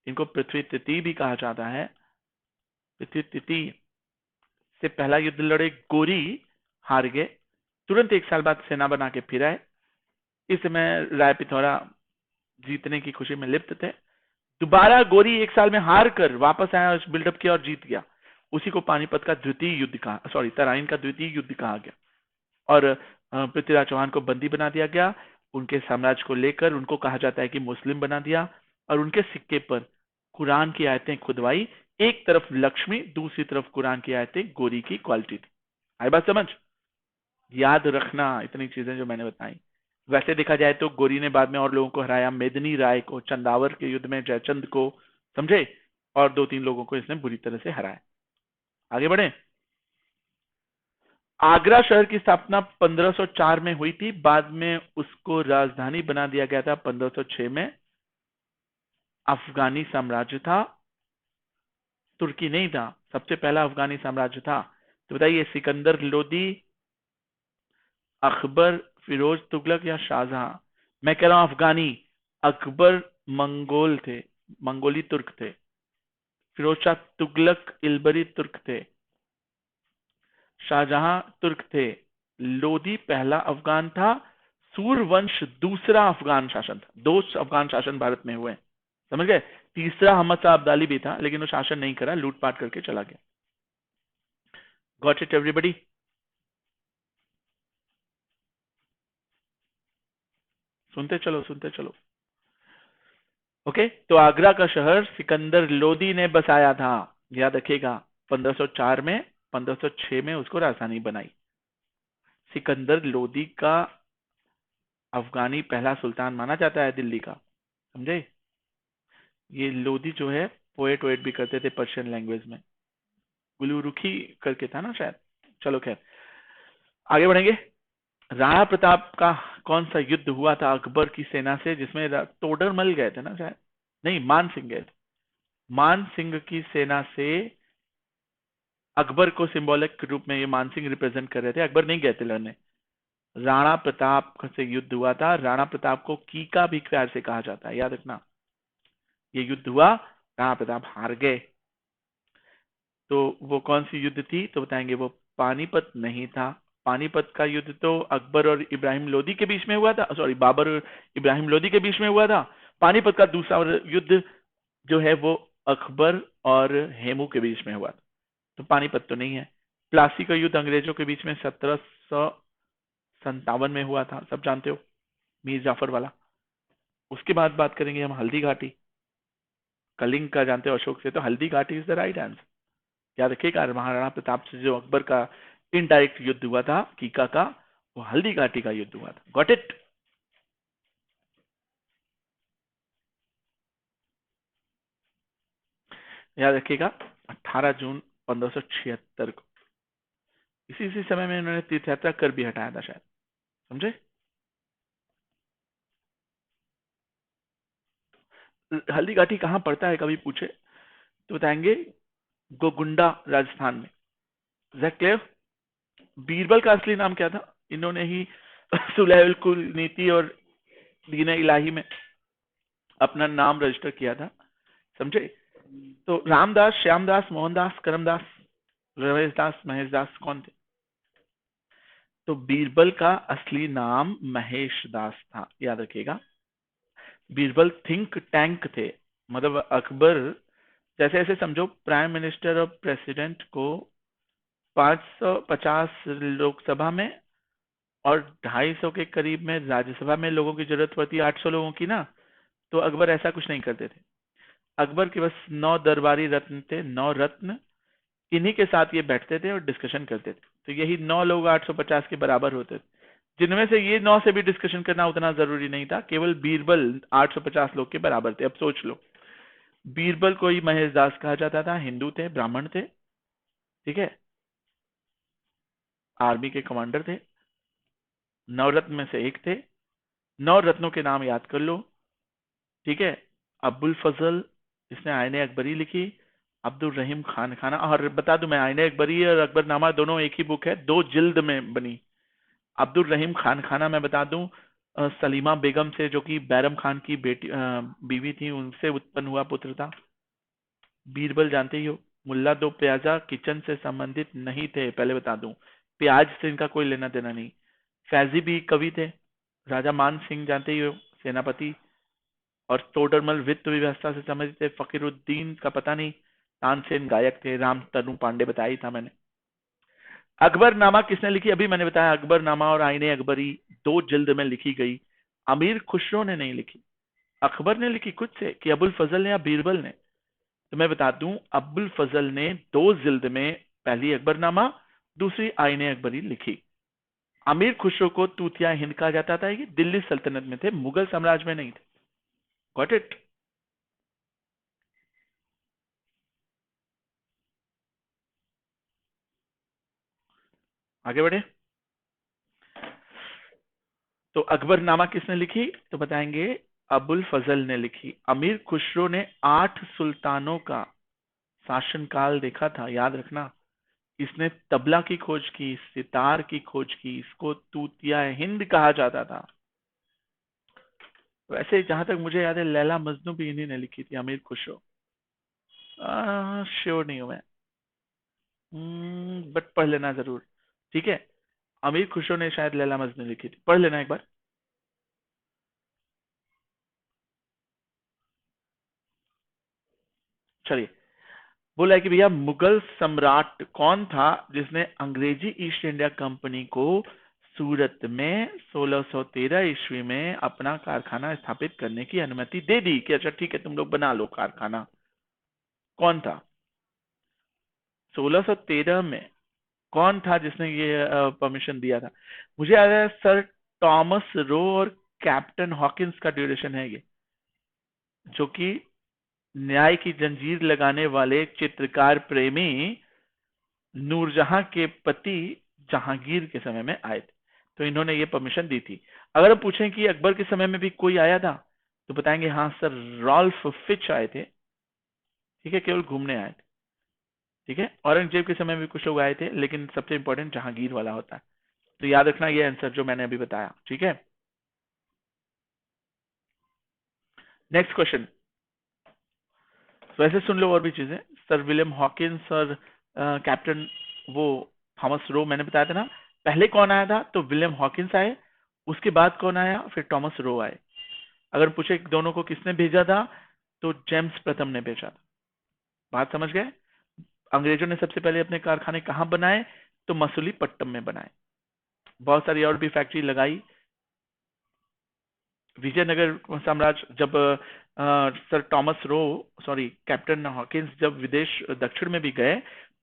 इनको पृथ्वी तृतीय भी कहा जाता है, पृथ्वी तृतीय से पहला युद्ध लड़े, गोरी हार गए, तुरंत एक साल बाद सेना बना के फिर आए। इस समय राय पिथौरा जीतने की खुशी में लिप्त थे। दोबारा गोरी एक साल में हार कर वापस आया, बिल्डअप किया और जीत गया। उसी को पानीपत का द्वितीय युद्ध कहा, सॉरी तराइन का द्वितीय युद्ध कहा गया। और पृथ्वीराज चौहान को बंदी बना दिया गया। उनके साम्राज्य को लेकर उनको कहा जाता है कि मुस्लिम बना दिया, और उनके सिक्के पर कुरान की आयतें खुदवाई। एक तरफ लक्ष्मी, दूसरी तरफ कुरान की आयतें, गोरी की क्वालिटी थी। आई बात समझ? याद रखना इतनी चीजें जो मैंने बताई। वैसे देखा जाए तो गोरी ने बाद में और लोगों को हराया, मेदिनी राय को, चंदावर के युद्ध में जयचंद को, समझे, और 2-3 लोगों को इसने बुरी तरह से हराया। आगे बढ़े। आगरा शहर की स्थापना 1504 में हुई थी, बाद में उसको राजधानी बना दिया गया था 1506 में। अफगानी साम्राज्य था, तुर्की नहीं था, सबसे पहला अफगानी साम्राज्य था। तो बताइए, सिकंदर लोदी, अकबर, फिरोज तुगलक या शाहजहां? मैं कह रहा हूं अफगानी। अकबर मंगोल थे, मंगोली तुर्क थे। फिरोज शाह तुगलक इलबरी तुर्क थे। शाहजहां तुर्क थे। लोदी पहला अफगान था। सूर्यवंश दूसरा अफगान शासन था। 2 अफगान शासन भारत में हुए, समझ गए? तीसरा अहमद शाह अब्दाली भी था, लेकिन वो शासन नहीं करा, लूटपाट करके चला गया। Got it everybody? सुनते चलो, सुनते चलो। ओके, तो आगरा का शहर सिकंदर लोदी ने बसाया था, याद रखिएगा। 1504 में, 1506 में उसको राजधानी बनाई। सिकंदर लोदी का अफगानी पहला सुल्तान माना जाता है दिल्ली का, समझे? ये लोदी जो है, पोएट वोएट भी करते थे पर्शियन लैंग्वेज में। गुलुरुखी करके था ना शायद। चलो खैर, आगे बढ़ेंगे। राणा प्रताप का कौन सा युद्ध हुआ था अकबर की सेना से, जिसमें तोडरमल गए थे ना शायद? नहीं, मान सिंह गए थे। मान सिंह की सेना से अकबर को सिंबॉलिक रूप में ये मान सिंह रिप्रेजेंट कर रहे थे, अकबर नहीं गए थे लड़ने। राणा प्रताप से युद्ध हुआ था। राणा प्रताप को कीका भी प्यार से कहा जाता है, याद रखना। ये युद्ध हुआ, राणा प्रताप हार गए। तो वो कौन सी युद्ध थी? तो बताएंगे, वो पानीपत नहीं था। पानीपत का युद्ध तो अकबर और इब्राहिम लोदी के बीच में हुआ था, सॉरी बाबर और इब्राहिम लोदी के बीच में हुआ था। पानीपत का दूसरा युद्ध जो है वो अकबर और हेमू के बीच में हुआ था। तो पानीपत तो नहीं है। प्लासी का युद्ध अंग्रेजों के बीच में 1757 में हुआ था, सब जानते हो, मीर जाफर वाला। उसके बाद बात करेंगे हम हल्दी घाटी। कलिंग का जानते हो अशोक से, तो Haldi Ghati is the right answer. याद रखिएगा, महाराणा प्रताप से जो अकबर का इनडायरेक्ट युद्ध हुआ था कीका का, वो हल्दी घाटी का युद्ध हुआ था। Got it? याद रखिएगा, 18 जून 1576 को, इसी समय में उन्होंने तीर्थ यात्रा कर भी हटाया था शायद, समझे? हल्दी घाटी कहाँ पड़ता है कभी पूछे तो बताएंगे, गोगुंडा राजस्थान में। क्लियर? बीरबल का असली नाम क्या था? इन्होंने ही सुलह कुल नीति और दीन इलाही में अपना नाम रजिस्टर किया था, समझे? तो रामदास, श्यामदास, मोहनदास, करमदास, रमेशदास, महेशदास कौन थे? तो बीरबल का असली नाम महेश दास था, याद रखिएगा। बीरबल थिंक टैंक थे, मतलब अकबर जैसे ऐसे समझो प्राइम मिनिस्टर और प्रेसिडेंट को 550 लोकसभा में और 250 के करीब में राज्यसभा में लोगों की जरूरत पड़ती है, 800 लोगों की ना, तो अकबर ऐसा कुछ नहीं करते थे। अकबर के बस 9 दरबारी रत्न थे, 9 रत्न, इन्हीं के साथ ये बैठते थे और डिस्कशन करते थे। तो यही 9 लोग 850 के बराबर होते थे, जिनमें से ये 9 से भी डिस्कशन करना उतना जरूरी नहीं था, केवल बीरबल 850 लोग के बराबर थे। अब सोच लो, बीरबल को ही महेश दास कहा जाता था, हिंदू थे, ब्राह्मण थे, ठीक है, आर्मी के कमांडर थे, नवरत्न में से एक थे। 9 रत्नों के नाम याद कर लो, ठीक है। अब्बुल फजल, इसने आईने अकबरी लिखी। अब्दुल रहीम खान खाना, और बता दूं मैं, आईने अकबरी और अकबरनामा दोनों एक ही बुक है, 2 जिल्द में बनी। अब्दुल रहीम खान खाना मैं बता दूं, सलीमा बेगम से, जो कि बैरम खान की बेटी बीवी थी, उनसे उत्पन्न हुआ पुत्र था। बीरबल जानते ही हो। मुल्ला दो प्याजा किचन से संबंधित नहीं थे, पहले बता दूं, प्याज से इनका कोई लेना देना नहीं। फैजी भी कवि थे। राजा मान सिंह जानते ही हो, सेनापति। और तोडरमल वित्त व्यवस्था से संबंधित थे। फकीरुद्दीन का पता नहीं, तानसेन गायक थे। राम तनु पांडे बताई था मैंने। अकबरनामा किसने लिखी? अभी मैंने बताया, अकबरनामा और आईने अकबरी 2 जिल्द में लिखी गई। अमीर खुसरो ने नहीं लिखी। अकबर ने लिखी खुद से कि अबुल फजल ने या बीरबल ने? तो मैं बता दूं, अबुल फजल ने 2 जिल्द में पहली अकबरनामा, दूसरी आईने अकबरी लिखी। अमीर खुसरो को तूतिया हिंद कहा जाता था, ये दिल्ली सल्तनत में थे, मुगल साम्राज्य में नहीं थे। Got it? आगे बढ़े। तो अकबरनामा किसने लिखी? तो बताएंगे अबुल फजल ने लिखी। अमीर खुसरो ने 8 सुल्तानों का शासनकाल देखा था, याद रखना। इसने तबला की खोज की, सितार की खोज की, इसको तूतिया हिंद कहा जाता था। वैसे जहां तक मुझे याद है, लैला मजनू भी इन्हीं ने लिखी थी, अमीर खुसरो। श्योर नहीं हूं मैं, बट पढ़ लेना जरूर, ठीक है। अमीर खुसरो ने शायद लैला मजनू लिखी थी, पढ़ लेना एक बार। चलिए, बोला है कि भैया मुगल सम्राट कौन था जिसने अंग्रेजी ईस्ट इंडिया कंपनी को सूरत में 1613 ईस्वी में अपना कारखाना स्थापित करने की अनुमति दे दी कि अच्छा ठीक है तुम लोग बना लो कारखाना? कौन था 1613 में? कौन था जिसने ये परमिशन दिया था? मुझे याद है सर टॉमस रो और कैप्टन हॉकिंस का ड्यूरेशन है ये, जो कि न्याय की जंजीर लगाने वाले चित्रकार प्रेमी नूरजहां के पति जहांगीर के समय में आए थे। तो इन्होंने ये परमिशन दी थी। अगर हम पूछें कि अकबर के समय में भी कोई आया था, तो बताएंगे हाँ सर, रॉल्फ फिच आए थे, ठीक है, केवल घूमने आए थे, ठीक है। औरंगजेब के समय में भी कुछ लोग आए थे, लेकिन सबसे इंपॉर्टेंट जहांगीर वाला होता है। तो याद रखना ये आंसर जो मैंने अभी बताया, ठीक है। नेक्स्ट क्वेश्चन, वैसे सुन लो और भी चीजें। सर विलियम हॉकिंस और कैप्टन वो थॉमस रो, मैंने बताया था ना, पहले कौन आया था? तो विलियम हॉकिंस आए, उसके बाद कौन आया? फिर थॉमस रो आए। अगर पूछे कि दोनों को किसने भेजा था, तो जेम्स प्रथम ने भेजा था। बात समझ गए? अंग्रेजों ने सबसे पहले अपने कारखाने कहाँ बनाए? तो मसूलीपट्टम में बनाए। बहुत सारी और भी फैक्ट्री लगाई। विजयनगर साम्राज्य जब sir Thomas Roe, sorry captain Hawkins जब विदेश दक्षिण में भी गए,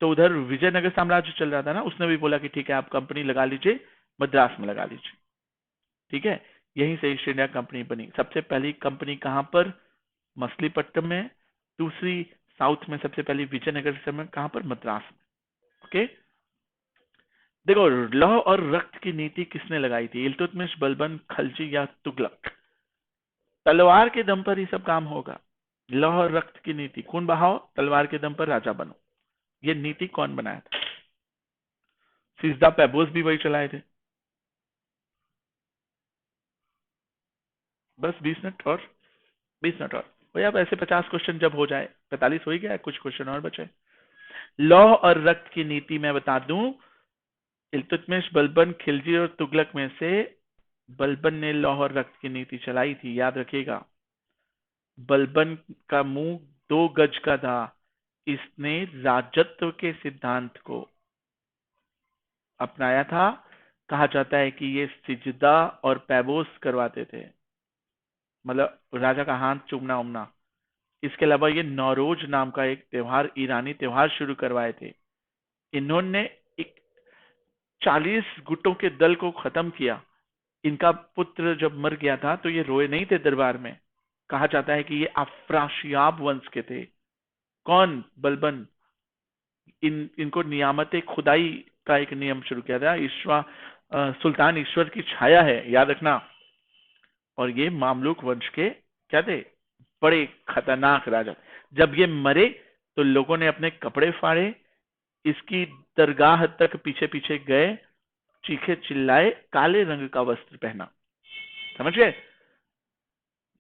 तो उधर विजयनगर साम्राज्य चल रहा था ना, उसने भी बोला कि ठीक है आप कंपनी लगा लीजिए, मद्रास में लगा लीजिए, ठीक है। यहीं से ईस्ट इंडिया कंपनी बनी। सबसे पहली कंपनी कहां पर? मछलीपट्टनम में। दूसरी साउथ में सबसे पहली विजयनगर समय कहां पर? मद्रास में। ओके, देखो लौह और रक्त की नीति किसने लगाई थी? इल्तुतमिश, बलबन, खलजी या तुगलक? तलवार के दम पर ही सब काम होगा। लौह और रक्त की नीति, खून बहाओ, तलवार के दम पर राजा बनो, ये नीति कौन बनाया था? सिजदा पैबोस भी वही चलाए थे। बस 20 मिनट और, 20 मिनट और भैया। अब ऐसे 50 क्वेश्चन जब हो जाए, 45 हो ही गया, कुछ क्वेश्चन और बचे। लौह और रक्त की नीति मैं बता दूं, इल्तुतमिश, बलबन, खिलजी और तुगलक में से बलबन ने लौह और रक्त की नीति चलाई थी, याद रखिएगा। बलबन का मुंह 2 गज का था, इसने राजत्व के सिद्धांत को अपनाया था। कहा जाता है कि ये सिजदा और पैबोस करवाते थे, मतलब राजा का हाथ चूमना उमना। इसके अलावा ये नौरोज नाम का एक त्योहार, ईरानी त्योहार शुरू करवाए थे। इन्होंने एक 40 गुटों के दल को खत्म किया। इनका पुत्र जब मर गया था तो ये रोए नहीं थे दरबार में। कहा जाता है कि ये अफ्राशियाब वंश के थे। कौन? बलबन। इनको नियामत खुदाई का एक नियम शुरू किया था। सुल्तान ईश्वर की छाया है, याद रखना। और ये मामलुक वंश के क्या थे? बड़े खतरनाक राजा। जब ये मरे तो लोगों ने अपने कपड़े फाड़े, इसकी दरगाह तक पीछे पीछे गए, चीखे चिल्लाए, काले रंग का वस्त्र पहना। समझ गए?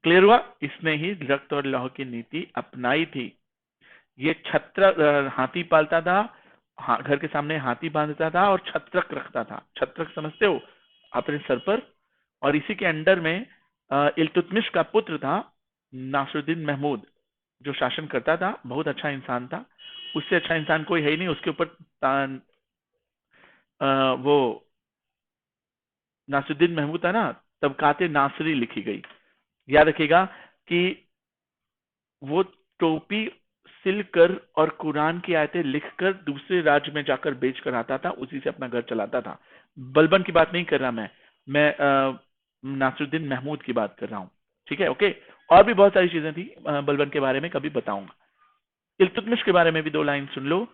क्लियर हुआ? इसने ही रक्त और लौह की नीति अपनाई थी। ये छत्र हाथी पालता था, घर के सामने हाथी बांधता था और छत्रक रखता था। छत्रक समझते हो? अपने सर पर। और इसी के अंडर में इल्तुतमिश का पुत्र था नासरुद्दीन महमूद, जो शासन करता था। बहुत अच्छा इंसान था, उससे अच्छा इंसान कोई है ही नहीं। उसके ऊपर वो नासरुद्दीन महमूद था ना, तबकाते नासरी लिखी गई। याद रखिएगा कि वो टोपी सिलकर और कुरान की आयतें लिखकर दूसरे राज्य में जाकर बेच कर आता था, उसी से अपना घर चलाता था। बलबन की बात नहीं कर रहा मैं नासरुद्दीन महमूद की बात कर रहा हूँ। ठीक है, ओके। और भी बहुत सारी चीजें थी बलबन के बारे में, कभी बताऊंगा। इल्तुतमिश के बारे में भी 2 लाइन सुन लो।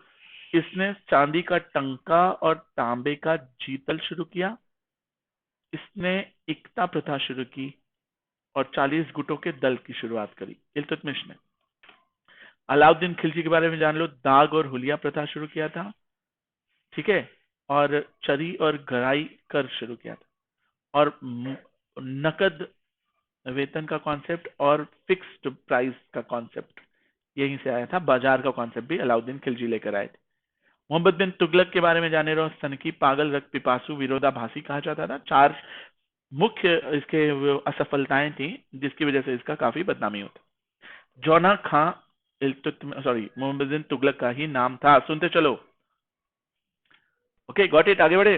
इसने चांदी का टंका और तांबे का जीतल शुरू किया। इसने एकता प्रथा शुरू की और 40 गुटों के दल की शुरुआत करी, इल्तुतमिश ने। अलाउद्दीन खिलजी के बारे में जान लो। दाग और हुलिया प्रथा शुरू किया था, ठीक है। और चरी और गराई कर शुरू किया था। और नकद वेतन का कॉन्सेप्ट और फिक्स्ड प्राइस का कॉन्सेप्ट यहीं से आया था। बाजार का कॉन्सेप्ट भी अलाउद्दीन खिलजी लेकर आए थे। मोहम्मद बिन तुगलक के बारे में जाने रहो। सनकी, पागल, रक्त पिपासु, विरोधाभासी कहा जाता था। 4 मुख्य इसके असफलताएं थी जिसकी वजह से इसका काफी बदनामी होता। जौना खां मोहम्मद बिन तुगलक का ही नाम था। सुनते चलो। Okay, got it? आगे बढ़े।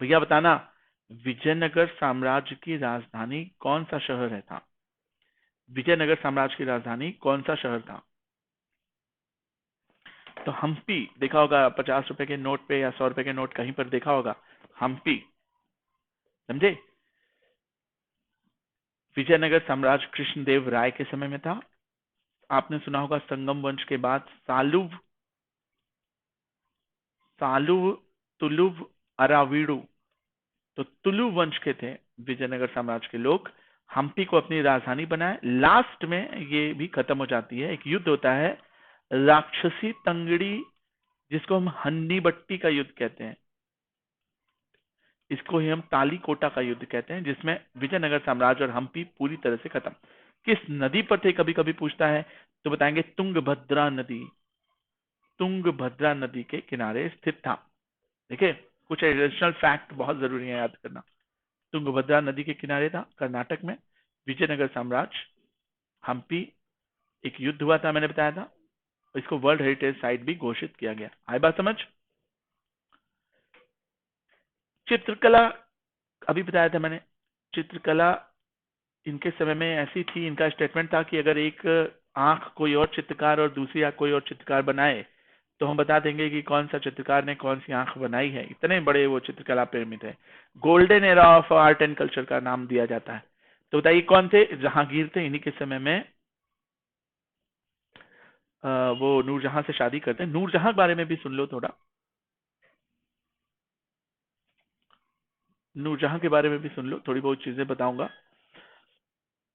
भैया बताना, विजयनगर साम्राज्य की राजधानी कौन सा शहर है था? विजयनगर साम्राज्य की राजधानी कौन सा शहर था? तो हम्पी देखा होगा, 50 रुपए के नोट पे या 100 रुपए के नोट कहीं पर देखा होगा, हम्पी। समझे? विजयनगर साम्राज्य कृष्णदेव राय के समय में था। आपने सुना होगा संगम वंश के बाद सालुव, सालुव, तुलुव, अराविडु, तो तुलु वंश के थे विजयनगर साम्राज्य के लोग। हम्पी को अपनी राजधानी बनाए। लास्ट में ये भी खत्म हो जाती है। एक युद्ध होता है राक्षसी तंगड़ी, जिसको हम हन्नी बट्टी का युद्ध कहते हैं। इसको ही हम ताली कोटा का युद्ध कहते हैं, जिसमें विजयनगर साम्राज्य और हम्पी पूरी तरह से खत्म। किस नदी पर थे कभी कभी पूछता है, तो बताएंगे तुंगभद्रा नदी। तुंगभद्रा नदी के किनारे स्थित था। देखिए, कुछ एडिशनल फैक्ट बहुत जरूरी है याद करना। तुंगभद्रा नदी के किनारे था, कर्नाटक में। विजयनगर साम्राज्य, हम्पी, एक युद्ध हुआ था, मैंने बताया था। इसको वर्ल्ड हेरिटेज साइट भी घोषित किया गया। आई बात समझ? चित्रकला, अभी बताया था मैंने। चित्रकला इनके समय में ऐसी थी, इनका स्टेटमेंट था कि अगर एक आंख कोई और चित्रकार और दूसरी आंख कोई और चित्रकार बनाए तो हम बता देंगे कि कौन सा चित्रकार ने कौन सी आंख बनाई है। इतने बड़े वो चित्रकला प्रेमी थे। Golden era of art and culture का नाम दिया जाता है। तो बताइए कौन थे? जहांगीर थे। इन्हीं के समय में वो नूरजहां से शादी करते हैं। नूरजहां के बारे में भी सुन लो थोड़ा। नूरजहां के बारे में भी सुन लो, थोड़ी बहुत चीजें बताऊंगा।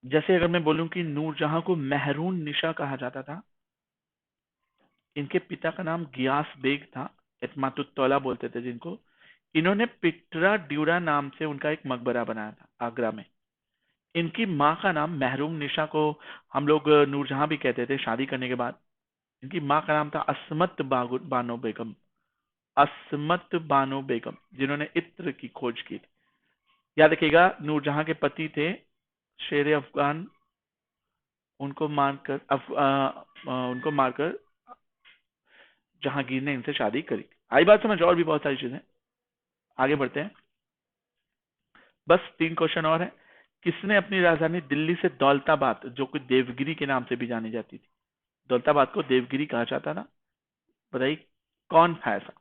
जैसे अगर मैं बोलूं कि नूरजहां को मेहरून निशा कहा जाता था। इनके पिता का नाम गियास बेग था, इतमातुत्तौला बोलते थे जिनको। इन्होंने पिट्रा ड्यूरा नाम से उनका एक मकबरा बनाया था आगरा में। इनकी माँ का नाम महरूम निशा को हम लोग नूरजहां भी कहते थे शादी करने के बाद। इनकी माँ का नाम था असमत बानो बेगम। असमत बानो बेगम, जिन्होंने इत्र की खोज की थी। याद रखिएगा, नूरजहां के पति थे शेर अफगान उनको मारकर जहांगीर ने इनसे शादी करी। आई बात समझ? और भी बहुत सारी चीजें, आगे बढ़ते हैं। बस 3 क्वेश्चन और हैं। किसने अपनी राजधानी दिल्ली से दौलताबाद, जो कि देवगिरी के नाम से भी जानी जाती थी, दौलताबाद को देवगिरी कहा जाता था, बताइए कौन था ऐसा?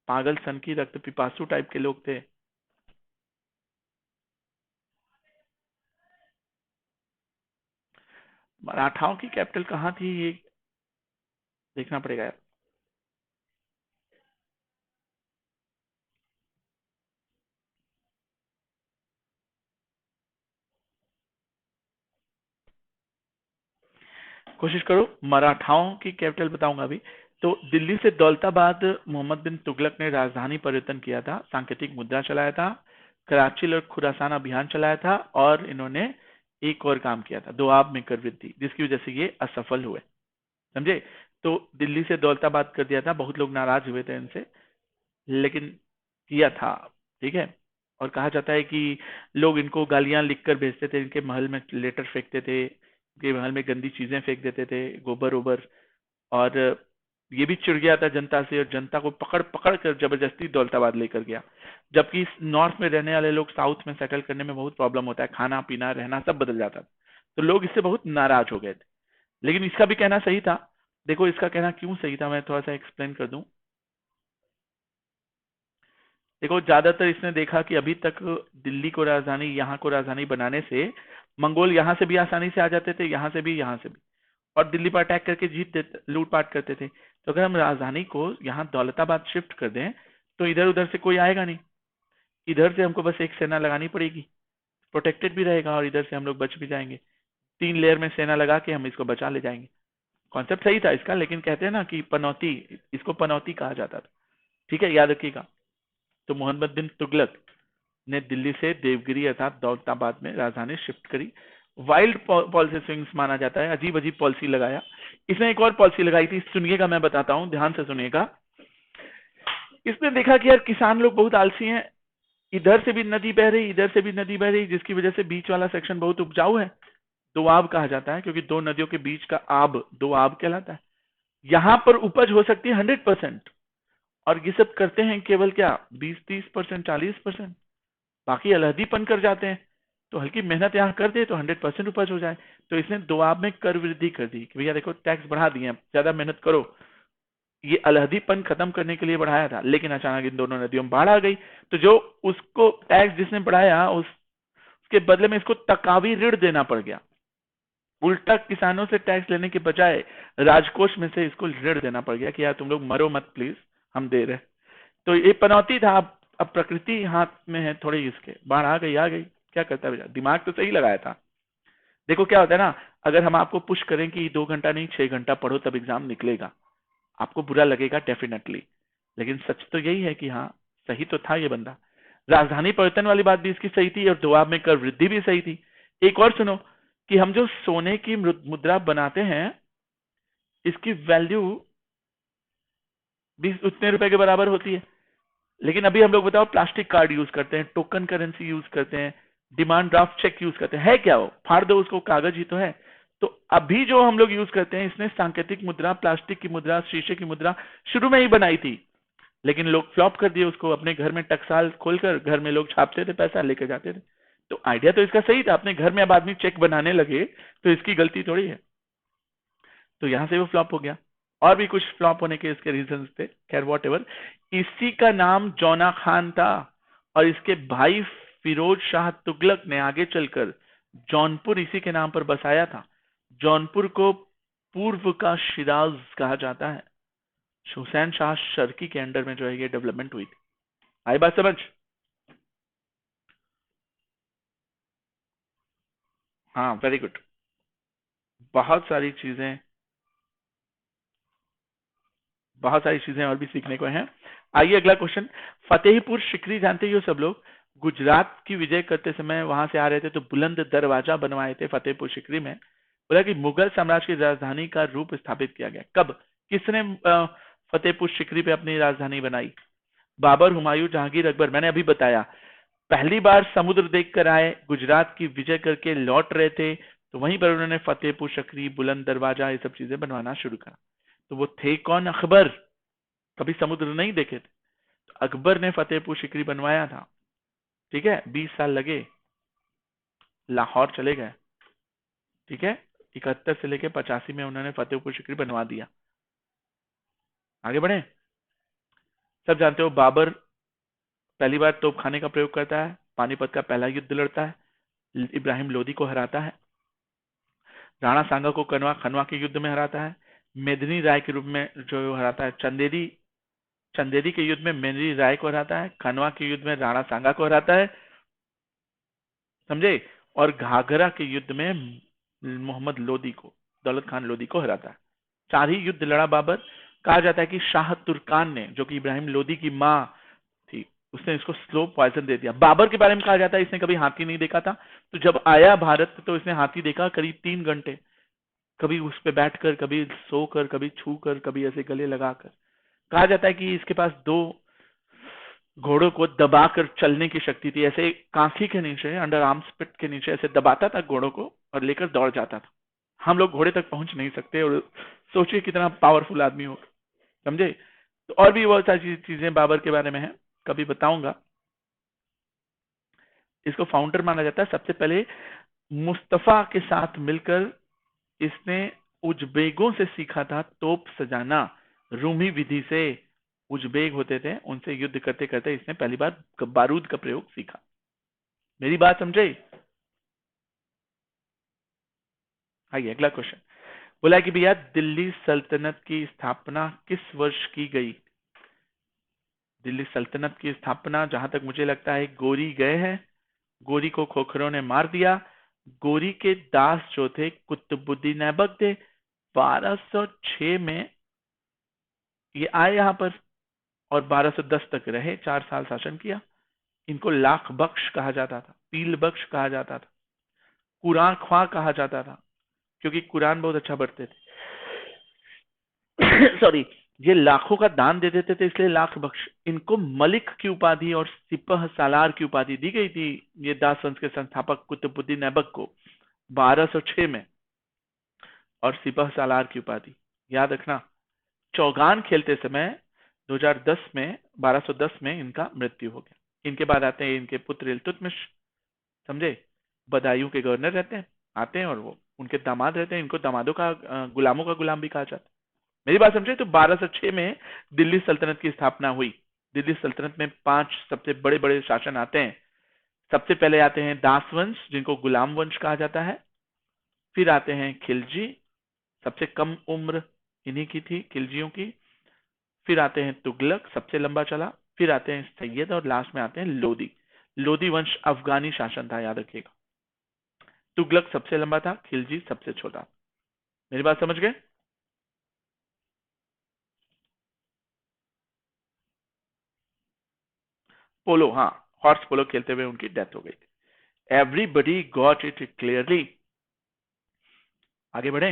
पागल, सन की, रक्त पिपासु टाइप के लोग थे। मराठाओं की कैपिटल कहाँ थी, ये देखना पड़ेगा यार। कोशिश करो। मराठाओं की कैपिटल बताऊंगा अभी। तो दिल्ली से दौलताबाद मोहम्मद बिन तुगलक ने राजधानी परिवर्तन किया था, सांकेतिक मुद्रा चलाया था, कराची और खुरासान अभियान चलाया था, और इन्होंने एक और काम किया था, दोआब में कर वृद्धि, जिसकी वजह से ये असफल हुए। समझे? तो दिल्ली से दौलताबाद कर दिया था, बहुत लोग नाराज हुए थे इनसे, लेकिन किया था। ठीक है। और कहा जाता है कि लोग इनको गालियां लिखकर भेजते थे, इनके महल में लेटर फेंकते थे, इनके महल में गंदी चीजें फेंक देते थे, गोबर ओबर। और ये भी चिढ़ गया था जनता से, और जनता को पकड़ पकड़ कर जबरदस्ती दौलताबाद लेकर गया। जबकि नॉर्थ में रहने वाले लोग साउथ में सेटल करने में बहुत प्रॉब्लम होता है, खाना पीना रहना सब बदल जाता था, तो लोग इससे बहुत नाराज हो गए थे। लेकिन इसका भी कहना सही था। देखो इसका कहना क्यों सही था, मैं थोड़ा सा एक्सप्लेन कर दूं। देखो ज्यादातर इसने देखा कि अभी तक दिल्ली को राजधानी, यहाँ को राजधानी बनाने से मंगोल यहाँ से भी आसानी से आ जाते थे, यहाँ से भी, यहाँ से भी, और दिल्ली पर अटैक करके जीत देते, लूटपाट करते थे। तो अगर हम राजधानी को यहाँ दौलताबाद शिफ्ट कर दें, तो इधर उधर से कोई आएगा नहीं, इधर से हमको बस एक सेना लगानी पड़ेगी, प्रोटेक्टेड भी रहेगा, और इधर से हम लोग बच भी जाएंगे। 3 लेयर में सेना लगा के हम इसको बचा ले जाएंगे। कॉन्सेप्ट सही था इसका, लेकिन कहते हैं ना कि पनौती, इसको पनौती कहा जाता था। ठीक है, याद रखिएगा। तो मोहम्मद बिन तुगलक ने दिल्ली से देवगिरी अर्थात दौलताबाद में राजधानी शिफ्ट करी। वाइल्ड पॉलिसी स्विंग्स माना जाता है, अजीब अजीब पॉलिसी लगाया। इसने एक और पॉलिसी लगाई थी, सुनिएगा, मैं बताता हूं, ध्यान से सुनिएगा। इसने देखा कि यार किसान लोग बहुत आलसी हैं, इधर से भी नदी बह रही, इधर से भी नदी बह रही, जिसकी वजह से बीच वाला सेक्शन बहुत उपजाऊ है, दोआब कहा जाता है, क्योंकि दो नदियों के बीच का आब दोआब कहलाता है। यहां पर उपज हो सकती है 100%, और ये सब करते हैं केवल क्या, 20-30%, 40%, बाकी अलहदीपन कर जाते हैं। तो हल्की मेहनत यहाँ कर दे तो 100% उपज हो जाए। तो इसने दोआब में कर वृद्धि कर दी कि भैया देखो टैक्स बढ़ा दिए, ज्यादा मेहनत करो। ये अलहदीपन खत्म करने के लिए बढ़ाया था, लेकिन अचानक इन दोनों नदियों में बाढ़ आ गई, तो जो उसको टैक्स जिसने बढ़ाया उसके बदले में इसको तकावी ऋण देना पड़ गया। उल्टा किसानों से टैक्स लेने के बजाय राजकोष में से इसको ऋण देना पड़ गया कि यार तुम लोग मरो मत प्लीज, हम दे रहे। तो ये पनौती था। अब प्रकृति हाथ में है थोड़ी इसके, बाढ़ आ गई, आ गई, क्या करता है, दिमाग तो सही लगाया था। देखो क्या होता है ना, अगर हम आपको पुश करें कि 2 घंटा नहीं 6 घंटा पढ़ो तब एग्जाम निकलेगा, आपको बुरा लगेगा डेफिनेटली, लेकिन सच तो यही है कि हाँ, सही तो था ये बंदा। राजधानी परिवर्तन वाली बात भी इसकी सही थी, और दोआब में कर वृद्धि भी सही थी। एक और सुनो, कि हम जो सोने की मुद्रा बनाते हैं, इसकी वैल्यू भी उतने रुपए के बराबर होती है। लेकिन अभी हम लोग बताओ प्लास्टिक कार्ड यूज करते हैं, टोकन करेंसी यूज करते हैं, डिमांड ड्राफ्ट चेक यूज करते हैं, है क्या वो, फाड़ दो उसको, कागज ही तो है। तो अभी जो हम लोग यूज करते हैं, इसने सांकेतिक मुद्रा, प्लास्टिक की मुद्रा, शीशे की मुद्रा शुरू में ही बनाई थी, लेकिन लोग फ्लॉप कर दिए उसको। अपने घर में टकसाल खोलकर घर में लोग छापते थे, पैसा लेकर जाते थे। तो आइडिया तो इसका सही था, अपने घर में अब आदमी चेक बनाने लगे तो इसकी गलती थोड़ी है। तो यहां से वो फ्लॉप हो गया। और भी कुछ फ्लॉप होने के इसके रीजंस थे, खैर वॉट एवर। इसी का नाम जौना खान था, और इसके भाई फिरोज शाह तुगलक ने आगे चलकर जौनपुर इसी के नाम पर बसाया था। जौनपुर को पूर्व का शिराज कहा जाता है। हुसैन शाह शर्की के अंडर में जो है ये डेवलपमेंट हुई थी। आई बात समझ? हाँ, वेरी गुड। बहुत सारी चीजें, बहुत सारी चीजें और भी सीखने को हैं। आइए अगला क्वेश्चन। फतेहपुर सिकरी जानते ही हो सब लोग, गुजरात की विजय करते समय वहां से आ रहे थे, तो बुलंद दरवाजा बनवाए थे फतेहपुर सिकरी में। बोला कि मुगल साम्राज्य की राजधानी का रूप स्थापित किया गया। कब, किसने फतेहपुर सिकरी पे अपनी राजधानी बनाई? बाबर, हुमायूं, जहांगीर, अकबर। मैंने अभी बताया, पहली बार समुद्र देख कर आए, गुजरात की विजय करके लौट रहे थे, तो वहीं पर उन्होंने फतेहपुर सिकरी, बुलंद दरवाजा, ये सब चीजें बनवाना शुरू करा। तो वो थे कौन? अकबर। कभी समुद्र नहीं देखे थे, तो अकबर ने फतेहपुर सिकरी बनवाया था। ठीक है, 20 साल लगे, लाहौर चले गए। ठीक है, 71 से लेके 85 में उन्होंने फतेहपुर सिकरी बनवा दिया। आगे बढ़े। सब जानते हो बाबर पहली बार तोप खाने का प्रयोग करता है, पानीपत का पहला युद्ध लड़ता है, इब्राहिम लोदी को हराता है, राणा सांगा को खनवा के युद्ध में हराता है, मेदिनी राय के रूप में जो हराता है, चंदेरी चंदेरी के युद्ध में मेदिनी राय को हराता है, खनवा के युद्ध में राणा सांगा को हराता है, समझे, और घाघरा के युद्ध में मोहम्मद लोदी को, दौलत खान लोदी को हराता है। 4 ही युद्ध लड़ा बाबर। कहा जाता है कि शाह तुर्कान ने, जो कि इब्राहिम लोदी की माँ थी, उसने इसको स्लो पॉइजन दे दिया। बाबर के बारे में कहा जाता है इसने कभी हाथी नहीं देखा था, तो जब आया भारत तो इसने हाथी देखा करीब 3 घंटे, कभी उस पे बैठकर, कभी सोकर, कभी छूकर, कभी ऐसे गले लगाकर। कहा जाता है कि इसके पास 2 घोड़ों को दबाकर चलने की शक्ति थी, ऐसे कांखी के नीचे, अंडर आर्म्स पिट के नीचे ऐसे दबाता था घोड़ों को और लेकर दौड़ जाता था। हम लोग घोड़े तक पहुंच नहीं सकते, और सोचिए कितना पावरफुल आदमी हो, समझे। तो और भी बहुत सारी चीजें बाबर के बारे में है, कभी बताऊंगा। इसको फाउंडर माना जाता है। सबसे पहले मुस्तफा के साथ मिलकर इसने उज्बेगों से सीखा था तोप सजाना, रूमी विधि से। उज्बेग होते थे, उनसे युद्ध करते करते इसने पहली बार बारूद का प्रयोग सीखा। मेरी बात समझे। आइए अगला क्वेश्चन। बोला कि भैया दिल्ली सल्तनत की स्थापना किस वर्ष की गई? दिल्ली सल्तनत की स्थापना, जहां तक मुझे लगता है, गोरी गए हैं, गोरी को खोखरों ने मार दिया। गोरी के दास जो थे कुतुबुद्दीन ऐबक थे। 1206 में ये आए यहाँ पर और 1210 तक रहे, 4 साल शासन किया। इनको लाख बख्श कहा जाता था, पील बख्श कहा जाता था, कुरान ख्वां कहा जाता था, क्योंकि कुरान बहुत अच्छा पढ़ते थे। सॉरी, ये लाखों का दान दे देते थे, इसलिए लाख बख्श। इनको मलिक की उपाधि और सिपह सालार की उपाधि दी गई थी, ये दास वंश के संस्थापक कुतुबुद्दीन ऐबक को 1206 में, और सिपह सालार की उपाधि। याद रखना, चौगान खेलते समय 2010 में, 1210 में इनका मृत्यु हो गया। इनके बाद आते हैं इनके पुत्र इल्तुतमिश, समझे, बदायूं के गवर्नर रहते हैं, आते हैं, और वो उनके दामाद रहते हैं। इनको दामादों का, गुलामों का गुलाम भी कहा जाता है। मेरी बात समझे। तो 1206 में दिल्ली सल्तनत की स्थापना हुई। दिल्ली सल्तनत में 5 सबसे बड़े बड़े शासन आते हैं। सबसे पहले आते हैं दासवंश, जिनको गुलाम वंश कहा जाता है। फिर आते हैं खिलजी, सबसे कम उम्र इन्हीं की थी, खिलजियों की। फिर आते हैं तुगलक, सबसे लंबा चला। फिर आते हैं सैयद, और लास्ट में आते हैं लोदी। लोदी वंश अफगानी शासन था, याद रखिएगा। तुगलक सबसे लंबा था, खिलजी सबसे छोटा। मेरी बात समझ गए। पोलो, हाँ, हॉर्स पोलो खेलते हुए उनकी डेथ हो गई थी। Everybody got it clearly. आगे बढ़े,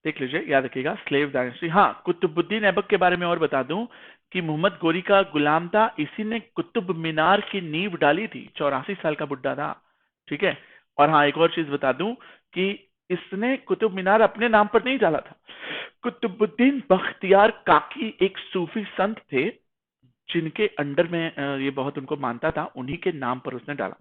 देख लीजिए, याद रखिएगा। स्लेव डायनेस्टी, हाँ, कुतुबुद्दीन ऐबक के बारे में और बता दूं कि मोहम्मद गोरी का गुलाम था। इसी ने कुतुब मीनार की नींव डाली थी। 84 साल का बुड्ढा था। ठीक है। और हाँ, एक और चीज बता दूं कि इसने कुतुब मीनार अपने नाम पर नहीं डाला था। कुतुबुद्दीन बख्तियार काकी एक सूफी संत थे, जिनके अंडर में ये बहुत उनको मानता था, उन्हीं के नाम पर उसने डाला।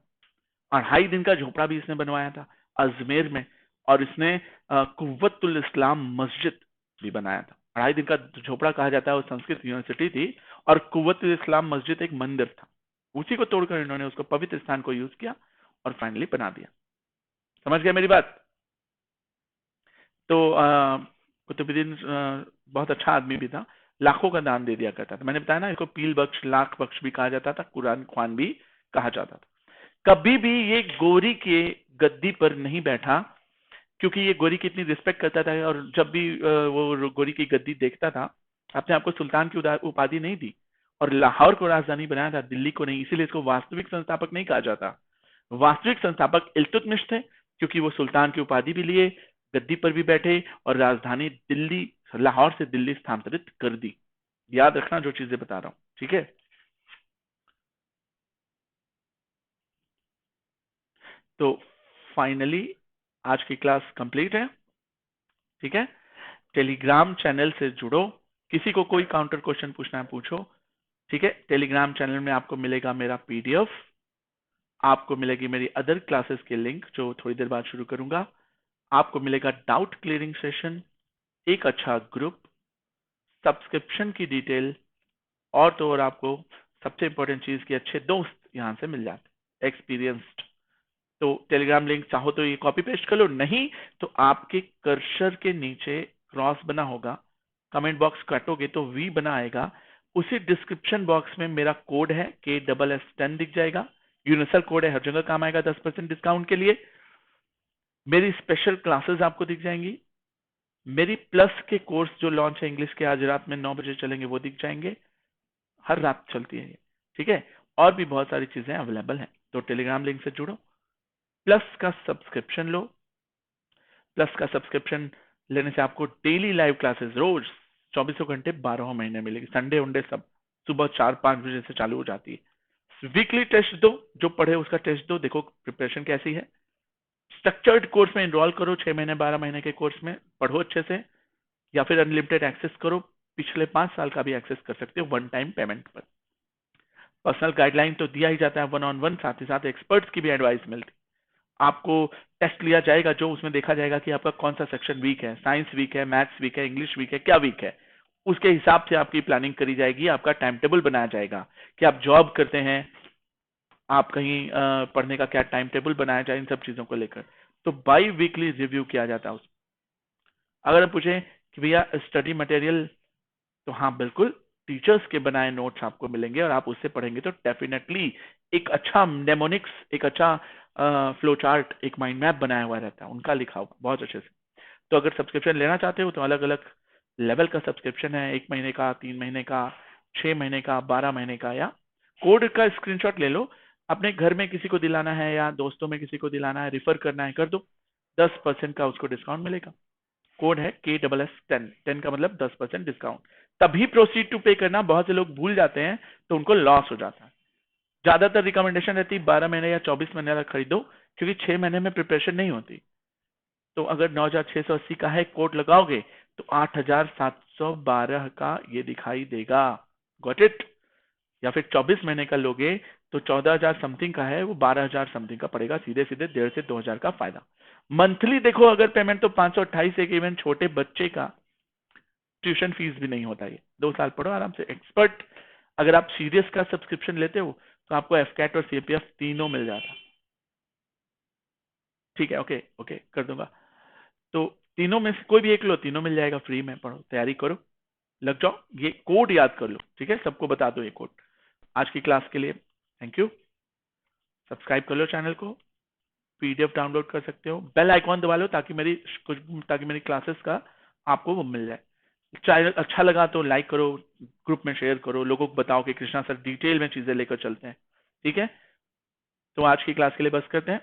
2.5 दिन का झोपड़ा भी इसने बनवाया था अजमेर में। और इसने कुव्वतुल इस्लाम मस्जिद भी बनाया था। 2.5 दिन का झोपड़ा कहा जाता है, वो संस्कृत यूनिवर्सिटी थी, और कुव्वतुल इस्लाम मस्जिद एक मंदिर था। उसी को तोड़कर इन्होंने उसको पवित्र स्थान को यूज किया और फाइनली बना दिया। समझ गया मेरी बात। तो कुतुबुद्दीन बहुत अच्छा आदमी भी था, लाखों का दान दे दिया करता था। मैंने बताया ना, इसको पील बख्श, लाख बख्श भी कहा जाता था, कुरान ख्वान भी कहा जाता था। कभी भी ये गोरी के गद्दी पर नहीं बैठा, क्योंकि ये गोरी की इतनी रिस्पेक्ट करता था। और जब भी वो गोरी की गद्दी देखता था, अपने आपको सुल्तान की उपाधि नहीं दी, और लाहौर को राजधानी बनाया था, दिल्ली को नहीं। इसीलिए इसको वास्तविक संस्थापक नहीं कहा जाता। वास्तविक संस्थापक इल्तुतमिश थे, क्योंकि वो सुल्तान की उपाधि भी लिए, गद्दी पर भी बैठे, और राजधानी दिल्ली, लाहौर से दिल्ली स्थानांतरित कर दी। याद रखना जो चीजें बता रहा हूं, ठीक है। तो फाइनली आज की क्लास कंप्लीट है, ठीक है। टेलीग्राम चैनल से जुड़ो, किसी को कोई काउंटर क्वेश्चन पूछना है पूछो, ठीक है। टेलीग्राम चैनल में आपको मिलेगा मेरा पीडीएफ, आपको मिलेगी मेरी अदर क्लासेस के लिंक जो थोड़ी देर बाद शुरू करूंगा, आपको मिलेगा डाउट क्लियरिंग सेशन, एक अच्छा ग्रुप, सब्सक्रिप्शन की डिटेल, और तो और आपको सबसे इंपॉर्टेंट चीज की अच्छे दोस्त यहाँ से मिल जाते, एक्सपीरियंस्ड। तो टेलीग्राम लिंक चाहो तो ये कॉपी पेस्ट कर लो, नहीं तो आपके कर्सर के नीचे क्रॉस बना होगा, कमेंट बॉक्स काटोगे तो वी बना आएगा, उसी डिस्क्रिप्शन बॉक्स में मेरा कोड है KSS10 दिख जाएगा, यूनिवर्सल कोड है, हर जगह काम आएगा 10% डिस्काउंट के लिए। मेरी स्पेशल क्लासेस आपको दिख जाएंगी, मेरी प्लस के कोर्स जो लॉन्च है इंग्लिश के, आज रात में 9 बजे चलेंगे, वो दिख जाएंगे, हर रात चलती है ये, ठीक है। और भी बहुत सारी चीजें अवेलेबल हैं, तो टेलीग्राम लिंक से जुड़ो, प्लस का सब्सक्रिप्शन लो। प्लस का सब्सक्रिप्शन लेने से आपको डेली लाइव क्लासेस रोज 24 घंटे 12 महीने मिलेगी, संडे वनडे सब सुबह 4-5 बजे से चालू हो जाती है। वीकली टेस्ट दो, जो पढ़े उसका टेस्ट दो, देखो प्रिपरेशन कैसी है। स्ट्रक्चर्ड कोर्स में इनरोल करो, 6 महीने 12 महीने के कोर्स में पढ़ो अच्छे से, या फिर अनलिमिटेड एक्सेस करो, पिछले 5 साल का भी एक्सेस कर सकते हो वन टाइम पेमेंट पर। पर्सनल गाइडलाइन तो दिया ही जाता है वन ऑन वन, साथ ही साथ एक्सपर्ट्स की भी एडवाइस मिलती है। आपको टेस्ट लिया जाएगा, जो उसमें देखा जाएगा कि आपका कौन सा सेक्शन वीक है, साइंस वीक है, मैथ्स वीक है, इंग्लिश वीक है, क्या वीक है, उसके हिसाब से आपकी प्लानिंग करी जाएगी, आपका टाइम टेबल बनाया जाएगा कि आप जॉब करते हैं, आप कहीं पढ़ने का क्या टाइम टेबल बनाया जाए, इन सब चीजों को लेकर। तो बाई वीकली रिव्यू किया जाता है उसमें। अगर आप पूछें कि भैया स्टडी मटेरियल, तो हाँ बिल्कुल, टीचर्स के बनाए नोट्स आपको मिलेंगे और आप उससे पढ़ेंगे तो डेफिनेटली एक अच्छा नेमोनिक्स, एक अच्छा फ्लो चार्ट, एक माइंड मैप बनाया हुआ रहता है उनका, लिखा हुआ बहुत अच्छे से। तो अगर सब्सक्रिप्शन लेना चाहते हो तो अलग अलग लेवल का सब्सक्रिप्शन है, 1 महीने का, 3 महीने का, 6 महीने का, 12 महीने का, या कोड का स्क्रीनशॉट ले लो, अपने घर में किसी को दिलाना है या दोस्तों में किसी को दिलाना है, रिफर करना है, कर दो, 10% का उसको डिस्काउंट मिलेगा। कोड है KSS10, 10 का मतलब 10% डिस्काउंट। तभी प्रोसीड टू पे करना, बहुत से लोग भूल जाते हैं तो उनको लॉस हो जाता है। ज्यादातर रिकमेंडेशन रहती है 12 महीने या 24 महीने का खरीदो, क्योंकि 6 महीने में प्रिपरेशन नहीं होती। तो अगर 9680 का है कोड लगाओगे तो 8712 का ये दिखाई देगा, गॉट इट। या फिर 24 महीने का लोगे तो 14,000 समथिंग का है, वो 12,000 समथिंग का पड़ेगा, सीधे सीधे 1,500 से 2,000 का फायदा। मंथली देखो अगर पेमेंट तो 528, एक इवन छोटे बच्चे का ट्यूशन फीस भी नहीं होता, ये 2 साल पढ़ो आराम से एक्सपर्ट। अगर आप सीरियस का सब्सक्रिप्शन लेते हो तो आपको एफकैट और सीपीएफ तीनों मिल जाता, ठीक है। ओके ओके कर दूंगा, तो तीनों में से कोई भी एक लो, तीनों मिल जाएगा फ्री में, पढ़ो, तैयारी करो, लग जाओ, ये कोड याद कर लो, ठीक है, सबको बता दो ये कोड। आज की क्लास के लिए थैंक यू, सब्सक्राइब कर लो चैनल को, पीडीएफ डाउनलोड कर सकते हो, बेल आइकॉन दबा लो ताकि मेरी क्लासेस का आपको वो मिल जाए। चैनल अच्छा लगा तो लाइक करो, ग्रुप में शेयर करो, लोगों को बताओ कि कृष्णा सर डिटेल में चीजें लेकर चलते हैं, ठीक है। तो आज की क्लास के लिए बस करते हैं।